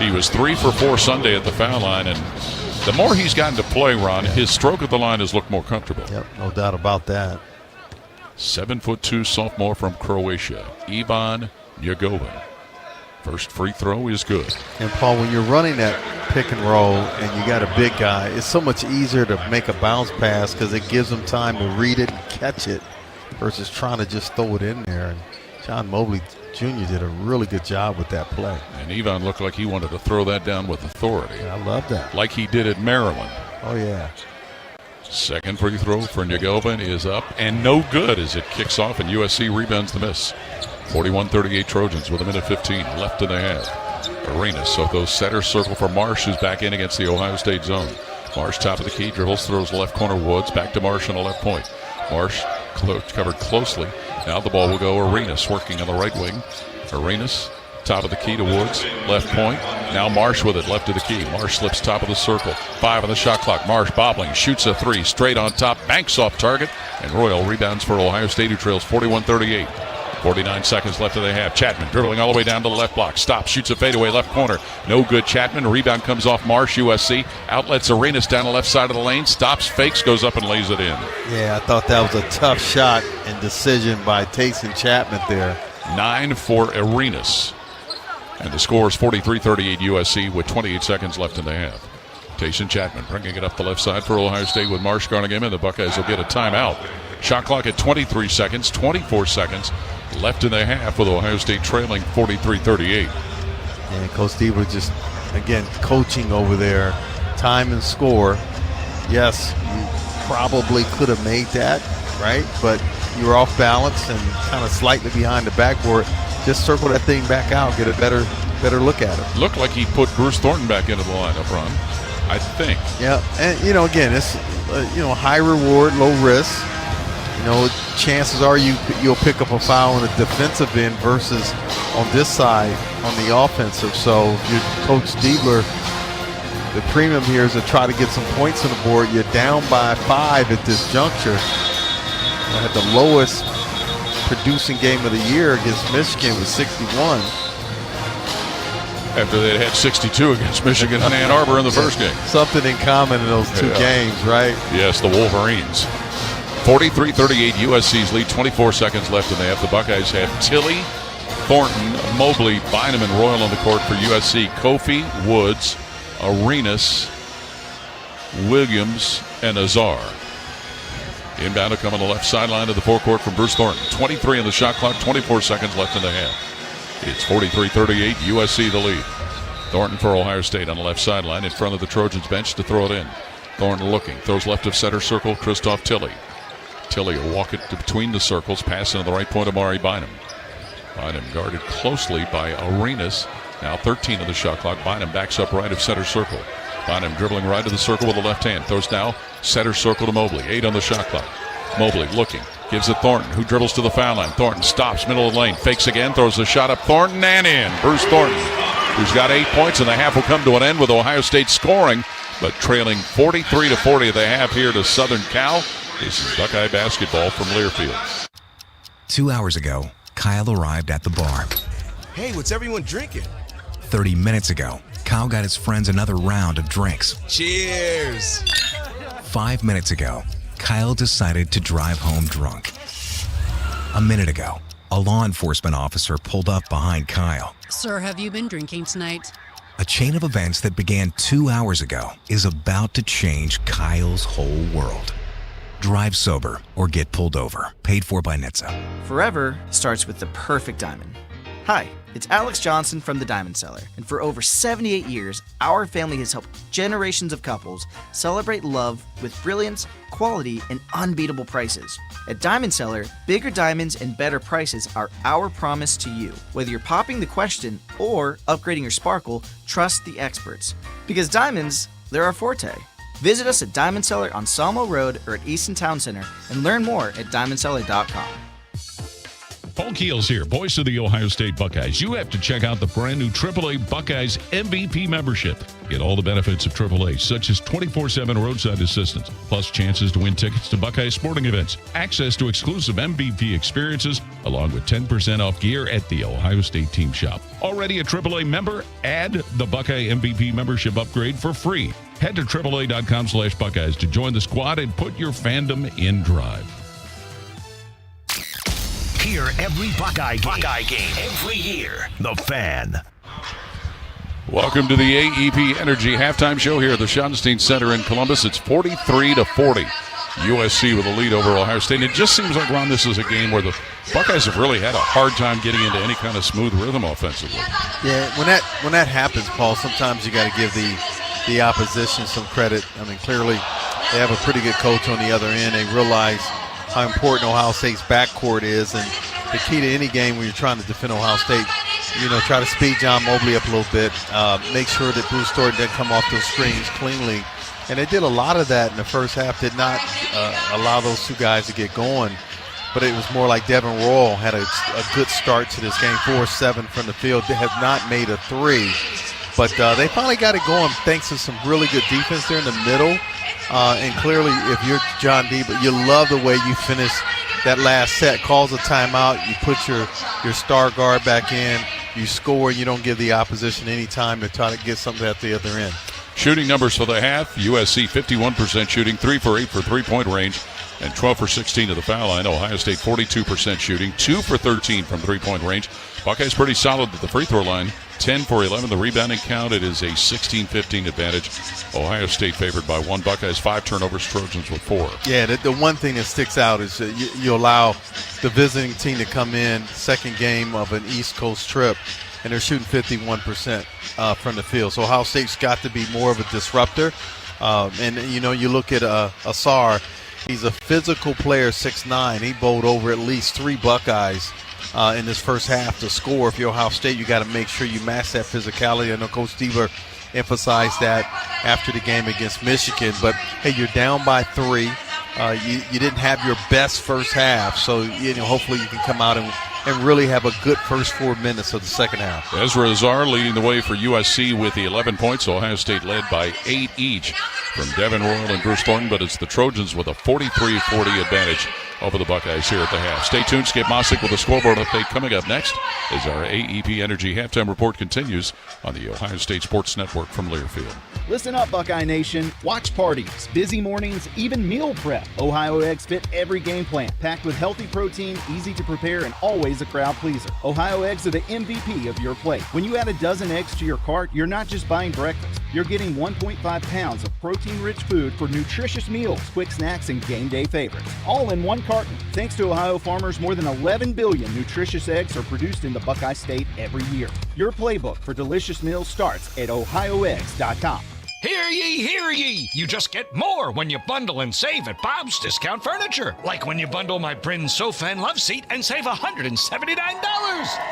He was 3 for 4 Sunday at the foul line, and the more he's gotten to play, Ron, his stroke at the line has looked more comfortable. Yep, no doubt about that. 7'2" sophomore from Croatia, Ivan Yagovin. First free throw is good. And Paul, when you're running that pick and roll and you got a big guy, it's so much easier to make a bounce pass because it gives him time to read it and catch it versus trying to just throw it in there. And John Mobley Jr. did a really good job with that play. And Ivan looked like he wanted to throw that down with authority. Yeah, I love that. Like he did at Maryland. Oh, yeah. Second free throw for Yagovin is up and no good as it kicks off, and USC rebounds the miss. 41-38 Trojans with 1:15 left in the half. Arenas, so those center circle for Marsh, who's back in against the Ohio State zone. Marsh top of the key, dribbles, throws left corner Woods, back to Marsh on the left point. Marsh covered closely. Now the ball will go Arenas working on the right wing. Arenas top of the key to Woods, left point. Now Marsh with it, left of the key. Marsh slips top of the circle. 5 on the shot clock. Marsh bobbling, shoots a 3, straight on top, banks off target, and Royal rebounds for Ohio State, who trails 41-38. 49 seconds left in the half. Chapman dribbling all the way down to the left block. Stops, shoots a fadeaway left corner. No good. Chapman. Rebound comes off Marsh, USC. Outlets Arenas down the left side of the lane. Stops, fakes, goes up and lays it in. Yeah, I thought that was a tough shot and decision by Tayson Chapman there. 9 for Arenas. And the score is 43-38 USC with 28 seconds left in the half. Tayson Chapman bringing it up the left side for Ohio State with Marsh guarding him, and the Buckeyes will get a timeout. Shot clock at 23 seconds, 24 seconds left in the half with Ohio State trailing 43-38. And Coach Diebler just, again, coaching over there. Time and score. Yes, you probably could have made that, right? But you were off balance and kind of slightly behind the backboard. Just circle that thing back out, get a better look at it. Looked like he put Bruce Thornton back into the lineup, Ron. I think. Yeah, and again, it's high reward, low risk. Chances are you'll pick up a foul on the defensive end versus on this side on the offensive. So your Coach Diebler, the premium here is to try to get some points on the board. You're down by 5 at this juncture. Had the lowest producing game of the year against Michigan with 61. After they had 62 against Michigan and Ann Arbor in the first game. Something in common in those two games, right? Yes, the Wolverines. 43-38 USC's lead, 24 seconds left in the half. The Buckeyes have Tilley, Thornton, Mobley, Bynum, and Royal on the court for USC. Kofi, Woods, Arenas, Williams, and Azar. Inbound to come on the left sideline of the forecourt from Bruce Thornton. 23 on the shot clock, 24 seconds left in the half. It's 43-38, USC the lead. Thornton for Ohio State on the left sideline in front of the Trojans bench to throw it in. Thornton looking, throws left of center circle, Christoph Tilley. Tilley will walk it between the circles, passing to the right point of Amari Bynum. Bynum guarded closely by Arenas. Now 13 on the shot clock. Bynum backs up right of center circle. Bynum dribbling right of the circle with the left hand. Throws now center circle to Mobley. 8 on the shot clock. Mobley looking. Gives it Thornton, who dribbles to the foul line. Thornton stops, middle of the lane. Fakes again, throws the shot up. Thornton and in. Bruce Thornton, who's got 8 points, and the half will come to an end with Ohio State scoring, but trailing 43-40 at the half here to Southern Cal. This is Buckeye basketball from Learfield. 2 hours ago, Kyle arrived at the bar. Hey, what's everyone drinking? 30 minutes ago, Kyle got his friends another round of drinks. Cheers! 5 minutes ago, Kyle decided to drive home drunk. A minute ago, a law enforcement officer pulled up behind Kyle. Sir, have you been drinking tonight? A chain of events that began 2 hours ago is about to change Kyle's whole world. Drive sober or get pulled over. Paid for by NHTSA. Forever starts with the perfect diamond. Hi, it's Alex Johnson from the Diamond Cellar, and for over 78 years, our family has helped generations of couples celebrate love with brilliance, quality, and unbeatable prices. At Diamond Cellar, bigger diamonds and better prices are our promise to you. Whether you're popping the question or upgrading your sparkle, trust the experts. Because diamonds, they're our forte. Visit us at Diamond Cellar on Sawmill Road or at Easton Town Center and learn more at diamondcellar.com. Paul Keels here, voice of the Ohio State Buckeyes. You have to check out the brand new AAA Buckeyes MVP membership. Get all the benefits of AAA, such as 24/7 roadside assistance, plus chances to win tickets to Buckeye sporting events, access to exclusive MVP experiences, along with 10% off gear at the Ohio State team shop. Already a AAA member? Add the Buckeye MVP membership upgrade for free. Head to AAA.com/Buckeyes to join the squad and put your fandom in drive. Hear every Buckeye game every year. The Fan. Welcome to the AEP Energy Halftime Show here at the Schottenstein Center in Columbus. It's 43-40. USC with a lead over Ohio State. And it just seems like, Ron, this is a game where the Buckeyes have really had a hard time getting into any kind of smooth rhythm offensively. Yeah, when that happens, Paul, sometimes you got to give the opposition some credit. I mean, clearly they have a pretty good coach on the other end. They realize how important Ohio State's backcourt is, and the key to any game when you're trying to defend Ohio State, try to speed John Mobley up a little bit, make sure that Bruce Thornton doesn't come off those screens cleanly. And they did a lot of that in the first half, did not allow those two guys to get going. But it was more like Devin Royal had a good start to this game, 4-7 from the field. They have not made a three, but they finally got it going thanks to some really good defense there in the middle. And clearly, if you're John D, but you love the way you finish that last set, calls a timeout, you put your star guard back in, you score, you don't give the opposition any time to try to get something at the other end. Shooting numbers for the half, USC 51% shooting, 3 for 8 for three-point range, and 12 for 16 to the foul line. Ohio State 42% shooting, 2 for 13 from three-point range. Buckeyes pretty solid at the free throw line, 10 for 11. The rebounding count, it is a 16-15 advantage. Ohio State favored by 1. Buckeyes 5 turnovers, Trojans with 4. Yeah, the one thing that sticks out is you allow the visiting team to come in, second game of an East Coast trip, and they're shooting 51% from the field. So Ohio State's got to be more of a disruptor. And you look at Asar, he's a physical player, 6'9". He bowled over at least 3 Buckeyes in this first half to score. If you're Ohio State, you got to make sure you match that physicality. I know Coach Diebler emphasized that after the game against Michigan. But, hey, you're down by 3. You didn't have your best first half, so hopefully you can come out and really have a good first 4 minutes of the second half. Ezra Azar leading the way for USC with the 11 points. Ohio State led by 8 each from Devin Royal and Bruce Thornton, but it's the Trojans with a 43-40 advantage over the Buckeyes here at the half. Stay tuned. Skip Mossick with a scoreboard update coming up next as our AEP Energy Halftime Report continues on the Ohio State Sports Network from Learfield. Listen up, Buckeye Nation. Watch parties, busy mornings, even meal prep. Ohio Eggs fit every game plan. Packed with healthy protein, easy to prepare, and always a crowd pleaser. Ohio Eggs are the MVP of your plate. When you add a dozen eggs to your cart, you're not just buying breakfast. You're getting 1.5 pounds of protein-rich food for nutritious meals, quick snacks, and game day favorites. All in one carton. Thanks to Ohio farmers, more than 11 billion nutritious eggs are produced in the Buckeye State every year. Your playbook for delicious meals starts at ohioeggs.com. Hear ye, hear ye! You just get more when you bundle and save at Bob's Discount Furniture. Like when you bundle my Bryn sofa and love seat and save $179.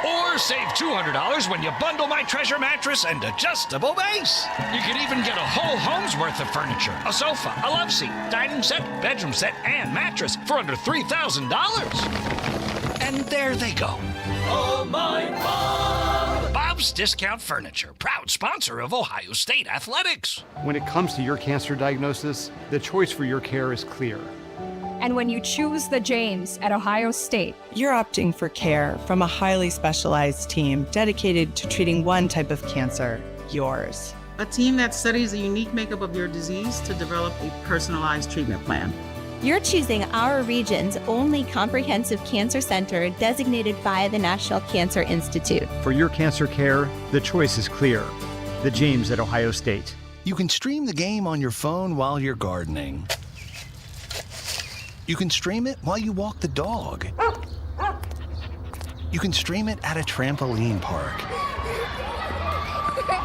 Or save $200 when you bundle my Treasure mattress and adjustable base. You can even get a whole home's worth of furniture. A sofa, a love seat, dining set, bedroom set, and mattress for under $3,000. And there they go. Oh, my Bob! Bob's Discount Furniture, proud sponsor of Ohio State Athletics. When it comes to your cancer diagnosis, the choice for your care is clear. And when you choose the James at Ohio State, you're opting for care from a highly specialized team dedicated to treating one type of cancer, yours. A team that studies the unique makeup of your disease to develop a personalized treatment plan. You're choosing our region's only comprehensive cancer center designated by the National Cancer Institute. For your cancer care, the choice is clear. The James at Ohio State. You can stream the game on your phone while you're gardening. You can stream it while you walk the dog. You can stream it at a trampoline park.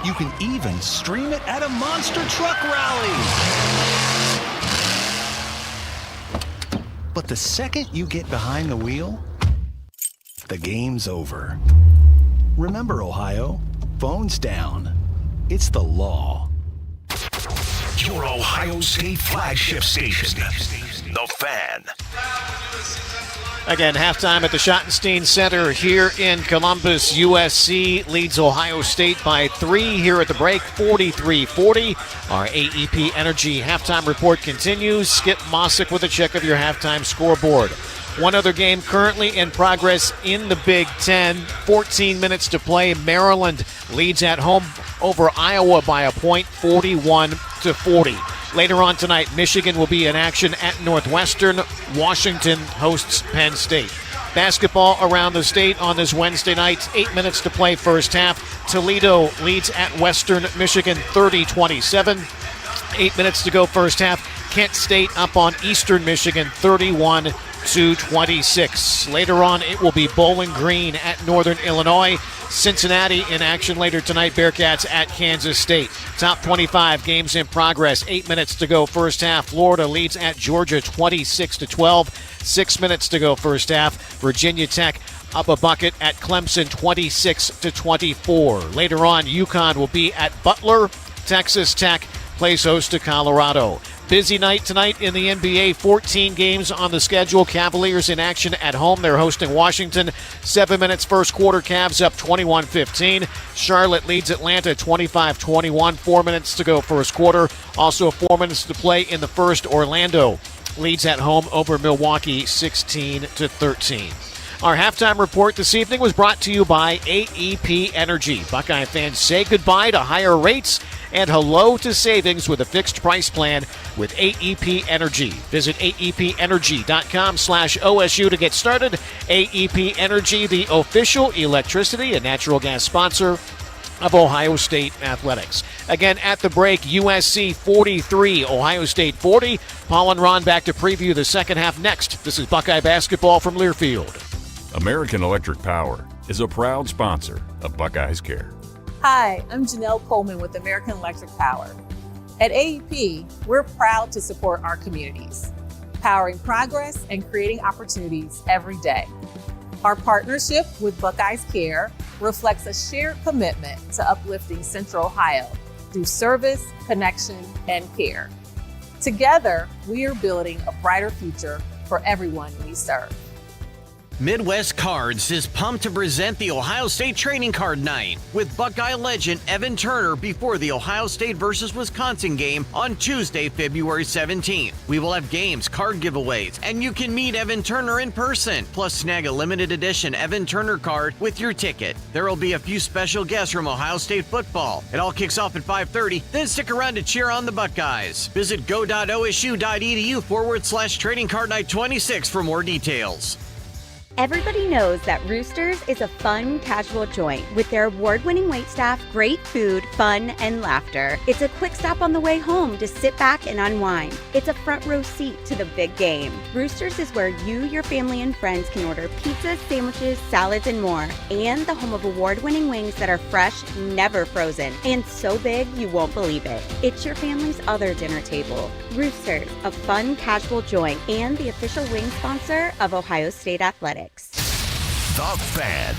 You can even stream it at a monster truck rally. But the second you get behind the wheel, the game's over. Remember, Ohio, phones down. It's the law. Your Ohio State flagship station, The Fan. Again, halftime at the Schottenstein Center here in Columbus. USC leads Ohio State by 3 here at the break, 43-40. Our AEP Energy halftime report continues. Skip Mossick with a check of your halftime scoreboard. One other game currently in progress in the Big Ten. 14 minutes to play. Maryland leads at home over Iowa by a point, 41-40. Later on tonight, Michigan will be in action at Northwestern. Washington hosts Penn State. Basketball around the state on this Wednesday night. 8 minutes to play first half. Toledo leads at Western Michigan 30-27. 8 minutes to go first half. Kent State up on Eastern Michigan 31-26. Later on, it will be Bowling Green at Northern Illinois. Cincinnati in action later tonight. Bearcats at Kansas State. Top 25 games in progress. 8 minutes to go first half. Florida leads at Georgia 26-12. 6 minutes to go first half. Virginia Tech up a bucket at Clemson 26-24. Later on, UConn will be at Butler. Texas Tech plays host to Colorado. Busy night tonight in the NBA. 14 games on the schedule. Cavaliers in action at home. They're hosting Washington. 7 minutes first quarter. Cavs up 21-15. Charlotte leads Atlanta 25-21. 4 minutes to go first quarter. Also 4 minutes to play in the first. Orlando leads at home over Milwaukee 16-13. Our halftime report this evening was brought to you by AEP Energy. Buckeye fans, say goodbye to higher rates and hello to savings with a fixed price plan with AEP Energy. Visit aepenergy.com/OSU to get started. AEP Energy, the official electricity and natural gas sponsor of Ohio State Athletics. Again, at the break, USC 43, Ohio State 40. Paul and Ron back to preview the second half next. This is Buckeye Basketball from Learfield. American Electric Power is a proud sponsor of Buckeyes Care. Hi, I'm Janelle Coleman with American Electric Power. At AEP, we're proud to support our communities, powering progress and creating opportunities every day. Our partnership with Buckeyes Care reflects a shared commitment to uplifting Central Ohio through service, connection, and care. Together, we are building a brighter future for everyone we serve. Midwest Cards is pumped to present the Ohio State Trading Card Night with Buckeye legend Evan Turner before the Ohio State versus Wisconsin game on Tuesday, February 17th. We will have games, card giveaways, and you can meet Evan Turner in person. Plus, snag a limited edition Evan Turner card with your ticket. There will be a few special guests from Ohio State football. It all kicks off at 5:30, then stick around to cheer on the Buckeyes. Visit go.osu.edu/Trading Card Night 26 for more details. Everybody knows that Roosters is a fun, casual joint with their award-winning waitstaff, great food, fun, and laughter. It's a quick stop on the way home to sit back and unwind. It's a front row seat to the big game. Roosters is where you, your family, and friends can order pizzas, sandwiches, salads, and more. And the home of award-winning wings that are fresh, never frozen, and so big you won't believe it. It's your family's other dinner table. Roosters, a fun, casual joint, and the official wing sponsor of Ohio State Athletics. The Fan,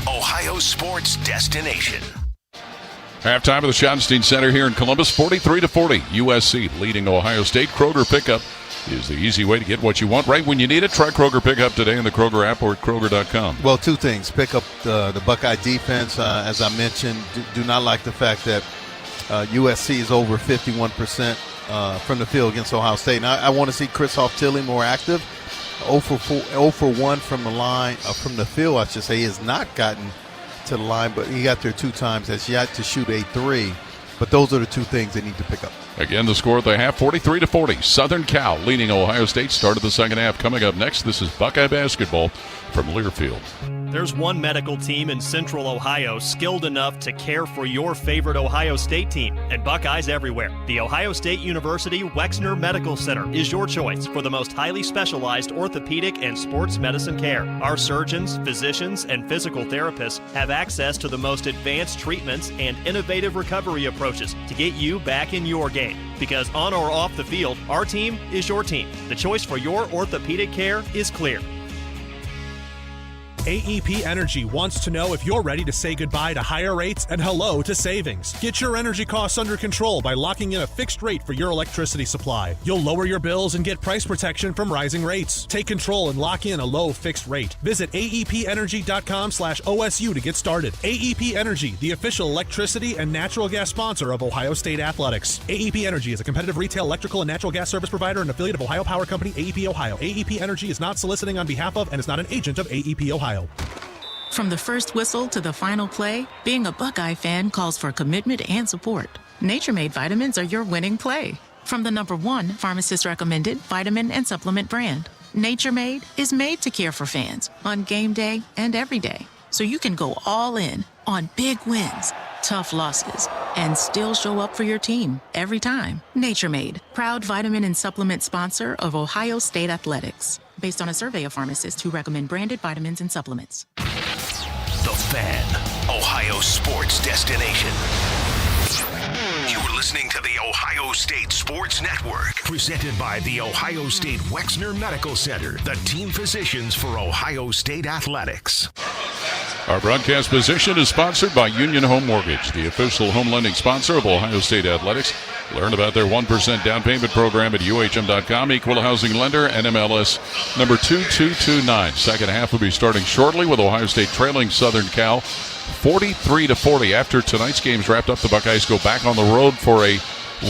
Ohio sports destination. Halftime of the Schottenstein Center here in Columbus, 43-40. USC leading Ohio State. Kroger pickup is the easy way to get what you want right when you need it. Try Kroger pickup today in the Kroger app or at Kroger.com. Well, two things. Pick up the Buckeye defense. As I mentioned, do not like the fact that USC is over 51% from the field against Ohio State. And I want to see Chris Hoff-Tilly more active. 0 for 1 from the line, from the field, I should say. He has not gotten to the line, but he got there 2 times. Has yet to shoot a 3. But those are the 2 things they need to pick up. Again, the score at the half, 43-40. Southern Cal leading Ohio State. Started the second half. Coming up next, this is Buckeye basketball from Learfield. There's one medical team in Central Ohio skilled enough to care for your favorite Ohio State team, and Buckeyes everywhere. The Ohio State University Wexner Medical Center is your choice for the most highly specialized orthopedic and sports medicine care. Our surgeons, physicians, and physical therapists have access to the most advanced treatments and innovative recovery approaches to get you back in your game. Because on or off the field, our team is your team. The choice for your orthopedic care is clear. AEP Energy wants to know if you're ready to say goodbye to higher rates and hello to savings. Get your energy costs under control by locking in a fixed rate for your electricity supply. You'll lower your bills and get price protection from rising rates. Take control and lock in a low fixed rate. Visit aepenergy.com/OSU to get started. AEP Energy, the official electricity and natural gas sponsor of Ohio State Athletics. AEP Energy is a competitive retail electrical and natural gas service provider and affiliate of Ohio Power Company, AEP Ohio. AEP Energy is not soliciting on behalf of and is not an agent of AEP Ohio. From the first whistle to the final play, being a Buckeye fan calls for commitment and support. Nature Made vitamins are your winning play. From the #1 pharmacist-recommended vitamin and supplement brand, Nature Made is made to care for fans on game day and every day, so you can go all in on big wins, tough losses, and still show up for your team every time. Nature Made, proud vitamin and supplement sponsor of Ohio State Athletics, based on a survey of pharmacists who recommend branded vitamins and supplements. The Fan, Ohio sports destination. You're listening to the Ohio State Sports Network, presented by the Ohio State Wexner Medical Center, the team physicians for Ohio State Athletics. Our broadcast position is sponsored by Union Home Mortgage, the official home lending sponsor of Ohio State Athletics. Learn about their 1% down payment program at UHM.com. Equal housing lender, NMLS number 2229. Second half will be starting shortly with Ohio State trailing Southern Cal 43-40. After tonight's game's wrapped up, the Buckeyes go back on the road for a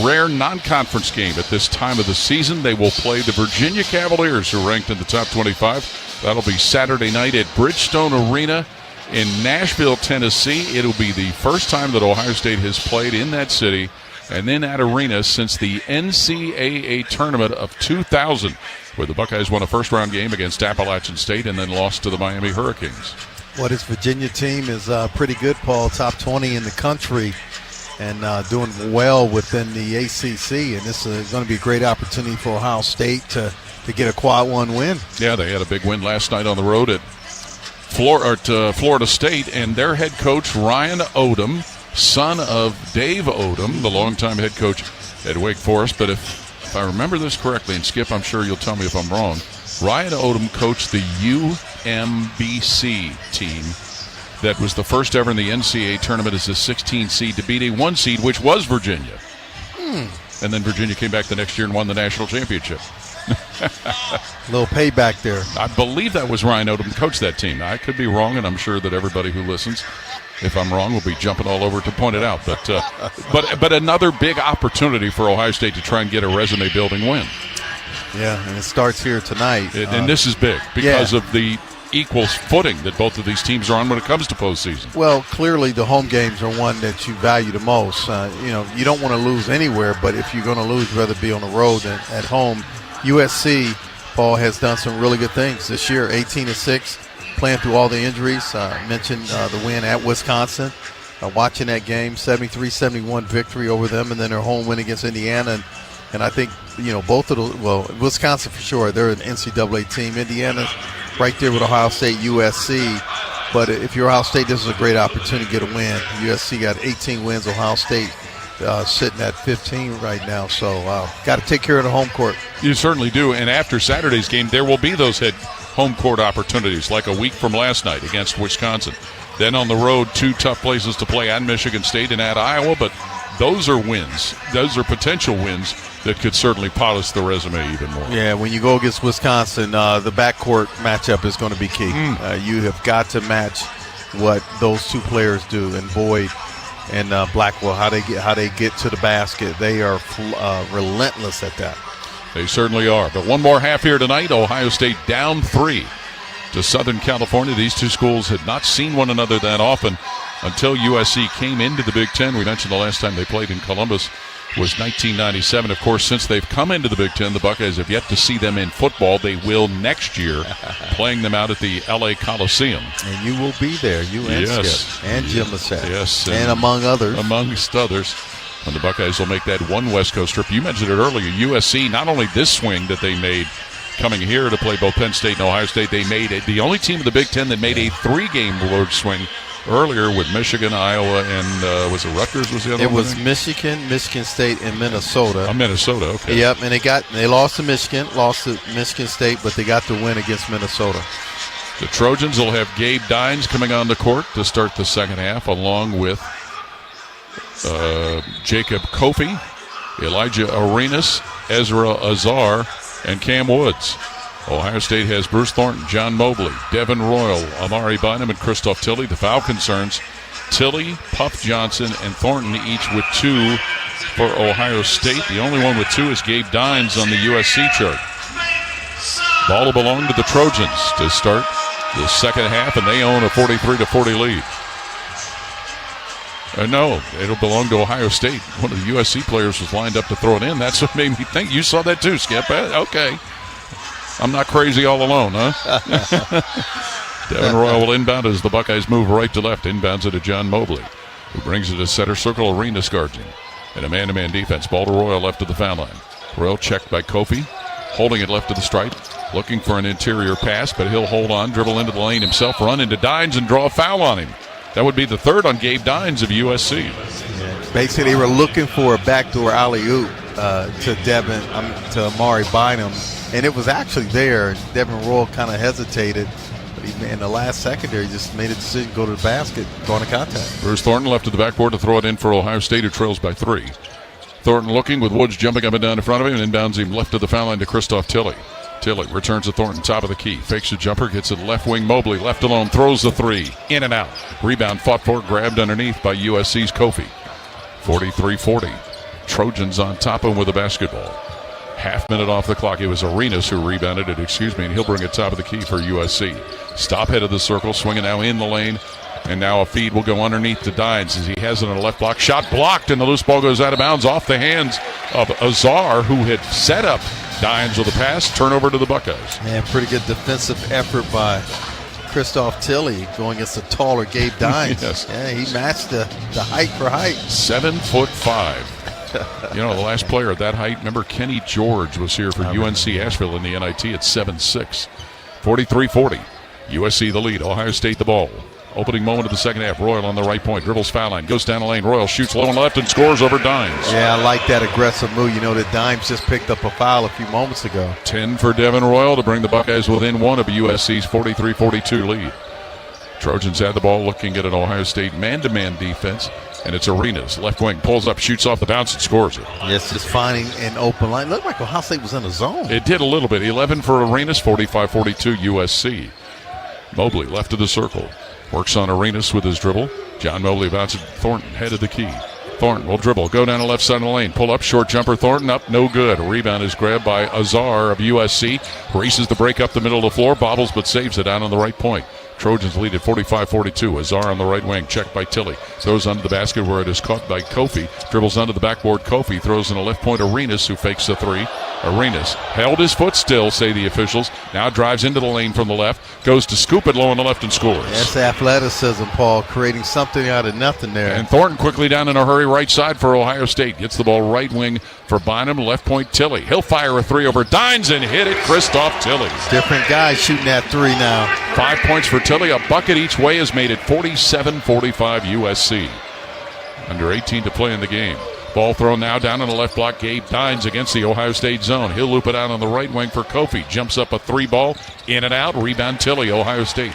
rare non-conference game at this time of the season. They will play the Virginia Cavaliers, who are ranked in the top 25. That'll be Saturday night at Bridgestone Arena in Nashville, Tennessee. It'll be the first time that Ohio State has played in that city and in that arena since the NCAA tournament of 2000, where the Buckeyes won a first-round game against Appalachian State and then lost to the Miami Hurricanes. Well, this Virginia team is pretty good, Paul. Top 20 in the country and doing well within the ACC. And this is going to be a great opportunity for Ohio State to get a quad one win. Yeah, they had a big win last night on the road at Florida State, and their head coach, Ryan Odom, son of Dave Odom, the longtime head coach at Wake Forest. But if I remember this correctly, and Skip, I'm sure you'll tell me if I'm wrong, Ryan Odom coached the UMBC team that was the first ever in the NCAA tournament as a 16 seed to beat a 1 seed, which was Virginia. And then Virginia came back the next year and won the national championship. Little payback there. I believe that was Ryan Odom who coached that team. I could be wrong, and I'm sure that everybody who listens, if I'm wrong, will be jumping all over to point it out. But another big opportunity for Ohio State to try and get a resume-building win. Yeah, and it starts here tonight. And this is big because of the equal footing that both of these teams are on when it comes to postseason. Well, clearly the home games are one that you value the most. You don't want to lose anywhere, but if you're going to lose, you'd rather be on the road than at home. USC, Paul, has done some really good things this year, 18-6, playing through all the injuries. Mentioned the win at Wisconsin. Watching that game, 73-71 victory over them, and then their home win against Indiana. And I think, both of those, well, Wisconsin for sure, they're an NCAA team. Indiana right there with Ohio State, USC. But if you're Ohio State, this is a great opportunity to get a win. USC got 18 wins, Ohio State sitting at 15 right now. So got to take care of the home court. You certainly do. And after Saturday's game, there will be those home court opportunities, like a week from last night against Wisconsin. Then on the road, 2 tough places to play, at Michigan State and at Iowa. But those are wins. Those are potential wins that could certainly polish the resume even more. Yeah, when you go against Wisconsin, the backcourt matchup is going to be key. You have got to match what those two players do. And Boyd and Blackwell, how they get to the basket. They are relentless at that. They certainly are. But one more half here tonight. Ohio State down 3 to Southern California. These two schools had not seen one another that often until USC came into the Big Ten. We mentioned the last time they played in Columbus was 1997. Of course, since they've come into the Big Ten, the Buckeyes have yet to see them in football. They will next year, playing them out at the L.A. Coliseum. And you will be there, you and Skip, and Jim Lissette. Yes. And among others. Amongst others. When the Buckeyes will make that one West Coast trip. You mentioned it earlier, USC, not only this swing that they made coming here to play both Penn State and Ohio State, they made it the only team in the Big Ten that made a 3-game road swing earlier with Michigan, Iowa, and was it Rutgers was the other one? It was Michigan, Michigan State, and Minnesota. Minnesota, okay. Yep, and they lost to Michigan, State, but they got the win against Minnesota. The Trojans will have Gabe Dines coming on the court to start the second half, along with Jacob Kofi, Elijah Arenas, Ezra Azar, and Cam Woods. Ohio State has Bruce Thornton, John Mobley, Devin Royal, Amari Bynum, and Christoph Tilley. The foul concerns Tilley, Puff Johnson, and Thornton, each with 2 for Ohio State. The only one with 2 is Gabe Dines on the USC chart. Ball will belong to the Trojans to start the second half, and they own a 43-40 lead. No, it'll belong to Ohio State. One of the USC players was lined up to throw it in. That's what made me think. You saw that too, Skip. Okay. I'm not crazy all alone, huh? Devin Royal will inbound as the Buckeyes move right to left. Inbounds it to John Mobley, who brings it to center circle. Arenas guards him. And a man-to-man defense. Ball to Royal left of the foul line. Royal checked by Kofi, holding it left of the stripe, looking for an interior pass, but he'll hold on, dribble into the lane himself, run into Dines, and draw a foul on him. That would be the third on Gabe Dines of USC. Yeah. Basically, they were looking for a backdoor alley-oop to Amari Bynum, and it was actually there. Devin Royal kind of hesitated, but in the last second there, he just made a decision to go to the basket, go into contact. Bruce Thornton left to the backboard to throw it in for Ohio State, who trails by 3. Thornton looking with Woods jumping up and down in front of him, and inbounds him left of the foul line to Christoph Tilley. Tilley returns to Thornton, top of the key. Fakes a jumper, gets it left wing. Mobley, left alone, throws the 3. In and out. Rebound fought for, grabbed underneath by USC's Kofi. 43-40. Trojans on top of him with a basketball. Half minute off the clock. It was Arenas who rebounded it, and he'll bring it top of the key for USC. Stop head of the circle, swinging now in the lane. And now a feed will go underneath to Dines as he has it on the left block. Shot blocked, and the loose ball goes out of bounds off the hands of Azar, who had set up Dines with a pass. Turnover to the Buckeyes. Man, pretty good defensive effort by Christoph Tilley going against the taller Gabe Dines. Yes. Yeah, he matched the height for height. 7'5". The last player at that height, remember Kenny George was here for UNC Asheville in the NIT at 7'6". 43-40. USC the lead. Ohio State the ball. Opening moment of the second half. Royal on the right point. Dribbles foul line. Goes down the lane. Royal shoots low and left and scores over Dines. Yeah, I like that aggressive move. That Dines just picked up a foul a few moments ago. 10 for Devin Royal to bring the Buckeyes within 1 of USC's 43-42 lead. Trojans had the ball looking at an Ohio State man-to-man defense. And it's Arenas. Left wing. Pulls up, shoots off the bounce, and scores it. Yes, just finding an open line. Looked like Ohio State was in the zone. It did a little bit. 11 for Arenas. 45-42 USC. Mobley left of the circle. Works on Arenas with his dribble. John Mobley bounces Thornton, head of the key. Thornton will dribble, go down the left side of the lane, pull up, short jumper, Thornton up, no good. A rebound is grabbed by Azar of USC. Races the break up the middle of the floor, bobbles but saves it out on the right point. Trojans lead at 45-42. Azar on the right wing, checked by Tilley. Throws under the basket where it is caught by Kofi. Dribbles under the backboard. Kofi throws in a left point. Arenas, who fakes the 3. Arenas held his foot still, say the officials. Now drives into the lane from the left. Goes to scoop it low on the left and scores. That's athleticism, Paul, creating something out of nothing there. And Thornton quickly down in a hurry right side for Ohio State. Gets the ball right wing for Bynum. Left point Tilley. He'll fire a 3 over Dines and hit it. Christoph Tilley. Different guys shooting that 3 now. 5 points for Tilley. A bucket each way has made it 47-45 USC. Under 18 to play in the game. Ball thrown now down in the left block. Gabe Dines against the Ohio State zone. He'll loop it out on the right wing for Kofi. Jumps up a 3 ball. In and out. Rebound Tilley, Ohio State.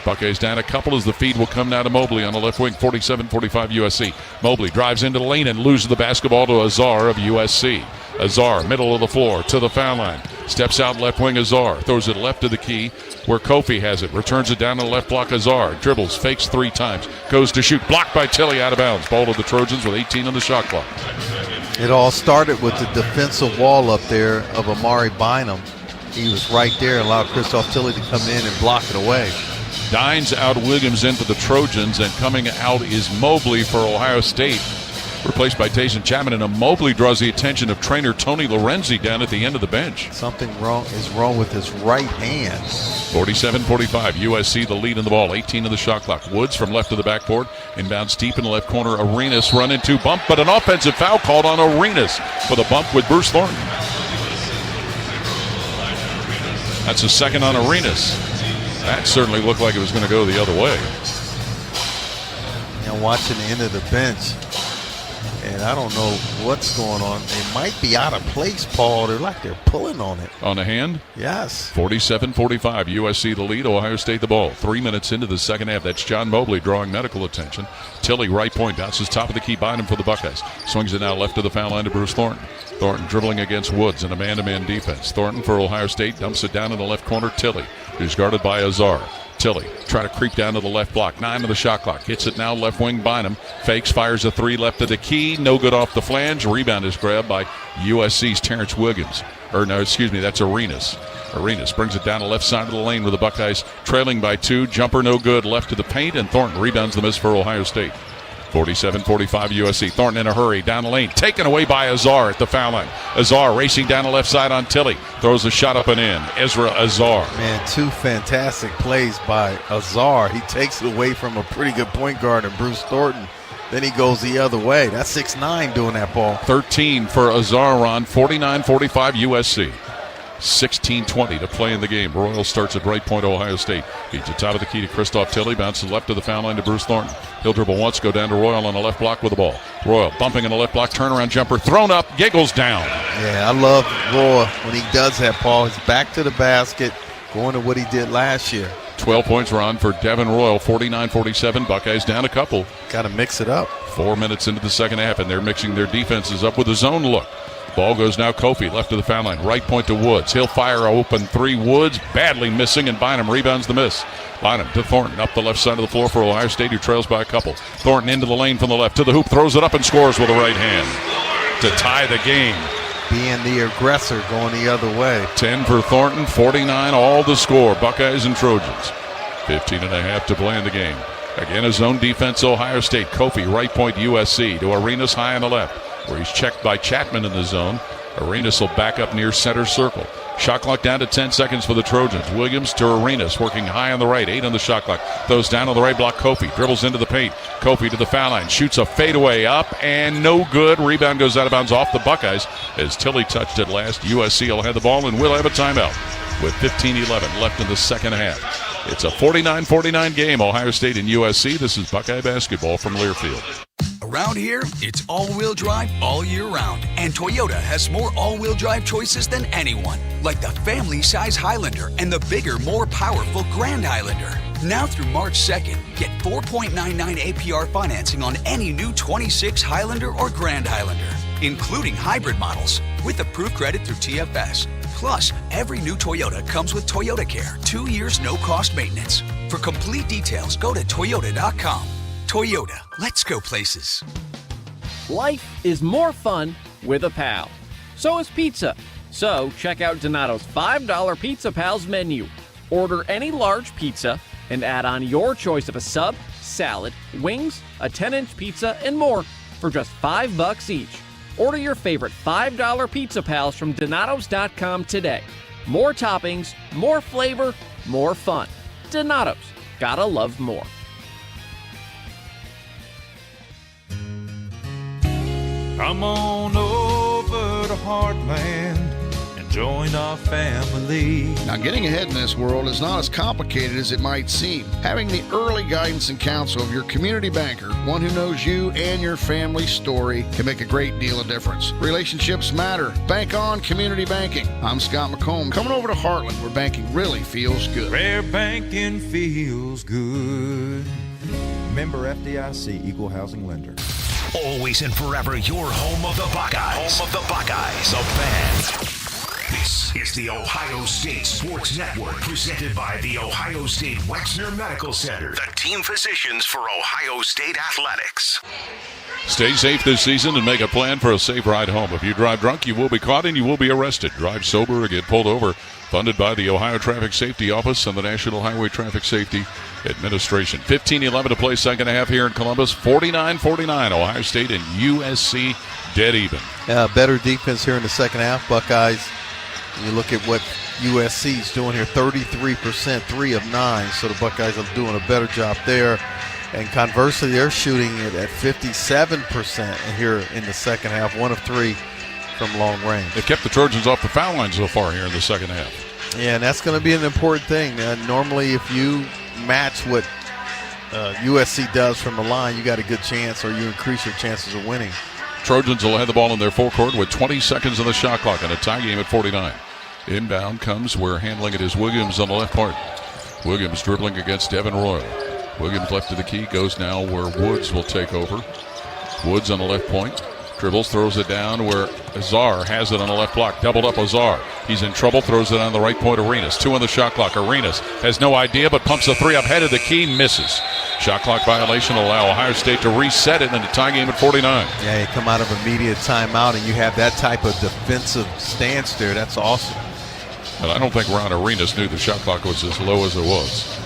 Buckeyes down a couple as the feed will come now to Mobley on the left wing. 47-45 USC. Mobley drives into the lane and loses the basketball to Azar of USC. Azar, middle of the floor, to the foul line. Steps out left wing Azar. Throws it left to the key where Kofi has it. Returns it down to the left block Azar. Dribbles, fakes 3 times. Goes to shoot. Blocked by Tilly out of bounds. Ball to the Trojans with 18 on the shot clock. It all started with the defensive wall up there of Amari Bynum. He was right there, allowed Christoph Tilly to come in and block it away. Dines out Williams into the Trojans, and coming out is Mobley for Ohio State, replaced by Tason Chapman. And Mobley draws the attention of trainer Tony Lorenzi down at the end of the bench. Something is wrong with his right hand. 47-45, USC the lead in the ball, 18 of the shot clock. Woods from left to the backboard, inbounds deep in the left corner. Arenas run into bump, but an offensive foul called on Arenas for the bump with Bruce Thornton. That's a second on Arenas. That certainly looked like it was going to go the other way. You know, watching the end of the bench, and I don't know what's going on. They might be out of place, Paul. They're pulling on it. On the hand? Yes. 47-45, USC the lead, Ohio State the ball. 3 minutes into the second half. That's John Mobley drawing medical attention. Tilly, right point, bounces top of the key, Bynum for the Buckeyes. Swings it now left to the foul line to Bruce Thornton. Thornton dribbling against Woods in a man-to-man defense. Thornton for Ohio State dumps it down in the left corner. Tilly, who's guarded by Azar. Tilly try to creep down to the left block. 9 of the shot clock. Hits it now left wing Bynum. Fakes, fires a 3 left of the key. No good off the flange. Rebound is grabbed by USC's Terrence Williams. That's Arenas. Arenas brings it down the left side of the lane with the Buckeyes trailing by 2. Jumper no good left to the paint, and Thornton rebounds the miss for Ohio State. 47-45 USC. Thornton in a hurry down the lane. Taken away by Azar at the foul line. Azar racing down the left side on Tilly. Throws a shot up and in. Ezra Azar. Man, 2 fantastic plays by Azar. He takes it away from a pretty good point guard and Bruce Thornton. Then he goes the other way. That's 6'9" doing that ball. 13 for Azaron. 49-45 USC. 16:20 to play in the game. Royal starts at right point, Ohio State. Feeds it top of the key to Christoph Tilly. Bounces left to the foul line to Bruce Thornton. He'll dribble once, go down to Royal on the left block with the ball. Royal bumping in the left block, turnaround jumper, thrown up, giggles down. Yeah, I love Royal when he does that, Paul. He's back to the basket, going to what he did last year. 12 points were on for Devin Royal. 49-47. Buckeyes down a couple. Got to mix it up. 4 minutes into the second half, and they're mixing their defenses up with a zone look. Ball goes now Kofi, left to the foul line. Right point to Woods. He'll fire open 3. Woods badly missing, and Bynum rebounds the miss. Bynum to Thornton up the left side of the floor for Ohio State, who trails by a couple. Thornton into the lane from the left to the hoop, throws it up and scores with the right hand to tie the game. Being the aggressor, going the other way. 10 for Thornton, 49 all the score. Buckeyes and Trojans. 15.5 to play in the game. Again, a zone defense, Ohio State. Kofi, right point USC to Arenas high on the left, where he's checked by Chapman in the zone. Arenas will back up near center circle. Shot clock down to 10 seconds for the Trojans. Williams to Arenas, working high on the right, 8 on the shot clock. Throws down on the right block, Kofi. Dribbles into the paint. Kofi to the foul line. Shoots a fadeaway up, and no good. Rebound goes out of bounds off the Buckeyes as Tilly touched it last. USC will have the ball and will have a timeout with 15-11 left in the second half. It's a 49-49 game, Ohio State and USC. This is Buckeye basketball from Learfield. Around here, it's all-wheel drive all year round. And Toyota has more all-wheel drive choices than anyone. Like the family-size Highlander and the bigger, more powerful Grand Highlander. Now through March 2nd, get 4.99 APR financing on any new 26 Highlander or Grand Highlander, including hybrid models, with approved credit through TFS. Plus, every new Toyota comes with Toyota Care, 2 years no-cost maintenance. For complete details, go to Toyota.com. Toyota, let's go places. Life is more fun with a pal. So is pizza. So check out Donato's $5 Pizza Pals menu. Order any large pizza and add on your choice of a sub, salad, wings, a 10-inch pizza, and more for just $5 each. Order your favorite $5 Pizza Pals from Donatos.com today. More toppings, more flavor, more fun. Donatos. Gotta love more. Come on over to Heartland and join our family. Now, getting ahead in this world is not as complicated as it might seem. Having the early guidance and counsel of your community banker, one who knows you and your family's story, can make a great deal of difference. Relationships matter. Bank on community banking. I'm Scott McComb, coming over to Heartland, where banking really feels good. Where banking feels good. Member FDIC, Equal Housing Lender. Always and forever your home of the Buckeyes. Home of the Buckeyes. The Fan. This This is the Ohio State Sports Network, presented by the Ohio State Wexner Medical Center, the team physicians for Ohio State Athletics. Stay safe this season and make a plan for a safe ride home. If you drive drunk, you will be caught and you will be arrested. Drive sober or get pulled over. Funded by the Ohio Traffic Safety Office and the National Highway Traffic Safety Administration. 15-11 to play second half here in Columbus. 49-49. Ohio State and USC dead even. Better defense here in the second half. Buckeyes, you look at what USC is doing here, 33%, 3 of 9. So the Buckeyes are doing a better job there. And conversely, they're shooting it at 57% here in the second half, 1 of 3 from long range. They kept the Trojans off the foul line so far here in the second half. Yeah, and that's going to be an important thing. Normally, if you match what USC does from the line, you got a good chance, or you increase your chances of winning. Trojans will have the ball in their forecourt with 20 seconds on the shot clock and a tie game at 49. Inbound comes where handling it is Williams on the left part. Williams dribbling against Devin Royal. Williams left to the key, goes now where Woods will take over. Woods on the left point. Dribbles, throws it down where Azar has it on the left block. Doubled up Azar. He's in trouble, throws it on the right point. Arenas, 2 on the shot clock. Arenas has no idea, but pumps a 3 up head of the key, misses. Shot clock violation will allow Ohio State to reset it in the tie game at 49. Yeah, you come out of immediate timeout and you have that type of defensive stance there. That's awesome. But I don't think Ron Arenas knew the shot clock was as low as it was.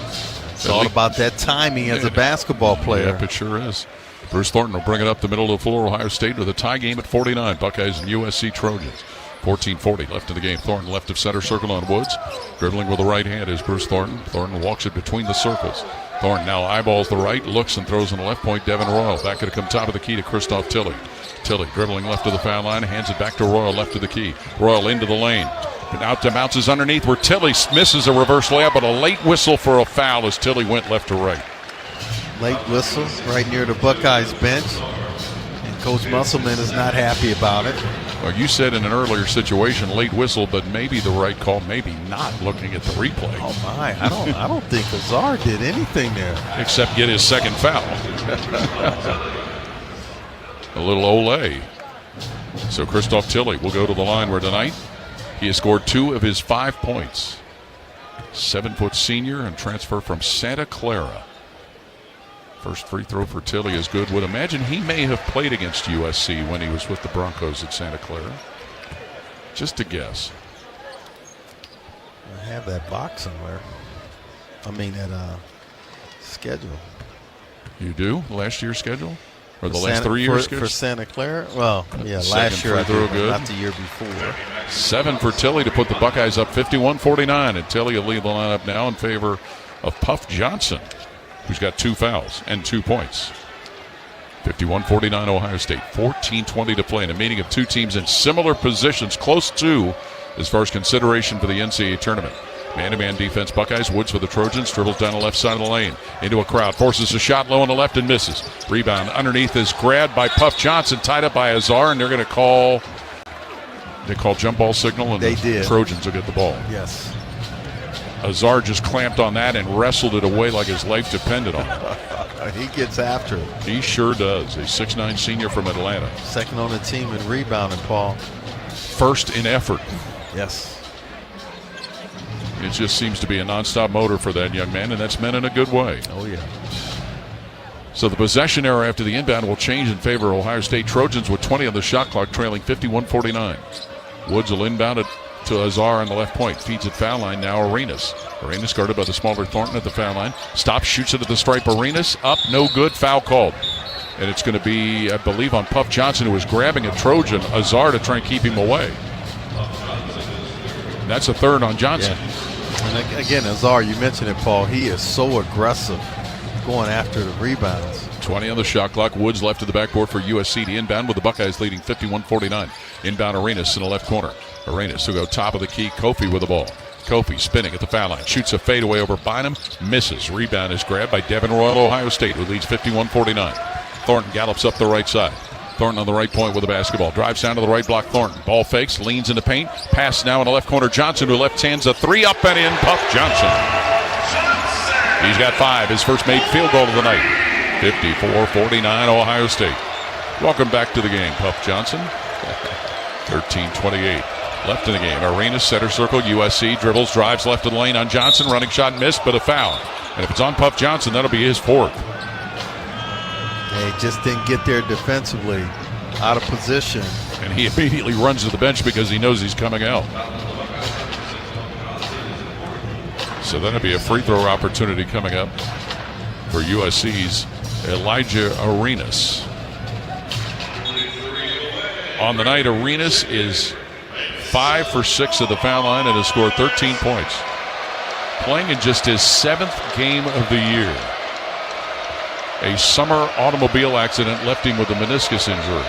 It's all about that timing as a basketball player. Yep, it sure is. Bruce Thornton will bring it up the middle of the floor. Ohio State with a tie game at 49. Buckeyes and USC Trojans. 14:40 left in the game. Thornton left of center circle on Woods. Dribbling with the right hand is Bruce Thornton. Thornton walks it between the circles. Thornton now eyeballs the right, looks and throws on the left point. Devin Royal back to come top of the key to Christoph Tilley. Tilley dribbling left of the foul line, hands it back to Royal left of the key. Royal into the lane. And out to bounces underneath where Tilley misses a reverse layup, but a late whistle for a foul as Tilley went left to right. Late whistle right near the Buckeyes bench. And Coach Musselman is not happy about it. Well, you said in an earlier situation, late whistle, but maybe the right call, maybe not, looking at the replay. Oh my, I don't think Azar did anything there. Except get his second foul. A little ole. So Christoph Tilley will go to the line where tonight he has scored 2 of his 5 points. 7-foot senior and transfer from Santa Clara. First free throw for Tilley is good. Would imagine he may have played against USC when he was with the Broncos at Santa Clara. Just a guess. I have that box somewhere. I mean, that schedule. You do? Last year's schedule? Or the last 3 years schedule? For Santa Clara? Well, yeah, last year I did, not the year before. 7 for Tilley to put the Buckeyes up 51-49. And Tilley will lead the lineup now in favor of Puff Johnson, who's got 2 fouls and 2 points. 51-49 Ohio State. 14:20 to play in a meeting of 2 teams in similar positions, close to as far as consideration for the NCAA tournament. Man-to-man defense, Buckeyes. Woods for the Trojans. Dribbles down the left side of the lane. Into a crowd. Forces a shot low on the left and misses. Rebound underneath is grabbed by Puff Johnson. Tied up by Azar, and they're going to call... They call jump ball signal, and the Trojans will get the ball. Yes. Azar just clamped on that and wrestled it away like his life depended on it. He gets after it. He sure does. A 6'9" senior from Atlanta. Second on the team in rebounding, Paul. First in effort. Yes. It just seems to be a nonstop motor for that young man, and that's meant in a good way. Oh, yeah. So the possession error after the inbound will change in favor of Ohio State Trojans with 20 on the shot clock, trailing 51-49. Woods will inbound it to Azar on the left point. Feeds it foul line now. Arenas. Arenas guarded by the smaller Thornton at the foul line. Stops, shoots it at the stripe. Arenas up, no good. Foul called. And it's going to be, I believe, on Puff Johnson, who was grabbing a Trojan, Azar, to try and keep him away. And that's a third on Johnson. Yeah. And again, Azar, you mentioned it, Paul. He is so aggressive going after the rebounds. 20 on the shot clock. Woods left to the backboard for USC to inbound with the Buckeyes leading 51-49. Inbound Arenas in the left corner. Arenas will go top of the key. Kofi with the ball. Kofi spinning at the foul line. Shoots a fadeaway over Bynum. Misses. Rebound is grabbed by Devin Royal, Ohio State, who leads 51-49. Thornton gallops up the right side. Thornton on the right point with the basketball. Drives down to the right block. Thornton. Ball fakes. Leans in the paint. Pass now in the left corner. Johnson, who left hands a 3 up and in. Puff Johnson. He's got 5. His first made field goal of the night. 54-49 Ohio State. Welcome back to the game, Puff Johnson. 13-28 left in the game. Arenas, center circle, USC, dribbles, drives left of the lane on Johnson, running shot missed, but a foul. And if it's on Puff Johnson, that'll be his fourth. They just didn't get there defensively, out of position. And he immediately runs to the bench because he knows he's coming out. So that'll be a free throw opportunity coming up for USC's Elijah Arenas. On the night, Arenas is 5 for 6 at the foul line and has scored 13 points. Playing in just his 7th game of the year. A summer automobile accident left him with a meniscus injury.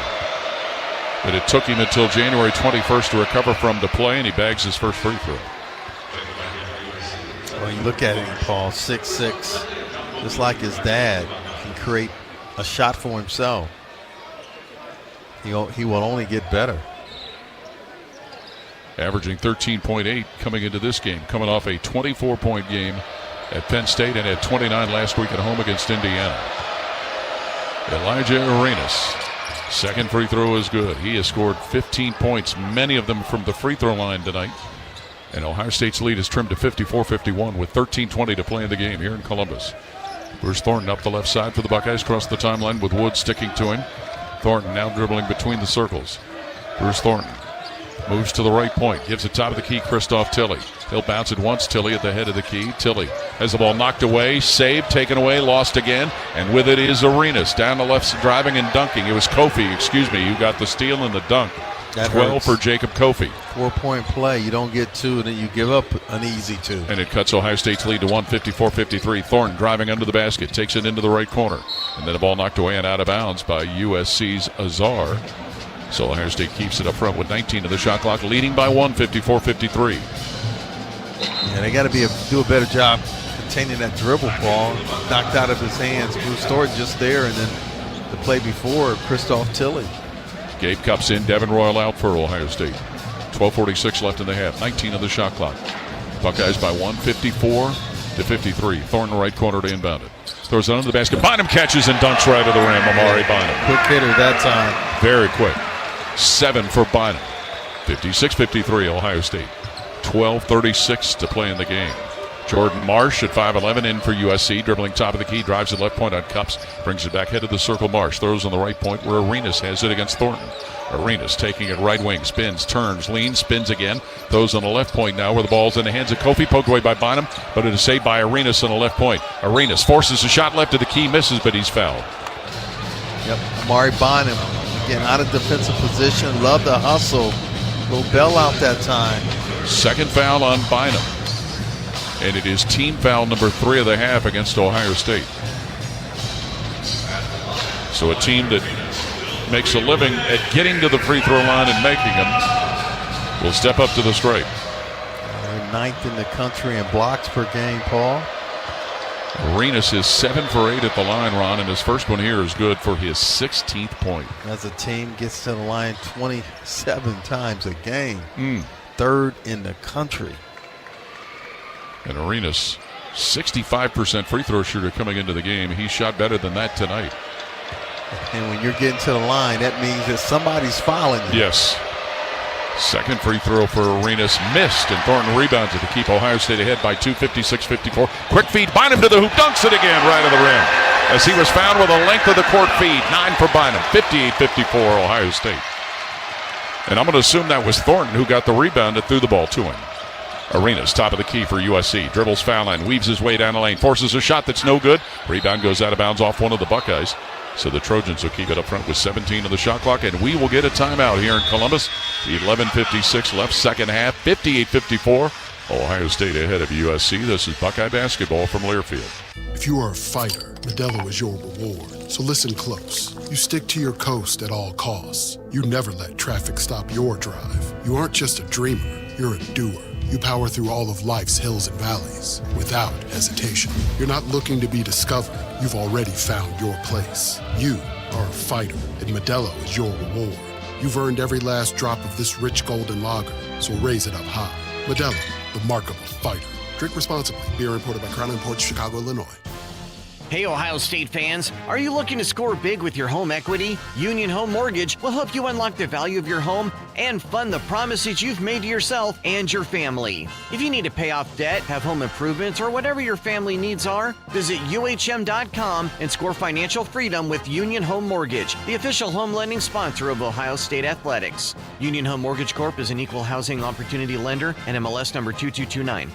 But it took him until January 21st to recover from to play, and he bags his first free throw. Well, you look at him, Paul, 6'6", just like his dad, can create a shot for himself. He will only get better. Averaging 13.8 coming into this game, coming off a 24-point game at Penn State and had 29 last week at home against Indiana. Elijah Arenas, second free throw is good. He has scored 15 points, many of them from the free throw line tonight. And Ohio State's lead is trimmed to 54-51 with 13:20 to play in the game here in Columbus. Bruce Thornton up the left side for the Buckeyes, across the timeline with Wood sticking to him. Thornton now dribbling between the circles. Bruce Thornton moves to the right point, gives it top of the key, Christoph Tilley. He'll bounce it once, Tilley at the head of the key. Tilley has the ball knocked away, saved, taken away, lost again, and with it is Arenas down the left, driving and dunking. It was Kofi, who got the steal and the dunk. That 12 hurts. for Jacob Kofi. 4-point play. You don't get 2, and then you give up an easy 2. And it cuts Ohio State's lead to 154-53. Thornton driving under the basket, takes it into the right corner. And then a ball knocked away and out of bounds by USC's Azar. So Ohio State keeps it up front with 19 of the shot clock, leading by 1, 54-53. Yeah, they got to do a better job containing that dribble ball. Knocked out of his hands. Bruce Thornton just there, and then the play before, Christoph Tilley. Gabe Cup's in, Devin Royal out for Ohio State. 12:46 left in the half, 19 of the shot clock. Buckeyes by 1, 54-53. Thornton right corner to inbound it. Throws it under the basket. Bynum catches and dunks right at the rim. Amari Bynum. Quick hitter that time. Very quick. 7 for Bynum. 56-53 Ohio State. 12:36 to play in the game. Jordan Marsh at 5'11" in for USC, dribbling top of the key, drives at left point on Cups, brings it back head of the circle. Marsh throws on the right point where Arenas has it against Thornton. Arenas taking it right wing, spins, turns, leans, spins again, throws on the left point now where the ball's in the hands of Kofi, poked away by Bynum, but it is saved by Arenas on the left point. Arenas forces a shot left of the key, misses, but he's fouled. Yep, Amari Bynum, again, out of defensive position, love the hustle. Little bell out that time. Second foul on Bynum. And it is team foul number 3 of the half against Ohio State. So a team that makes a living at getting to the free throw line and making them will step up to the stripe. They're 9th in the country in blocks per game, Paul. Arenas is 7 for 8 at the line, Ron, and his first one here is good for his 16th point. As a team gets to the line 27 times a game. 3rd in the country. And Arenas, 65% free throw shooter coming into the game. He shot better than that tonight. And when you're getting to the line, that means that somebody's fouling you. Yes. Second free throw for Arenas, missed, and Thornton rebounds it to keep Ohio State ahead by 2, 56-54. Quick feed, Bynum to the hoop, dunks it again right of the rim. As he was found with a length of the court feed, 9 for Bynum, 58-54 Ohio State. And I'm going to assume that was Thornton who got the rebound that threw the ball to him. Arenas, top of the key for USC. Dribbles foul line, weaves his way down the lane, forces a shot that's no good. Rebound goes out of bounds off one of the Buckeyes. So the Trojans will keep it up front with 17 of the shot clock, and we will get a timeout here in Columbus. 11:56 left, second half, 58-54. Ohio State ahead of USC. This is Buckeye basketball from Learfield. If you are a fighter, Modelo is your reward. So listen close. You stick to your coast at all costs. You never let traffic stop your drive. You aren't just a dreamer, you're a doer. You power through all of life's hills and valleys without hesitation. You're not looking to be discovered. You've already found your place. You are a fighter, and Modelo is your reward. You've earned every last drop of this rich golden lager, so raise it up high. Modelo, the mark of a fighter. Drink responsibly. Beer imported by Crown Imports, Chicago, Illinois. Hey, Ohio State fans, are you looking to score big with your home equity? Union Home Mortgage will help you unlock the value of your home and fund the promises you've made to yourself and your family. If you need to pay off debt, have home improvements, or whatever your family needs are, visit UHM.com and score financial freedom with Union Home Mortgage, the official home lending sponsor of Ohio State Athletics. Union Home Mortgage Corp. is an equal housing opportunity lender and MLS number 2229.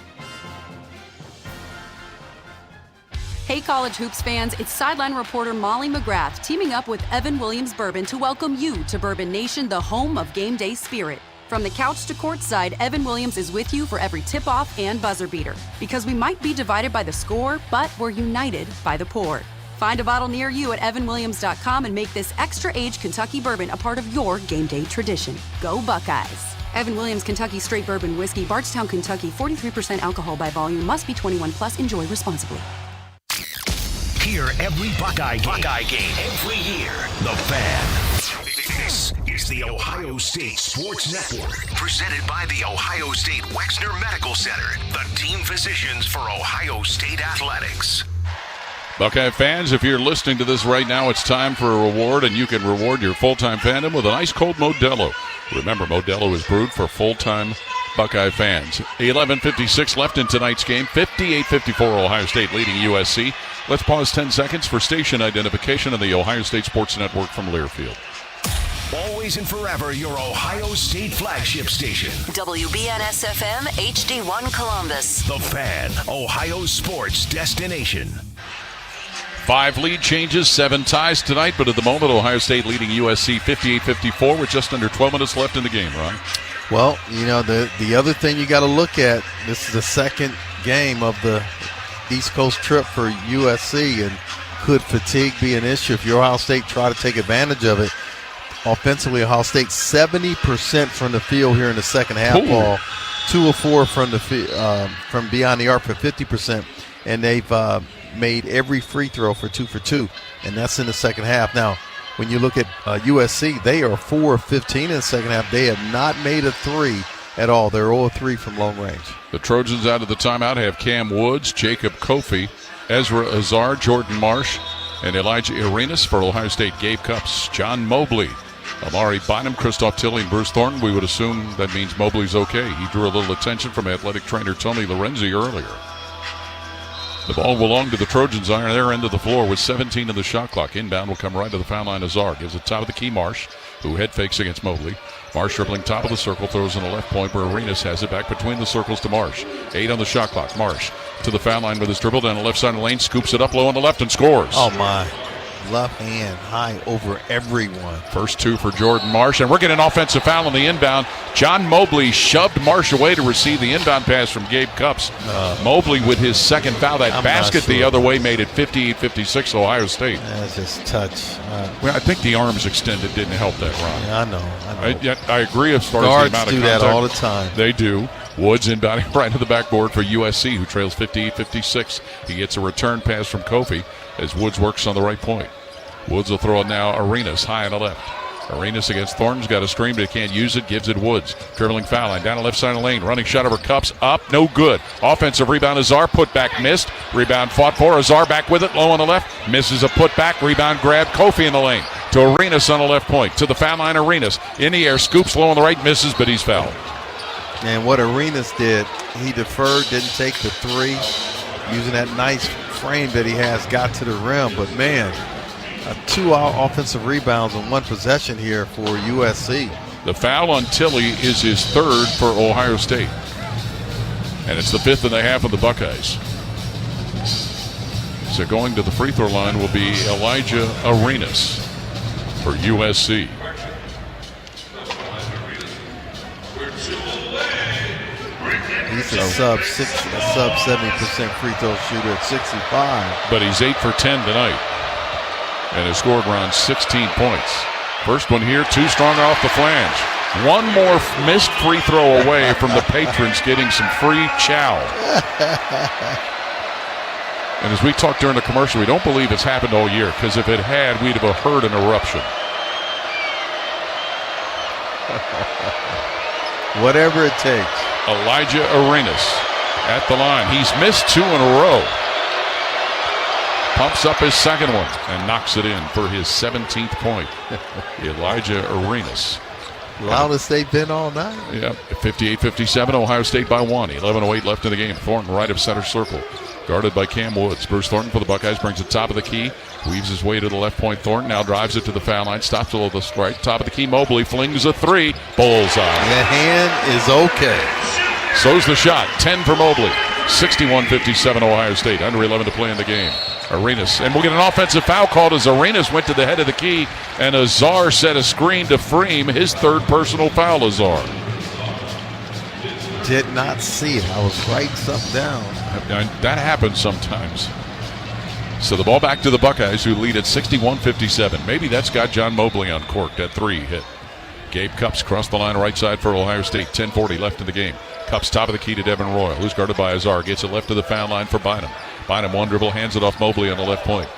Hey College Hoops fans, it's sideline reporter Molly McGrath teaming up with Evan Williams Bourbon to welcome you to Bourbon Nation, the home of game day spirit. From the couch to courtside, Evan Williams is with you for every tip-off and buzzer beater. Because we might be divided by the score, but we're united by the pour. Find a bottle near you at evanwilliams.com and make this extra-aged Kentucky bourbon a part of your game day tradition. Go Buckeyes! Evan Williams Kentucky Straight Bourbon Whiskey, Bardstown, Kentucky, 43% alcohol by volume, must be 21 plus, enjoy responsibly. Hear every Buckeye game every year. The Fan. This is the Ohio State Sports Network, presented by the Ohio State Wexner Medical Center, the team physicians for Ohio State athletics. Buckeye fans, if you're listening to this right now, it's time for a reward, and you can reward your full-time fandom with an ice-cold Modelo. Remember, Modelo is brewed for full-time Buckeye fans. 11:56 left in tonight's game. 58-54, Ohio State leading USC. Let's pause 10 seconds for station identification on the Ohio State Sports Network from Learfield. Always and forever, your Ohio State flagship station. WBNS-FM, HD1 Columbus. The Fan, Ohio sports destination. 5 lead changes, 7 ties tonight, but at the moment, Ohio State leading USC 58-54 with just under 12 minutes left in the game, Ron. Well, you know, the other thing you got to look at, this is the second game of the East Coast trip for USC, and could fatigue be an issue if you're Ohio State try to take advantage of it? Offensively, Ohio State 70% from the field here in the second half. Ooh. Ball, 2 of 4 from the from beyond the arc for 50%, and they've made every free throw for 2 for 2, and that's in the second half. Now, when you look at USC, they are 4 of 15 in the second half. They have not made a 3 at all. They're 0 of 3 from long range. The Trojans out of the timeout have Cam Woods, Jacob Kofi, Ezra Azar, Jordan Marsh, and Elijah Arenas. For Ohio State, Gabe Cupps, John Mobley, Amari Bynum, Christoph Tilley, and Bruce Thornton. We would assume that means Mobley's okay. He drew a little attention from athletic trainer Tony Lorenzi earlier. The ball will belong to the Trojans on their end of the floor with 17 in the shot clock. Inbound will come right to the foul line. Azar gives it top of the key. Marsh, who head fakes against Mobley. Marsh dribbling top of the circle, throws in the left point where Arenas has it back between the circles to Marsh. 8 on the shot clock. Marsh to the foul line with his dribble down the left side of the lane, scoops it up low on the left and scores. Oh, my. Left hand high over everyone. First 2 for Jordan Marsh, and we're getting an offensive foul on the inbound. John Mobley shoved Marsh away to receive the inbound pass from Gabe Cupps. Mobley with his second foul. That basket the other way made it 58-56 Ohio State. That's just touch. Well, I think the arms extended didn't help that, Ron. Yeah, I know. I agree as far Guards as the amount of do contact. that all the time. They do. Woods inbounding right to the backboard for USC, who trails 58-56. He gets a return pass from Kofi as Woods works on the right point. Woods will throw it now. Arenas high on the left. Arenas against Thornton's got a screen, but he can't use it. Gives it Woods. Dribbling foul line down the left side of the lane. Running shot over Cupps. Up. No good. Offensive rebound. Azar. Put back missed. Rebound fought for. Azar back with it. Low on the left. Misses a put back. Rebound grab. Kofi in the lane. To Arenas on the left point. To the foul line. Arenas in the air. Scoops low on the right. Misses, but he's fouled. And what Arenas did, he deferred, didn't take the 3. Using that nice frame that he has, got to the rim. But, man, 2 offensive rebounds in 1 possession here for USC. The foul on Tilley is his 3rd for Ohio State. And it's the 5th in the half of the Buckeyes. So going to the free throw line will be Elijah Arenas for USC. He's a sub 70% free throw shooter at 65. But he's 8 for 10 tonight. And has scored around 16 points. First one here, too strong off the flange. One more missed free throw away from the patrons getting some free chow. And as we talked during the commercial, we don't believe it's happened all year, because if it had, we'd have heard an eruption. Whatever it takes. Elijah Arenas at the line. He's missed 2 in a row. pumps up his second one and knocks it in for his 17th point. Elijah Arenas. Loudest they've been all night. Yeah, 58-57, Ohio State by 1. 11:08 left in the game. Thornton right of center circle. Guarded by Cam Woods. Bruce Thornton for the Buckeyes brings it top of the key. Weaves his way to the left point. Thornton now drives it to the foul line. Stops below the strike. Top of the key. Mobley flings a three. Bullseye. The hand is okay. So's the shot. 10 for Mobley. 61-57 Ohio State. Under 11 to play in the game. Arenas. And we'll get an offensive foul called as Arenas went to the head of the key. And Azar set a screen to Freem. His third personal foul, Azar. Did not see it. I was writing something down. That happens sometimes. So the ball back to the Buckeyes, who lead at 61-57. Maybe that's got John Mobley uncorked. That three hit. Gabe Cupps crossed the line right side for Ohio State. 10:40 left in the game. Cupps top of the key to Devin Royal, who's guarded by Azar. Gets it left to the foul line for Bynum. Bynum one dribble, hands it off Mobley on the left point.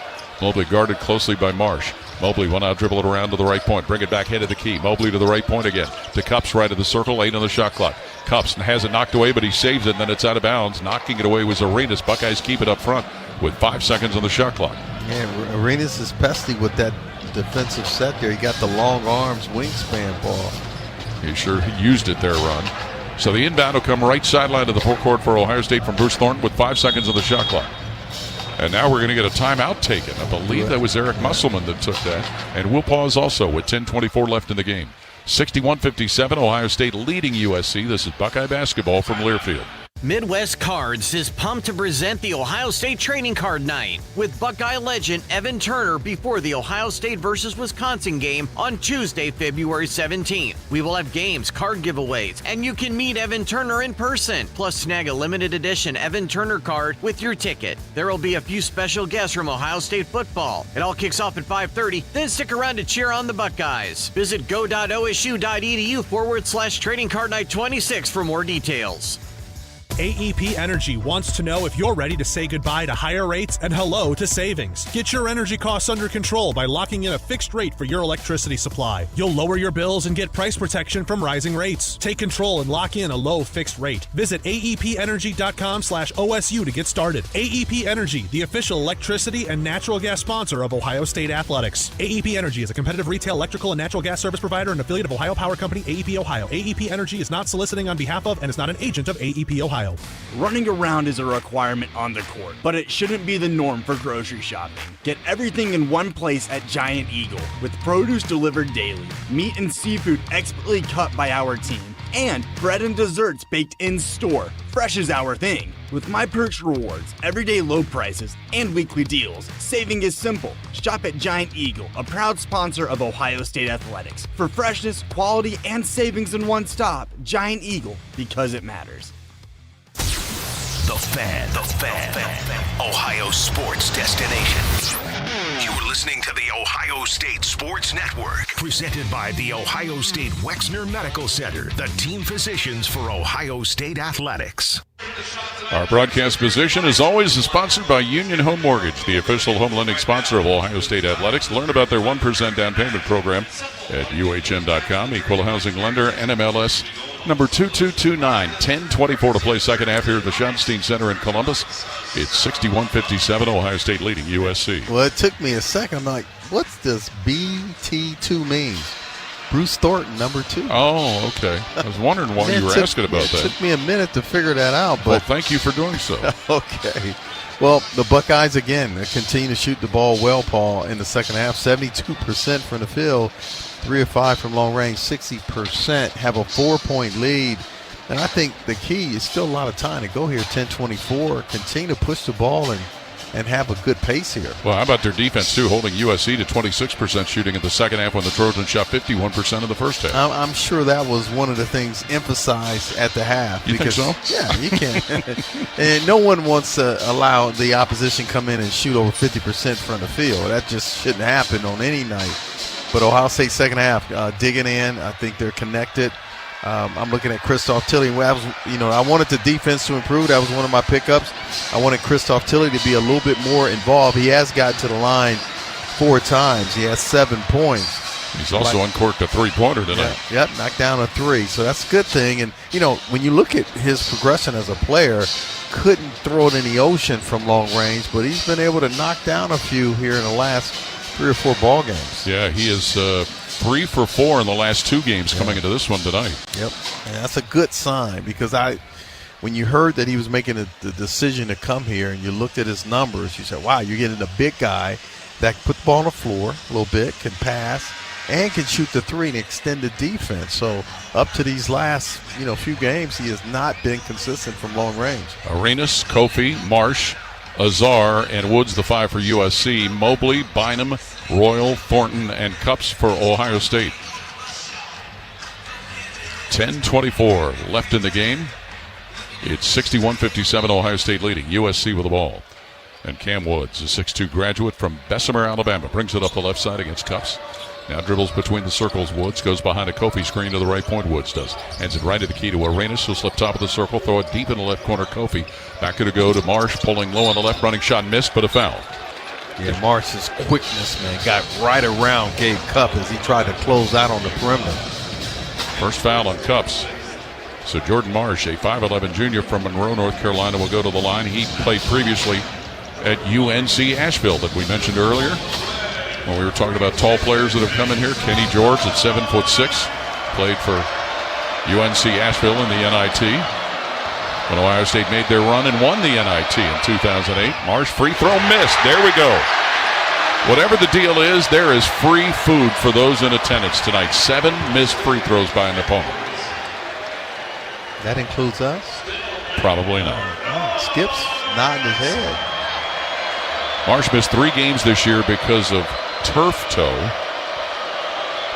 Mobley guarded closely by Marsh. Mobley will now dribble it around to the right point. Bring it back head of the key. Mobley to the right point again. To Cupps right of the circle. 8 on the shot clock. Cupps has it knocked away, but he saves it, and then it's out of bounds. Knocking it away was Arenas. Buckeyes keep it up front with 5 seconds on the shot clock. Yeah, Arenas is pesky with that defensive set there. He got the long arms, wingspan ball. He sure used it there, Ron. So the inbound will come right sideline to the full court for Ohio State from Bruce Thornton with 5 seconds on the shot clock. And now we're going to get a timeout taken. I believe that was Eric Musselman that took that. And we'll pause also with 10:24 left in the game. 61-57, Ohio State leading USC. This is Buckeye basketball from Learfield. Midwest Cards is pumped to present the Ohio State Trading Card Night with Buckeye legend Evan Turner before the Ohio State versus Wisconsin game on Tuesday, February 17th. We will have games, card giveaways, and you can meet Evan Turner in person. Plus, snag a limited edition Evan Turner card with your ticket. There will be a few special guests from Ohio State football. It all kicks off at 5:30, then stick around to cheer on the Buckeyes. Visit go.osu.edu/Trading Card Night 26 for more details. AEP Energy wants to know if you're ready to say goodbye to higher rates and hello to savings. Get your energy costs under control by locking in a fixed rate for your electricity supply. You'll lower your bills and get price protection from rising rates. Take control and lock in a low fixed rate. Visit aepenergy.com/OSU to get started. AEP Energy, the official electricity and natural gas sponsor of Ohio State Athletics. AEP Energy is a competitive retail electrical and natural gas service provider and affiliate of Ohio Power Company, AEP Ohio. AEP Energy is not soliciting on behalf of and is not an agent of AEP Ohio. Running around is a requirement on the court, but it shouldn't be the norm for grocery shopping. Get everything in one place at Giant Eagle, with produce delivered daily, meat and seafood expertly cut by our team, and bread and desserts baked in store. Fresh is our thing. With My Perks rewards, everyday low prices, and weekly deals, saving is simple. Shop at Giant Eagle, a proud sponsor of Ohio State Athletics. For freshness, quality, and savings in one stop, Giant Eagle, because it matters. The Fan. Ohio sports destination. You're listening to the Ohio State Sports Network, presented by the Ohio State Wexner Medical Center, the team physicians for Ohio State Athletics. Our broadcast position, as always, is sponsored by Union Home Mortgage, the official home lending sponsor of Ohio State Athletics. Learn about their 1% down payment program at UHM.com. Equal housing lender, NMLS number 2229. 10:24 to play second half here at the Schottenstein Center in Columbus. It's 61-57, Ohio State leading USC. Well, it took me a second. I'm like, what's this BT2 mean? Bruce Thornton, number 2. Oh, okay. I was wondering why you were asking about that. It took me a minute to figure that out. But well, thank you for doing so. Okay. Well, the Buckeyes, again, continue to shoot the ball well, Paul, in the second half. 72% from the field, 3 of 5 from long range, 60%, have a 4-point lead. And I think the key is still a lot of time to go here, 10-24. Continue to push the ball and have a good pace here. Well, how about their defense, too, holding USC to 26% shooting in the second half when the Trojans shot 51% in the first half. I'm sure that was one of the things emphasized at the half. You think so? Yeah, you can. And no one wants to allow the opposition come in and shoot over 50% from the field. That just shouldn't happen on any night. But Ohio State second half, digging in. I think they're connected. I'm looking at Christoph Tilley. I wanted the defense to improve. That was one of my pickups. I wanted Christoph Tilley to be a little bit more involved. He has got to the line 4 times. He has 7 points. He's also uncorked a three-pointer tonight. Yep, knocked down a three. So that's a good thing. And, when you look at his progression as a player, couldn't throw it in the ocean from long range, but he's been able to knock down a few here in the last 3 or 4 ball games. Yeah, he is 3 for 4 in the last 2 games coming into this one tonight. Yep, and that's a good sign because when you heard that he was making the decision to come here and you looked at his numbers, you said, wow, you're getting a big guy that can put the ball on the floor a little bit, can pass, and can shoot the three and extend the defense. So up to these last few games, he has not been consistent from long range. Arenas, Kofi, Marsh, Azar, and Woods, the 5 for USC. Mobley, Bynum, Royal, Thornton, and Cups for Ohio State. 10:24 left in the game. It's 61-57, Ohio State leading. USC with the ball. And Cam Woods, a 6'2 graduate from Bessemer, Alabama, brings it up the left side against Cups. Now dribbles between the circles. Woods goes behind a Kofi screen to the right point. Woods does. Hands it right to the key to Arenas. He'll slip top of the circle, throw it deep in the left corner. Kofi back to go to Marsh, pulling low on the left, running shot missed, but a foul. Yeah, Marsh's quickness, man, got right around Gabe Cupp as he tried to close out on the perimeter. First foul on Cups. So Jordan Marsh, a 5'11 junior from Monroe, North Carolina, will go to the line. He played previously at UNC Asheville that we mentioned earlier when we were talking about tall players that have come in here. Kenny George at 7'6", played for UNC Asheville in the NIT. When Ohio State made their run and won the NIT in 2008. Marsh free throw missed. There we go. Whatever the deal is, there is free food for those in attendance tonight. 7 missed free throws by an opponent. That includes us? Probably not. Skip's nodding his head. Marsh missed 3 games this year because of turf toe.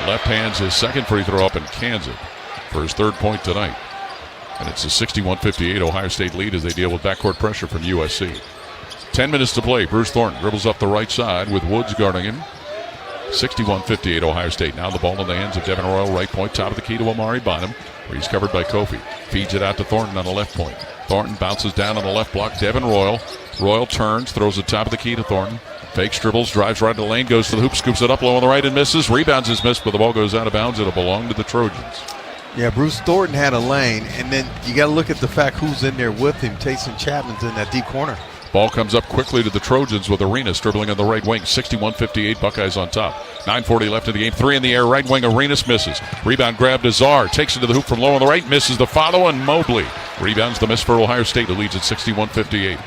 Left hands his second free throw up and cans it for his 3rd point tonight. And it's a 61-58 Ohio State lead as they deal with backcourt pressure from USC. 10 minutes to play. Bruce Thornton dribbles up the right side with Woods guarding him. 61-58 Ohio State. Now the ball in the hands of Devin Royal, right point, top of the key to Amari Bynum, where he's covered by Kofi. Feeds it out to Thornton on the left point. Thornton bounces down on the left block. Devin Royal. Royal turns, throws the top of the key to Thornton. Fakes, dribbles, drives right to the lane, goes to the hoop, scoops it up low on the right and misses. Rebounds is missed, but the ball goes out of bounds. It'll belong to the Trojans. Yeah, Bruce Thornton had a lane, and then you got to look at the fact who's in there with him. Taysom Chapman's in that deep corner. Ball comes up quickly to the Trojans with Arenas dribbling on the right wing. 61-58, Buckeyes on top. 9:40 left in the game. 3 in the air, right wing. Arenas misses. Rebound grab to Czar. Takes it to the hoop from low on the right. Misses the follow, and Mobley rebounds the miss for Ohio State, who leads at 61-58.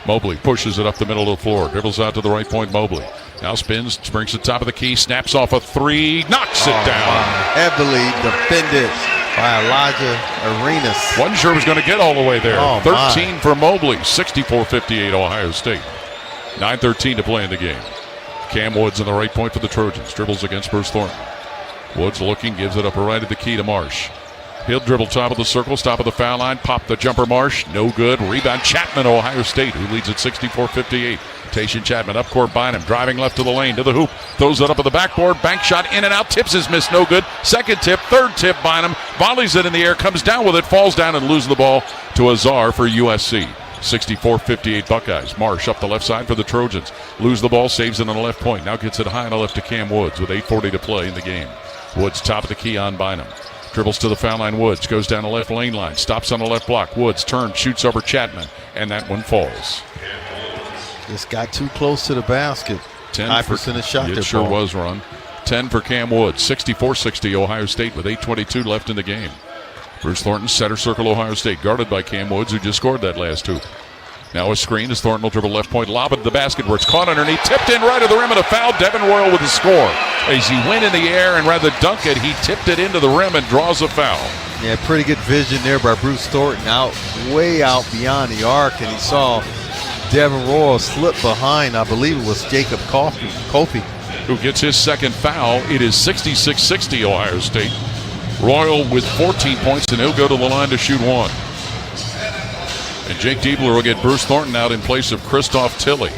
Mobley pushes it up the middle of the floor. Dribbles out to the right point, Mobley. Now spins, brings the top of the key, snaps off a 3, knocks it down. Heavily defended by Elijah Arenas. Wasn't sure was going to get all the way there. 13 for Mobley, 64-58 Ohio State. 9:13 to play in the game. Cam Woods on the right point for the Trojans. Dribbles against Bruce Thornton. Woods looking, gives it up right at the key to Marsh. He'll dribble top of the circle, stop of the foul line, pop the jumper Marsh, no good. Rebound Chapman, Ohio State, who leads at 64-58. Tayshaun Chapman up court, Bynum, driving left to the lane, to the hoop, throws it up at the backboard, bank shot in and out, tips his miss, no good. Second tip, third tip, Bynum volleys it in the air, comes down with it, falls down and loses the ball to Azar for USC. 64-58 Buckeyes. Marsh up the left side for the Trojans. Lose the ball, saves it on the left point. Now gets it high on the left to Cam Woods with 8:40 to play in the game. Woods top of the key on Bynum. Dribbles to the foul line, Woods. Goes down the left lane line. Stops on the left block. Woods turns, shoots over Chapman. And that one falls. Just got too close to the basket. 10 percentage shot. It sure was, Ron. 10 for Cam Woods. 64-60 Ohio State with 8:22 left in the game. Bruce Thornton, center circle Ohio State, guarded by Cam Woods, who just scored that last hoop. Now a screen as Thornton will dribble left point, lob it to the basket where it's caught underneath, tipped in right of the rim and a foul. Devin Royal with the score. As he went in the air and rather dunk it, he tipped it into the rim and draws a foul. Yeah, pretty good vision there by Bruce Thornton, way out beyond the arc, and he saw Devin Royal slip behind, I believe it was Jacob Kofi. Who gets his second foul. It is 66-60 Ohio State. Royal with 14 points, and he'll go to the line to shoot one. And Jake Diebler will get Bruce Thornton out in place of Christoph Tilley.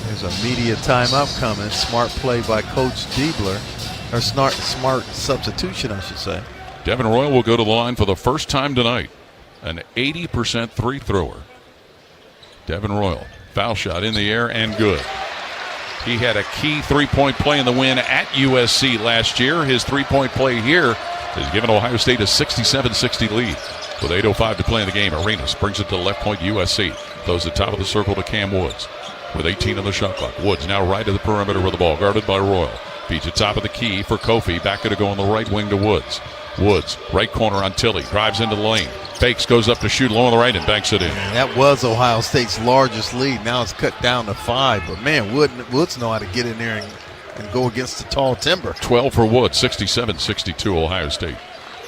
There's a media timeout coming. Smart play by Coach Diebler. Or smart substitution, I should say. Devin Royal will go to the line for the first time tonight. An 80% three thrower. Devin Royal. Foul shot in the air and good. He had a key three-point play in the win at USC last year. His three-point play here has given Ohio State a 67-60 lead. With 8:05 to play in the game, Arenas brings it to the left point, USC. Throws the top of the circle to Cam Woods. With 18 on the shot clock. Woods now right of the perimeter with the ball, guarded by Royal. Feeds it top of the key for Kofi. Back to go on the right wing to Woods. Woods, right corner on Tilly. Drives into the lane. Fakes, goes up to shoot low on the right and banks it in. That was Ohio State's largest lead. Now it's cut down to 5. But, man, Woods know how to get in there and go against the tall timber. 12 for Woods, 67-62 Ohio State.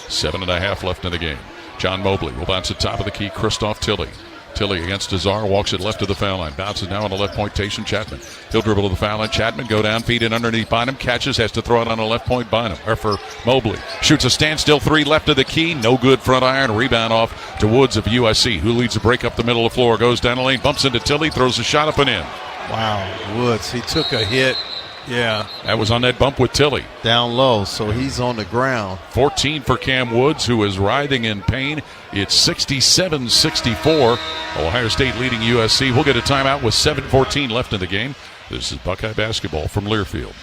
7.5 left in the game. John Mobley will bounce it top of the key. Christoph Tilly. Tilly against Azar, walks it left of the foul line. Bounces now on the left point, Tayson Chapman. He'll dribble to the foul line. Chapman go down, feed it underneath Bynum. Catches, has to throw it on the left point, Bynum. Or for Mobley. Shoots a standstill three left of the key. No good, front iron. Rebound off to Woods of USC, who leads the break up the middle of the floor. Goes down the lane, bumps into Tilly, throws a shot up and in. Wow, Woods, he took a hit. Yeah. That was on that bump with Tilly. Down low, so he's on the ground. 14 for Cam Woods, who is writhing in pain. It's 67-64. Ohio State leading USC. We'll get a timeout with 7:14 left in the game. This is Buckeye basketball from Learfield.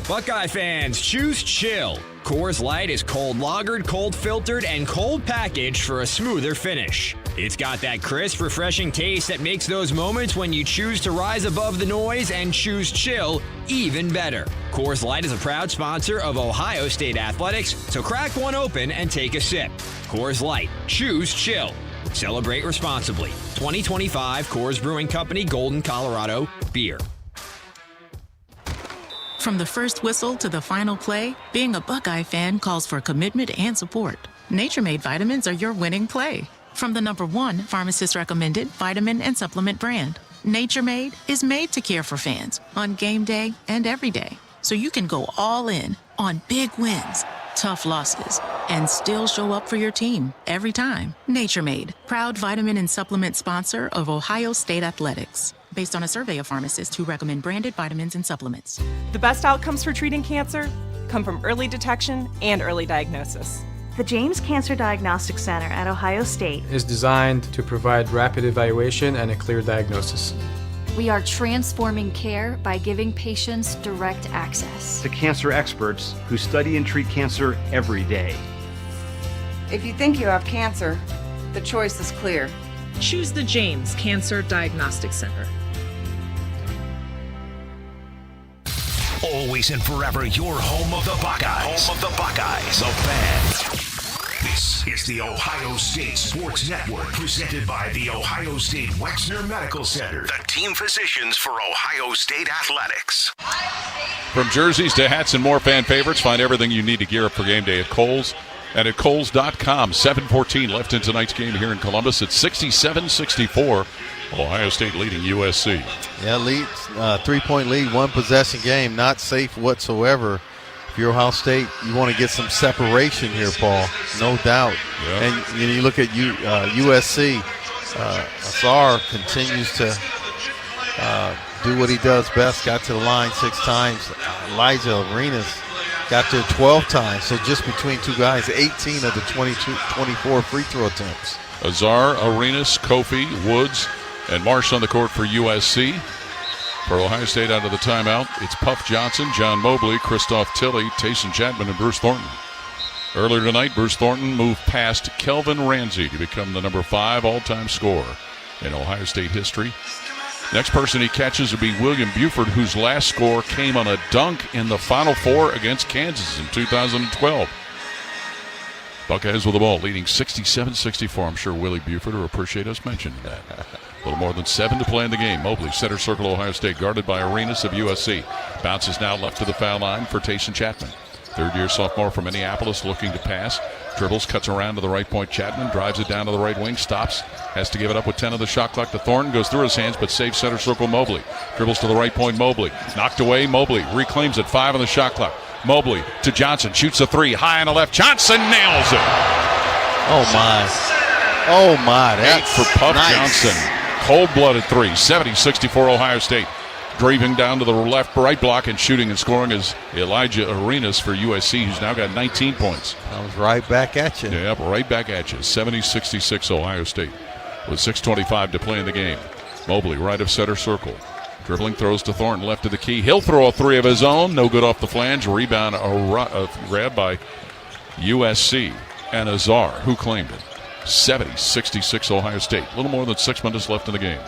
Buckeye fans, choose chill. Coors Light is cold lagered, cold filtered, and cold packaged for a smoother finish. It's got that crisp, refreshing taste that makes those moments when you choose to rise above the noise and choose chill even better. Coors Light is a proud sponsor of Ohio State Athletics, so crack one open and take a sip. Coors Light, choose chill. Celebrate responsibly. 2025 Coors Brewing Company, Golden, Colorado, beer. From the first whistle to the final play, being a Buckeye fan calls for commitment and support. Nature Made vitamins are your winning play. From the #1 pharmacist-recommended vitamin and supplement brand, Nature Made is made to care for fans on game day and every day. So you can go all in on big wins, tough losses, and still show up for your team every time. Nature Made, proud vitamin and supplement sponsor of Ohio State Athletics. Based on a survey of pharmacists who recommend branded vitamins and supplements. The best outcomes for treating cancer come from early detection and early diagnosis. The James Cancer Diagnostic Center at Ohio State is designed to provide rapid evaluation and a clear diagnosis. We are transforming care by giving patients direct access to cancer experts who study and treat cancer every day. If you think you have cancer, the choice is clear. Choose the James Cancer Diagnostic Center. Always and forever your home of the Buckeyes. Home of the Buckeyes. The Fan. This is the Ohio State Sports Network, presented by the Ohio State Wexner Medical Center, the team physicians for Ohio State Athletics. From jerseys to hats and more fan favorites, find everything you need to gear up for game day at Kohl's and at Kohl's.com. 7:14 left in tonight's game here in Columbus. It's 67-64. Ohio State leading USC. Yeah, lead, 3-point lead, one possession game, not safe whatsoever. If you're Ohio State, you want to get some separation here, Paul, no doubt. Yeah. And you look at USC, Azar continues to do what he does best, got to the line 6 times. Elijah Arenas got there 12 times, so just between two guys, 18 of the 24 free throw attempts. Azar, Arenas, Kofi, Woods, and Marsh on the court for USC. For Ohio State out of the timeout, it's Puff Johnson, John Mobley, Christoph Tilly, Tayson Chapman, and Bruce Thornton. Earlier tonight, Bruce Thornton moved past Kelvin Ramsey to become the number 5 all-time scorer in Ohio State history. Next person he catches will be William Buford, whose last score came on a dunk in the Final Four against Kansas in 2012. Buckeyes with the ball, leading 67-64. I'm sure Willie Buford will appreciate us mentioning that. A little more than 7 to play in the game. Mobley, center circle, Ohio State, guarded by Arenas of USC. Bounces now left to the foul line for Tayson Chapman. Third-year sophomore from Minneapolis looking to pass. Dribbles, cuts around to the right point. Chapman drives it down to the right wing, stops. Has to give it up with 10 of the shot clock to Thornton. Goes through his hands, but saves center circle Mobley. Dribbles to the right point, Mobley. Knocked away, Mobley reclaims it, 5 on the shot clock. Mobley to Johnson, shoots a 3, high on the left. Johnson nails it. Oh, my. Oh, my. That's 8 for Puff nice. Johnson. Cold-blooded 3, 70-64 Ohio State. Driving down to the right block and shooting and scoring is Elijah Arenas for USC, who's now got 19 points. Comes right back at you. Yep, right back at you. 70-66 Ohio State with 6:25 to play in the game. Mobley right of center circle. Dribbling, throws to Thornton, left of the key. He'll throw a three of his own. No good off the flange. Rebound, grab by USC and Azar, who claimed it. 70-66 Ohio State. A little more than 6 minutes left in the game.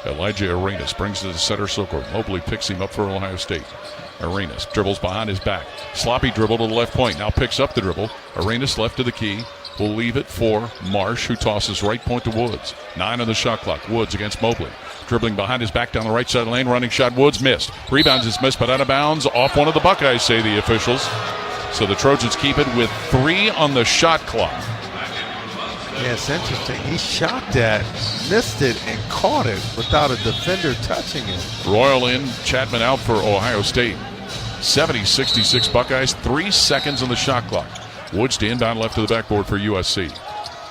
Elijah Arenas brings it to the center circle. Mobley picks him up for Ohio State. Arenas dribbles behind his back. Sloppy dribble to the left point. Now picks up the dribble. Arenas left of the key. Will leave it for Marsh, who tosses right point to Woods. 9 on the shot clock. Woods against Mobley. Dribbling behind his back down the right side of the lane. Running shot. Woods missed. Rebounds is missed, but out of bounds. Off one of the Buckeyes, say the officials. So the Trojans keep it with 3 on the shot clock. Yeah, it's interesting. He shot that, missed it, and caught it without a defender touching it. Royal in, Chapman out for Ohio State. 70-66 Buckeyes. 3 seconds on the shot clock. Woods to inbound left to the backboard for USC.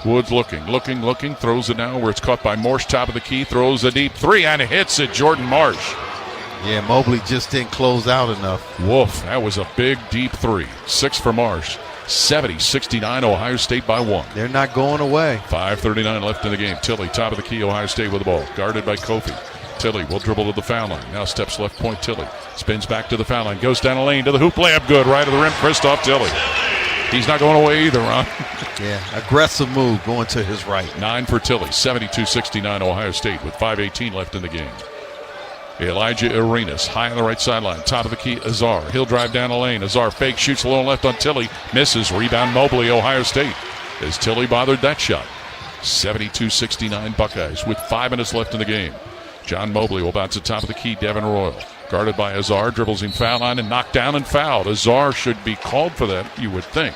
Woods looking, throws it now where it's caught by Morse, top of the key, throws a deep 3 and hits it, Jordan Marsh. Yeah, Mobley just didn't close out enough. Woof, that was a big, deep 3. 6 for Marsh. 70-69, Ohio State by 1. They're not going away. 5:39 left in the game. Tilly, top of the key, Ohio State with the ball. Guarded by Kofi. Tilly will dribble to the foul line. Now steps left point, Tilly. Spins back to the foul line. Goes down the lane to the hoop. Layup good. Right of the rim, Christoph Tilly. He's not going away either, Ron. Yeah, aggressive move going to his right. 9 for Tilly. 72-69 Ohio State with 5:18 left in the game. Elijah Arenas, high on the right sideline. Top of the key, Azar. He'll drive down the lane. Azar fake, shoots low left on Tilly. Misses. Rebound Mobley, Ohio State. As Tilly bothered that shot. 72-69 Buckeyes with 5 minutes left in the game. John Mobley will bounce to top of the key. Devin Royal. Guarded by Azar. Dribbles him foul line and knocked down and fouled. Azar should be called for that, you would think.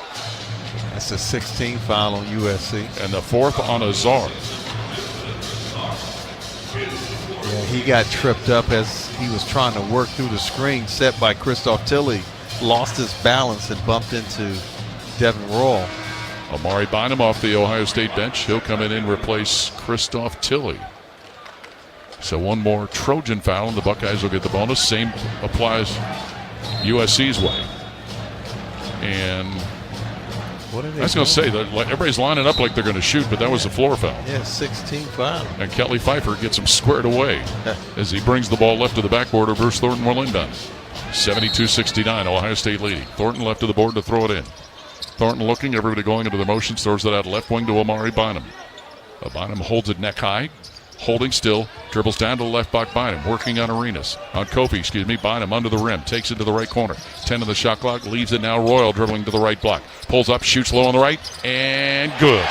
That's a 16 foul on USC. And the 4th on Azar. Yeah, he got tripped up as he was trying to work through the screen set by Christoph Tilly. Lost his balance and bumped into Devin Royal. Amari Bynum off the Ohio State bench. He'll come in and replace Christoph Tilly. So one more Trojan foul and the Buckeyes will get the bonus. Same applies USC's way. And what are they I was going to say that everybody's lining up like they're going to shoot, but that was a floor foul. Yeah, 16 foul. And Kelly Pfeiffer gets him squared away as he brings the ball left to the backboard of Bruce Thornton will inbound. 72-69, Ohio State leading. Thornton left to the board to throw it in. Thornton looking, everybody going into the motions, throws it out left wing to Amari Bynum. Bynum holds it neck high. Holding still, dribbles down to the left block. Bynum working on Arenas. On Kofi, Bynum under the rim. Takes it to the right corner. 10 on the shot clock. Leaves it now. Royal dribbling to the right block. Pulls up, shoots low on the right, and good.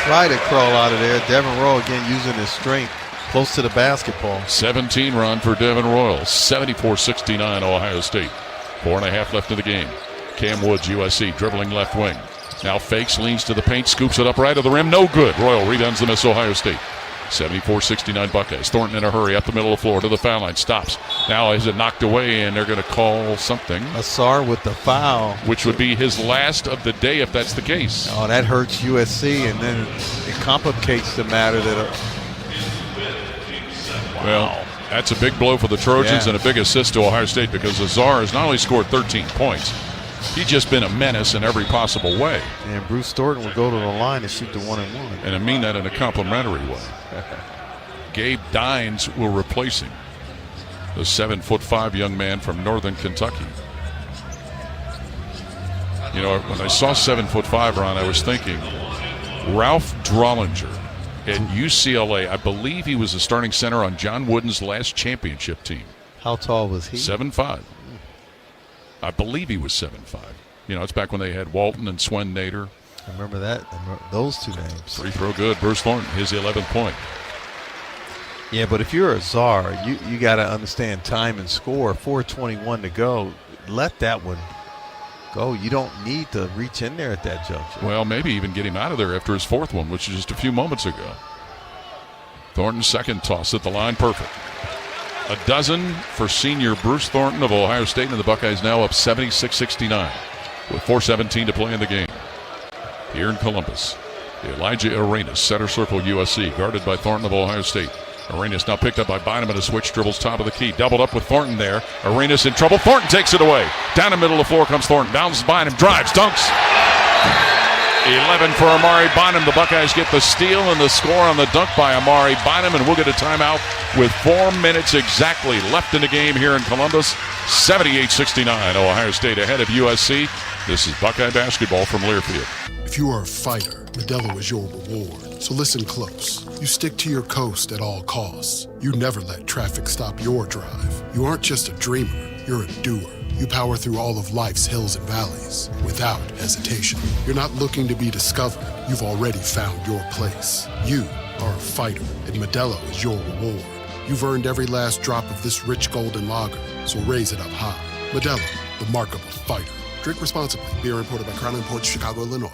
Try to crawl out of there. Devin Royal again using his strength close to the basketball. 17 run for Devin Royal. 74-69 Ohio State. 4.5 left in the game. Cam Woods, USC, dribbling left wing. Now fakes, leans to the paint, scoops it up right of the rim. No good. Royal rebounds the miss, Ohio State. 74-69 Buckeyes. Thornton in a hurry up the middle of the floor to the foul line. Stops. Now is it knocked away, and they're going to call something. Azar with the foul. Which would be his last of the day if that's the case. Oh, that hurts USC, and then it complicates the matter that... Well, that's a big blow for the Trojans and a big assist to Ohio State because Azar has not only scored 13 points, he's just been a menace in every possible way. And Bruce Thornton will go to the line and shoot the 1-and-1. And I mean that in a complimentary way. Gabe Dines will replace him, the 7'5" young man from Northern Kentucky. You know, when I saw 7'5", Ron, I was thinking Ralph Drollinger at UCLA. I believe he was the starting center on John Wooden's last championship team. How tall was he? 7'5". I believe he was 7'5". You know, it's back when they had Walton and Swen Nader. I remember that. Those two names. Free throw good. Bruce Thornton, his 11th point. Yeah, but if you're Azar, you got to understand time and score. 4:21 to go. Let that one go. You don't need to reach in there at that juncture. Well, maybe even get him out of there after his 4th one, which is just a few moments ago. Thornton's second toss at the line, perfect. A dozen for senior Bruce Thornton of Ohio State, and the Buckeyes now up 76-69 with 4:17 to play in the game. Here in Columbus, Elijah Arenas, center circle USC, guarded by Thornton of Ohio State. Arenas now picked up by Bynum at a switch, dribbles top of the key, doubled up with Thornton there. Arenas in trouble. Thornton takes it away. Down the middle of the floor comes Thornton, bounces Bynum, drives, dunks. 11 for Amari Bynum. The Buckeyes get the steal and the score on the dunk by Amari Bynum, and we'll get a timeout with 4 minutes exactly left in the game here in Columbus. 78-69, Ohio State ahead of USC. This is Buckeye basketball from Learfield. If you are a fighter, Modelo is your reward. So listen close. You stick to your coast at all costs. You never let traffic stop your drive. You aren't just a dreamer, you're a doer. You power through all of life's hills and valleys without hesitation. You're not looking to be discovered. You've already found your place. You are a fighter, and Modelo is your reward. You've earned every last drop of this rich golden lager, so raise it up high. Modelo, the mark of a fighter. Drink responsibly. Beer imported by Crown Imports, Chicago, Illinois.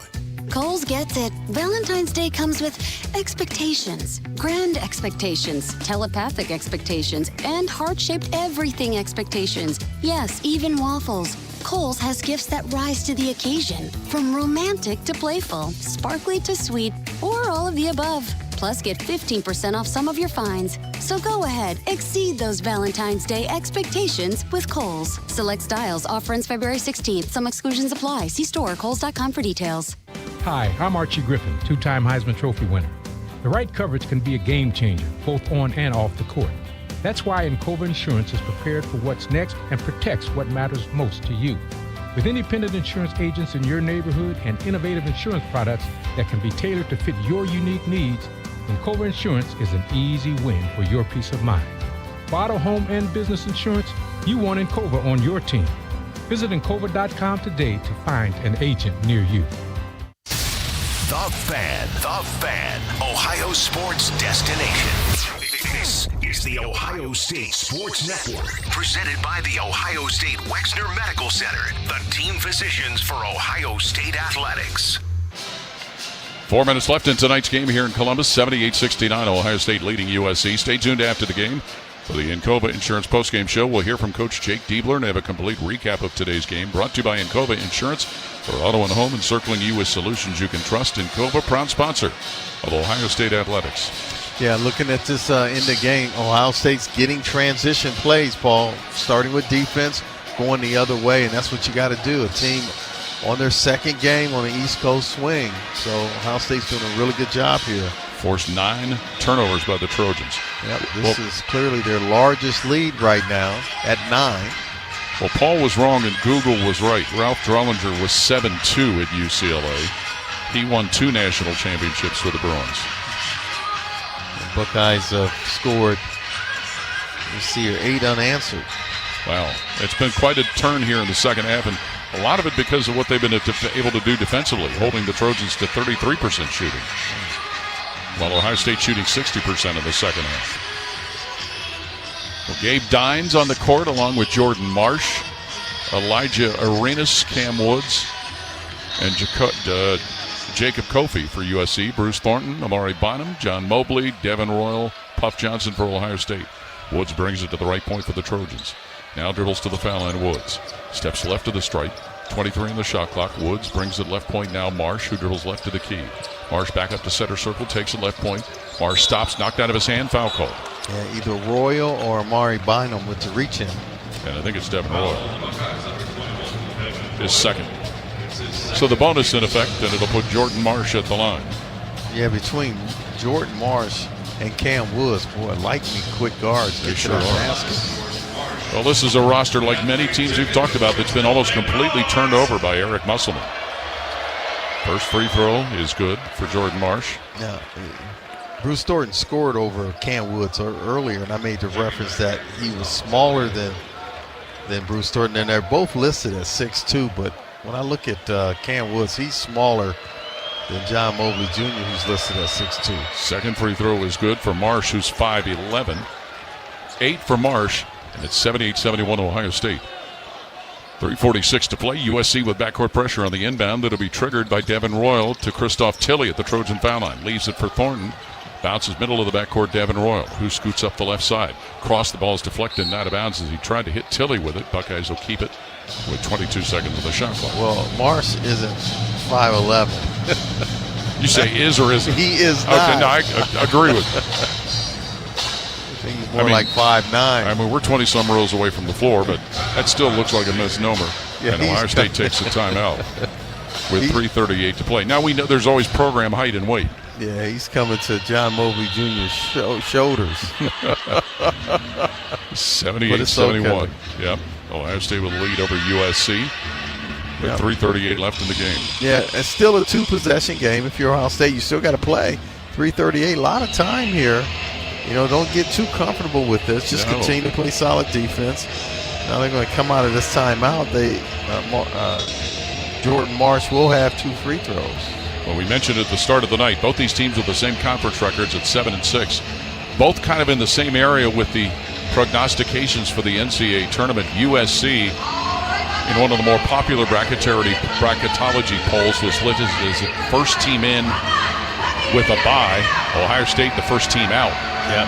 Kohl's gets it. Valentine's Day comes with expectations. Grand expectations, telepathic expectations, and heart-shaped everything expectations. Yes, even waffles. Kohl's has gifts that rise to the occasion. From romantic to playful, sparkly to sweet, or all of the above. Plus, get 15% off some of your finds. So go ahead, exceed those Valentine's Day expectations with Kohl's. Select styles, offer ends February 16th. Some exclusions apply. See store, kohls.com for details. Hi, I'm Archie Griffin, two-time Heisman Trophy winner. The right coverage can be a game changer, both on and off the court. That's why Encova Insurance is prepared for what's next and protects what matters most to you. With independent insurance agents in your neighborhood and innovative insurance products that can be tailored to fit your unique needs, Encova Insurance is an easy win for your peace of mind. For auto, home, and business insurance, you want Encova on your team. Visit Encova.com today to find an agent near you. The Fan, Ohio sports destination. This is the Ohio State Sports Network, presented by the Ohio State Wexner Medical Center, the team physicians for Ohio State athletics. 4 minutes left in tonight's game here in Columbus. 78-69, Ohio State leading USC. Stay tuned after the game for the Encova Insurance postgame show. We'll hear from Coach Jake Diebler and have a complete recap of today's game. Brought to you by Encova Insurance. For auto and home, encircling you with solutions you can trust. Encova, proud sponsor of Ohio State athletics. Yeah, looking at this in the game, Ohio State's getting transition plays, Paul, starting with defense, going the other way, and that's what you got to do. A team on their second game on the East Coast swing. So Ohio State's doing a really good job here. Forced 9 turnovers by the Trojans. Yep, this is clearly their largest lead right now at 9. Well, Paul was wrong and Google was right. Ralph Drollinger was 7-2 at UCLA. He won 2 national championships for the Bruins. The Buckeyes scored, you see here, 8 unanswered. Wow, it's been quite a turn here in the second half, and a lot of it because of what they've been able to do defensively, holding the Trojans to 33% shooting, while Ohio State shooting 60% in the second half. Well, Gabe Dines on the court along with Jordan Marsh, Elijah Arenas, Cam Woods, and Jacob Kofi for USC, Bruce Thornton, Amari Bynum, John Mobley, Devin Royal, Puff Johnson for Ohio State. Woods brings it to the right point for the Trojans. Now dribbles to the foul line, Woods. Steps left of the stripe, 23 on the shot clock. Woods brings it left point now, Marsh, who dribbles left to the key. Marsh back up to center circle, takes it left point. Marsh stops, knocked out of his hand, foul called. Yeah, either Royal or Amari Bynum went to reach him. And I think it's Devin Royal. His second. So the bonus in effect, and it'll put Jordan Marsh at the line. Yeah, between Jordan Marsh and Cam Woods, boy, lightning quick guards. They sure are. Well, this is a roster like many teams we've talked about that's been almost completely turned over by Eric Musselman. First free throw is good for Jordan Marsh. Yeah, Bruce Thornton scored over Cam Woods earlier, and I made the reference that he was smaller than Bruce Thornton, and they're both listed as 6'2", but when I look at Cam Woods, he's smaller than John Mobley Jr., who's listed as 6'2". Second free throw is good for Marsh, who's 5'11". 8 for Marsh, and it's 78-71 Ohio State. 3:46 to play. USC with backcourt pressure on the inbound. That'll be triggered by Devin Royal to Christoph Tilley at the Trojan foul line. Leaves it for Thornton. Bounces middle of the backcourt, Devin Royal, who scoots up the left side. Cross the ball is deflected and out of bounds as he tried to hit Tilley with it. Buckeyes will keep it with 22 seconds of the shot clock. Well, Marsh isn't 5'11". You say is or isn't? He is not. Okay, no, I agree with you. I think he's more like 5'9". I mean, we're 20-some rows away from the floor, but that still looks like a misnomer. Yeah, and Ohio State takes the timeout. with 3:38 to play. Now we know there's always program height and weight. Yeah, he's coming to John Mobley Jr.'s shoulders. 78-71. Okay. Yep. Ohio State with a lead over USC with 3:38 left in the game. Yeah, it's still a 2-possession game. If you're Ohio State, you still got to play. 3:38, a lot of time here. Don't get too comfortable with this. Just continue to play solid defense. Now they're going to come out of this timeout. Jordan Marsh will have 2 free throws. Well, we mentioned at the start of the night, both these teams with the same conference records at 7-6. Both kind of in the same area with the prognostications for the NCAA tournament. USC, in one of the more popular bracketology polls, was listed as the first team in with a bye. Ohio State, the first team out. Yeah.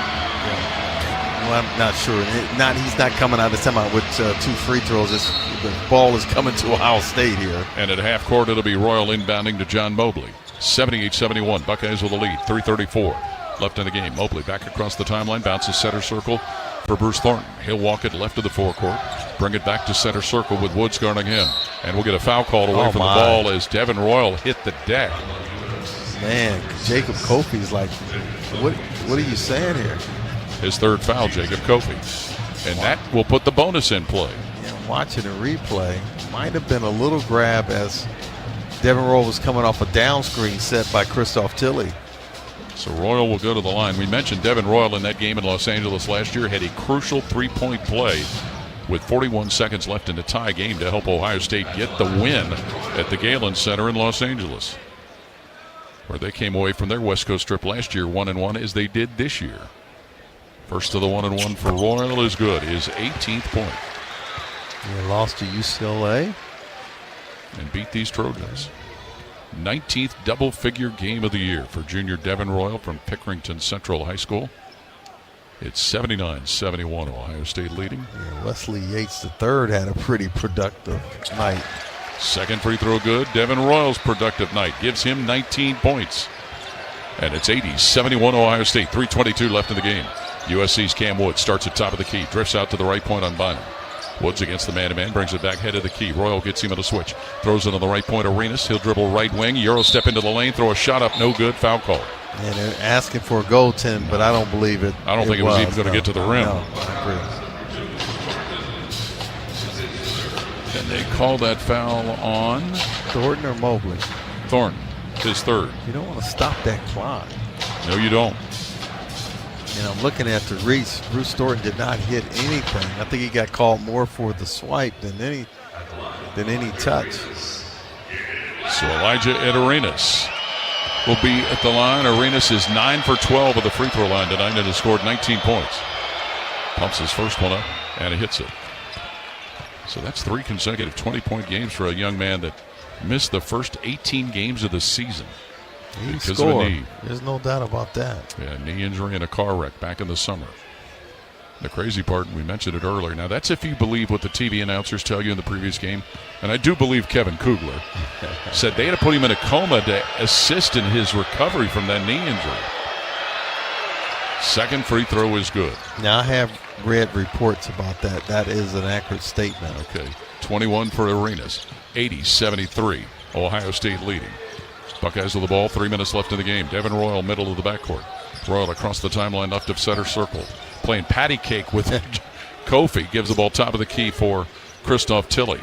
Well, I'm not sure. He's not coming out of this timeout with 2 free throws. The ball is coming to Ohio State here. And at half court, it'll be Royal inbounding to John Mobley. 78-71. Buckeyes with the lead. 3:34 left in the game. Mobley back across the timeline. Bounces center circle for Bruce Thornton. He'll walk it left of the forecourt. Bring it back to center circle with Woods guarding him. And we'll get a foul called away from the ball as Devin Royal hit the deck. Man, Jacob Kofi's like, what are you saying here? His 3rd foul, Jacob Kofi. And that will put the bonus in play. Yeah, watching the replay, might have been a little grab as Devin Royal was coming off a down screen set by Christoph Tilley. So Royal will go to the line. We mentioned Devin Royal in that game in Los Angeles last year had a crucial 3-point play with 41 seconds left in the tie game to help Ohio State get the win at the Galen Center in Los Angeles, where they came away from their West Coast trip last year 1-1 as they did this year. First of the 1-1 for Royal is good. His 18th point. They lost to UCLA. And beat these Trojans. 19th double-figure game of the year for junior Devin Royal from Pickerington Central High School. It's 79-71, Ohio State leading. Yeah, Wesley Yates III had a pretty productive night. Second free throw good. Devin Royal's productive night gives him 19 points. And it's 80-71 Ohio State. 3:22 left in the game. USC's Cam Woods starts at top of the key. Drifts out to the right point on Bynum. Woods against the man-to-man. Brings it back head of the key. Royal gets him on a switch. Throws it on the right point. Arenas. He'll dribble right wing. Euro step into the lane. Throw a shot up. No good. Foul call. And they're asking for a goal, Tim, but I don't believe it. I don't think it was even going to get to the rim. No, I agree. And they call that foul on Thornton or Mobley? Thornton, his 3rd. You don't want to stop that clock. No, you don't. And I'm looking at the Reese. Bruce Thornton did not hit anything. I think he got called more for the swipe than any touch. So Elijah at Arenas will be at the line. Arenas is 9 for 12 at the free throw line tonight and has scored 19 points. Pumps his first one up and he hits it. So that's 3 consecutive 20-point games for a young man that missed the first 18 games of the season. He because scored. of a knee. There's no doubt about that. Yeah, knee injury and a car wreck back in the summer. The crazy part, and we mentioned it earlier, now that's if you believe what the TV announcers tell you in the previous game, and I do believe Kevin Kugler said they had to put him in a coma to assist in his recovery from that knee injury. Second free throw is good. Now I have read reports about that. That is an accurate statement. Okay, 21 for Arenas, 80-73, Ohio State leading. Buckeyes with the ball, 3 minutes left in the game. Devin Royal, middle of the backcourt. Royal across the timeline, left of center circle. Playing patty cake with Kofi. Gives the ball top of the key for Christoph Tilley.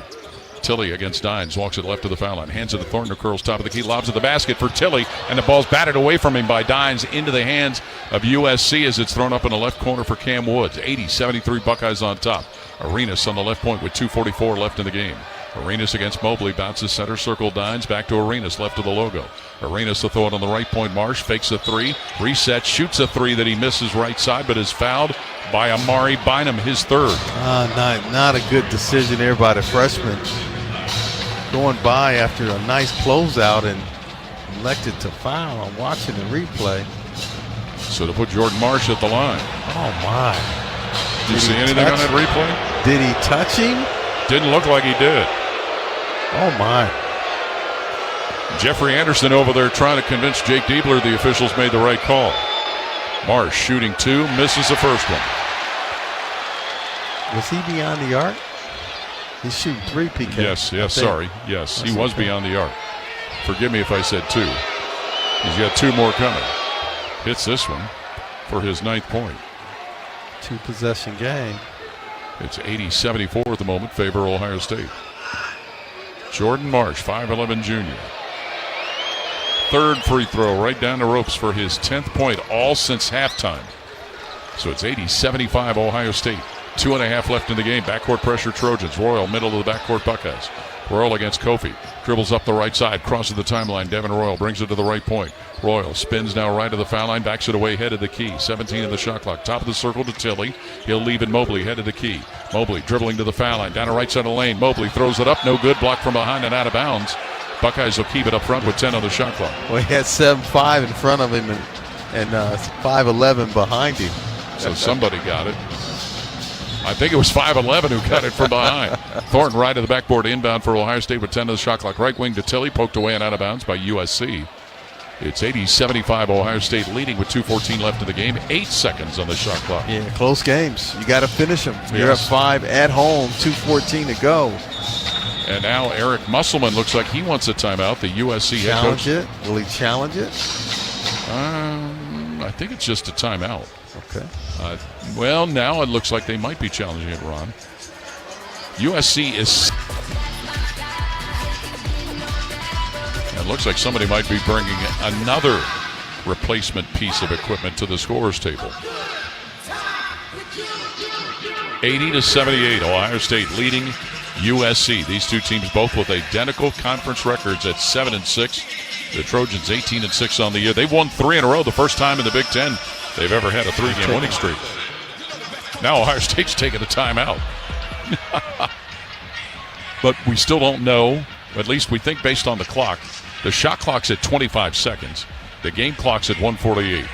Tilley against Dines, walks it left to the foul line. Hands it to Thornton, curls top of the key, lobs at the basket for Tilley, and the ball's batted away from him by Dines into the hands of USC as it's thrown up in the left corner for Cam Woods. 80-73 Buckeyes on top. Arenas on the left point with 2:44 left in the game. Arenas against Mobley, bounces center circle, Dines back to Arenas, left of the logo. Arenas to throw it on the right point. Marsh fakes a 3, resets, shoots a 3 that he misses right side, but is fouled by Amari Bynum, his 3rd. Not a good decision there by the freshman. Going by after a nice closeout and elected to foul. I'm watching the replay. So to put Jordan Marsh at the line. Oh, my. Did you see anything on that replay? Did he touch him? Didn't look like he did. Oh, my. Jeffrey Anderson over there trying to convince Jake Diebler the officials made the right call. Marsh shooting 2, misses the first one. Was he beyond the arc? He's shooting 3, PK. Yes, sorry. Yes, he was beyond the arc. Forgive me if I said 2. He's got 2 more coming. Hits this one for his 9th point. 2-possession game. It's 80-74 at the moment, favor Ohio State. Jordan Marsh, 5'11" junior. 3rd free throw right down the ropes for his 10th point, all since halftime. So it's 80-75 Ohio State. 2.5 left in the game. Backcourt pressure Trojans. Royal middle of the backcourt Buckeyes. Royal against Kofi. Dribbles up the right side. Crosses the timeline. Devin Royal brings it to the right point. Royal spins now right of the foul line. Backs it away. Head of the key. 17 in the shot clock. Top of the circle to Tilly. He'll leave it Mobley. Head of the key. Mobley dribbling to the foul line. Down the right side of the lane. Mobley throws it up. No good. Blocked from behind and out of bounds. Buckeyes will keep it up front with 10 on the shot clock. Well, he had 7'5" in front of him and 5'11" behind him. So somebody got it. I think it was 5'11" who got it from behind. Thornton right of the backboard inbound for Ohio State with 10 on the shot clock. Right wing to Tilly, poked away and out of bounds by USC. It's 80-75 Ohio State leading with 2:14 left in the game. 8 seconds on the shot clock. Yeah, close games. You got to finish them. You're up 5 at home, 2:14 to go. And now Eric Musselman looks like he wants a timeout. The USC head coach. Challenge it? Will he challenge it? I think it's just a timeout. Okay. Well, now it looks like they might be challenging it, Ron. USC is... It looks like somebody might be bringing another replacement piece of equipment to the scorer's table. 80-78, Ohio State leading USC. These two teams both with identical conference records at 7-6. The Trojans 18-6 on the year. They've won 3 in a row, the first time in the Big Ten they've ever had a 3-game winning streak. Now Ohio State's taking a timeout. But we still don't know, at least we think based on the clock. The shot clock's at 25 seconds. The game clock's at 1:48.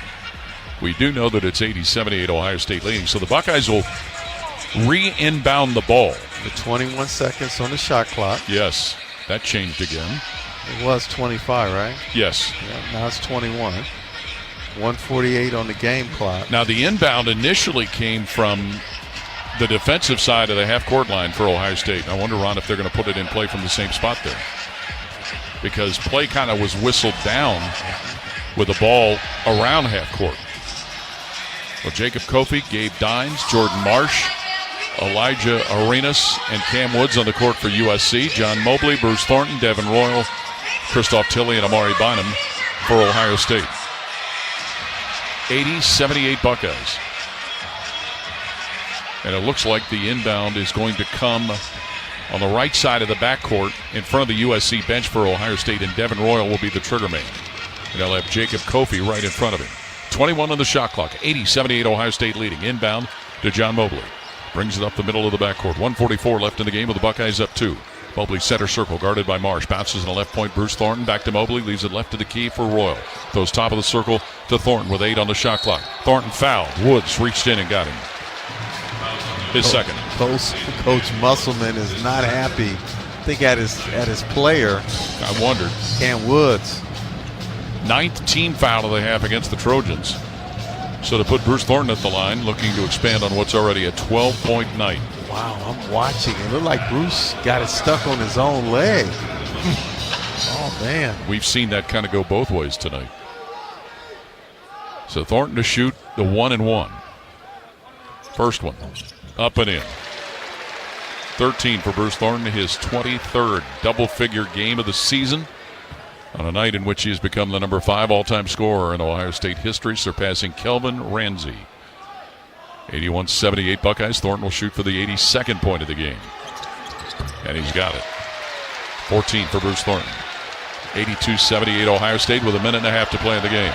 We do know that it's 80-78 Ohio State leading. So the Buckeyes will re-inbound the ball. The 21 seconds on the shot clock. Yes, that changed again. It was 25, right? Yes. Yeah, now it's 21. 1:48 on the game clock. Now the inbound initially came from the defensive side of the half-court line for Ohio State. I wonder, Ron, if they're going to put it in play from the same spot there. Because play kind of was whistled down with the ball around half-court. Well, Jacob Kofi, Gabe Dines, Jordan Marsh, Elijah Arenas, and Cam Woods on the court for USC. John Mobley, Bruce Thornton, Devin Royal, Christoph Tilley, and Amari Bynum for Ohio State. 80-78 Buckeyes. And it looks like the inbound is going to come on the right side of the backcourt in front of the USC bench for Ohio State, and Devin Royal will be the trigger man. And they'll have Jacob Kofi right in front of him. 21 on the shot clock. 80-78 Ohio State leading. Inbound to John Mobley. Brings it up the middle of the backcourt. 1:44 left in the game with the Buckeyes up 2. Mobley center circle guarded by Marsh. Bounces in the left point. Bruce Thornton back to Mobley. Leaves it left to the key for Royal. Throws top of the circle to Thornton with 8 on the shot clock. Thornton fouled. Woods reached in and got him. His second. Coach Musselman is not happy. I think at his player. I wondered. Cam Woods. 9th team foul of the half against the Trojans. So to put Bruce Thornton at the line, looking to expand on what's already a 12-point night. Wow, I'm watching. It looked like Bruce got it stuck on his own leg. Oh, man. We've seen that kind of go both ways tonight. So Thornton to shoot the 1-and-1. First one. Up and in. 13 for Bruce Thornton, his 23rd double-figure game of the season, on a night in which he has become the number 5 all-time scorer in Ohio State history, surpassing Kelvin Ramsey. 81-78 Buckeyes. Thornton will shoot for the 82nd point of the game. And he's got it. 14 for Bruce Thornton. 82-78 Ohio State with a minute and a half to play in the game.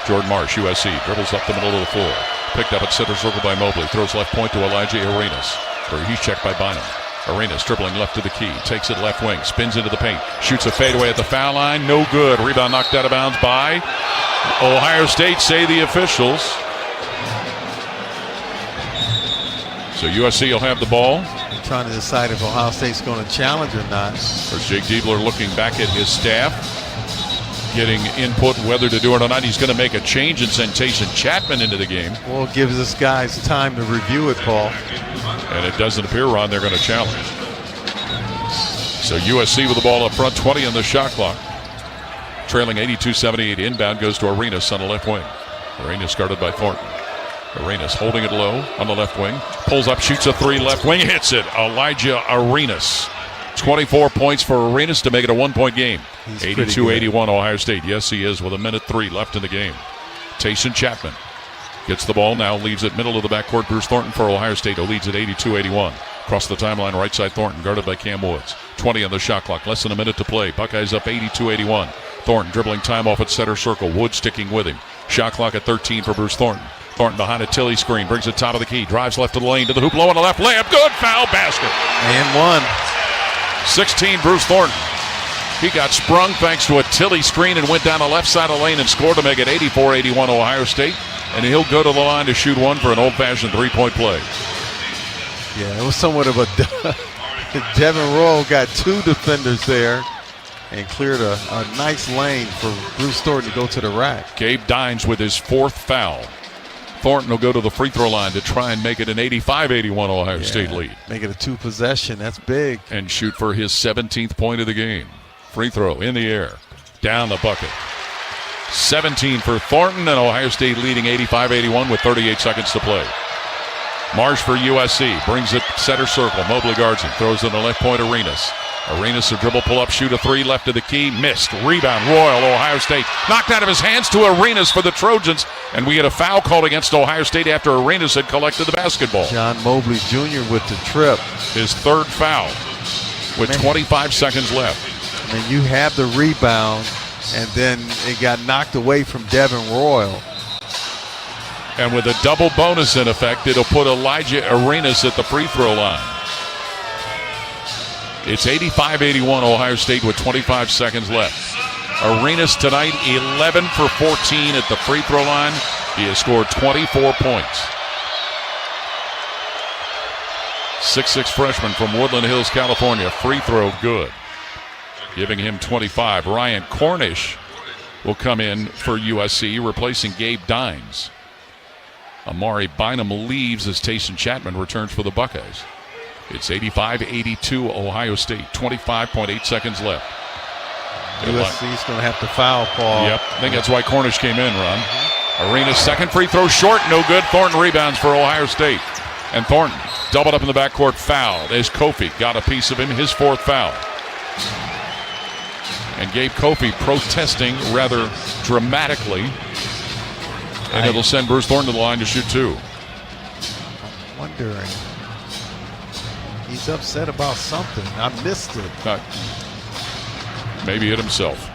Jordan Marsh, USC, dribbles up the middle of the floor. Picked up at center circle by Mobley. Throws left point to Elijah Arenas. He's checked by Bynum. Arenas dribbling left to the key. Takes it left wing. Spins into the paint. Shoots a fadeaway at the foul line. No good. Rebound knocked out of bounds by Ohio State, say the officials. So USC will have the ball. I'm trying to decide if Ohio State's going to challenge or not. There's Jake Diebler looking back at his staff, getting input whether to do it or not. He's going to make a change and send Tayson Chapman into the game. Well, it gives us guys time to review it, Paul. And it doesn't appear, Ron, they're going to challenge. So USC with the ball up front, 20 on the shot clock. Trailing 82-78. Inbound goes to Arenas on the left wing. Arenas guarded by Thornton. Arenas holding it low on the left wing. Pulls up, shoots a three, left wing, hits it. Elijah Arenas. 24 points for Arenas to make it a 1-point game. 82-81 Ohio State. Yes, he is with 1:03 left in the game. Tayson Chapman gets the ball now, leaves it middle of the backcourt. Bruce Thornton for Ohio State, who leads at 82-81. Across the timeline, right side Thornton, guarded by Cam Woods. 20 on the shot clock, less than a minute to play. Buckeyes up 82-81. Thornton dribbling time off at center circle. Woods sticking with him. Shot clock at 13 for Bruce Thornton. Thornton behind a Tilly screen, brings it top of the key, drives left of the lane to the hoop, low on the left, layup, good, foul, basket. And one. 16, Bruce Thornton. He got sprung thanks to a Tilly screen and went down the left side of the lane and scored to make it 84-81 Ohio State. And he'll go to the line to shoot one for an old-fashioned three-point play. Yeah, it was somewhat of a Devin Royal got two defenders there and cleared a nice lane for Bruce Thornton to go to the rack. Gabe Dines with his fourth foul. Thornton will go to the free throw line to try and make it an 85-81 Ohio State lead. Make it a two-possession. That's big. And shoot for his 17th point of the game. Free throw in the air. Down the bucket. 17 for Thornton, and Ohio State leading 85-81 with 38 seconds to play. Marsh for USC. Brings it center circle. Mobley guards him. Throws in the left point, Arenas. Arenas, a dribble, pull up, shoot a three, left of the key, missed. Rebound, Royal, Ohio State. Knocked out of his hands to Arenas for the Trojans, and we get a foul called against Ohio State after Arenas had collected the basketball. John Mobley Jr. with the trip. His third foul with 25 seconds left. And you have the rebound, and then it got knocked away from Devin Royal. And with a double bonus in effect, it'll put Elijah Arenas at the free throw line. It's 85-81 Ohio State with 25 seconds left. Arenas tonight 11 for 14 at the free throw line. He has scored 24 points. 6'6" freshman from Woodland Hills, California. Free throw good. Giving him 25. Ryan Cornish will come in for USC, replacing Gabe Dines. Amari Bynum leaves as Tayson Chapman returns for the Buckeyes. It's 85-82 Ohio State. 25.8 seconds left. USC's going to have to foul, Paul. Yep, I think that's why Cornish came in, Ron. Arenas' second free throw short, no good. Thornton rebounds for Ohio State. And Thornton doubled up in the backcourt, fouled as Kofi got a piece of him, his fourth foul. And Gabe Kofi protesting rather dramatically. And it'll send Bruce Thornton to the line to shoot two. I'm wondering. He's upset about something. I missed it. Maybe hit himself.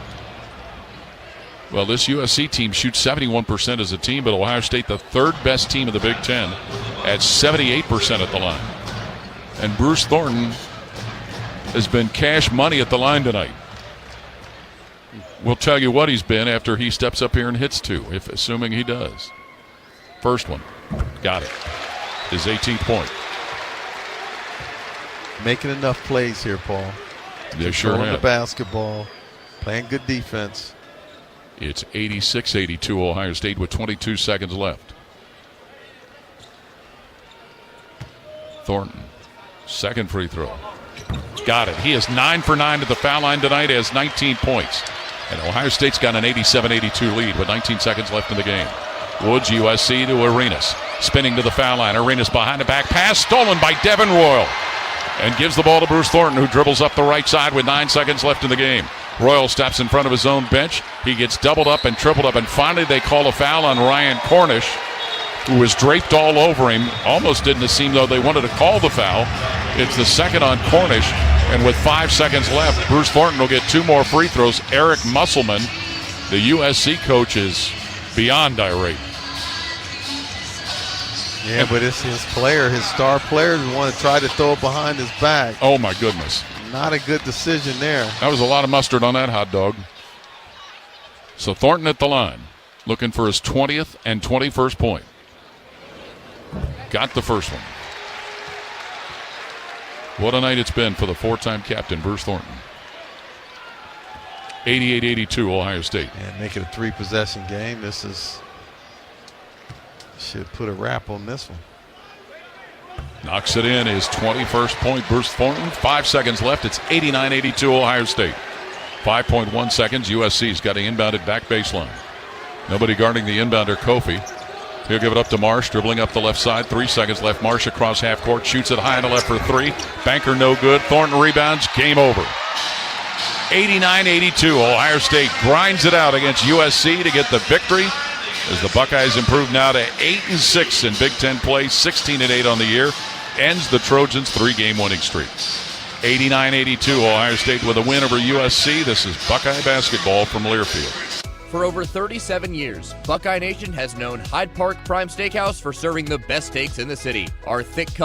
Well, this USC team shoots 71% as a team, but Ohio State, the third best team of the Big Ten, at 78% at the line. And Bruce Thornton has been cash money at the line tonight. We'll tell you what he's been after he steps up here and hits two, if assuming he does. First one. Got it. His 18th point. Making enough plays here, Paul. They sure have. The basketball, playing good defense. It's 86-82 Ohio State with 22 seconds left. Thornton, second free throw. Got it. He is 9 for 9 at the foul line tonight, has 19 points. And Ohio State's got an 87-82 lead with 19 seconds left in the game. Woods, USC to Arenas. Spinning to the foul line. Arenas behind the back pass, stolen by Devin Royal. And gives the ball to Bruce Thornton, who dribbles up the right side with 9 seconds left in the game. Royal steps in front of his own bench. He gets doubled up and tripled up, and finally they call a foul on Ryan Cornish, who was draped all over him. Almost didn't seem though they wanted to call the foul. It's the second on Cornish, and with 5 seconds left, Bruce Thornton will get 2 more free throws. Eric Musselman, the USC coach, is beyond irate. Yeah, but it's his player, his star player, who want to try to throw it behind his back. Oh, my goodness. Not a good decision there. That was a lot of mustard on that hot dog. So Thornton at the line, looking for his 20th and 21st point. Got the first one. What a night it's been for the 4-time captain, Bruce Thornton. 88-82 Ohio State. And make it a 3-possession game. This is... should put a wrap on this one. Knocks it in, his 21st point, Bruce Thornton. 5 seconds left. It's 89-82 Ohio State. 5.1 seconds. USC's got to inbound it back baseline. Nobody guarding the inbounder, Kofi. He'll give it up to Marsh, dribbling up the left side. 3 seconds left. Marsh across half court, shoots it high on the left for three. Banker no good. Thornton rebounds. Game over. 89-82. Ohio State grinds it out against USC to get the victory as the Buckeyes improve now to 8-6 in Big Ten play, 16-8 on the year. Ends the Trojans' 3-game winning streak. 89-82. Ohio State with a win over USC. This is Buckeye basketball from Learfield. For over 37 years, Buckeye Nation has known Hyde Park Prime Steakhouse for serving the best steaks in the city. Our thick-cut,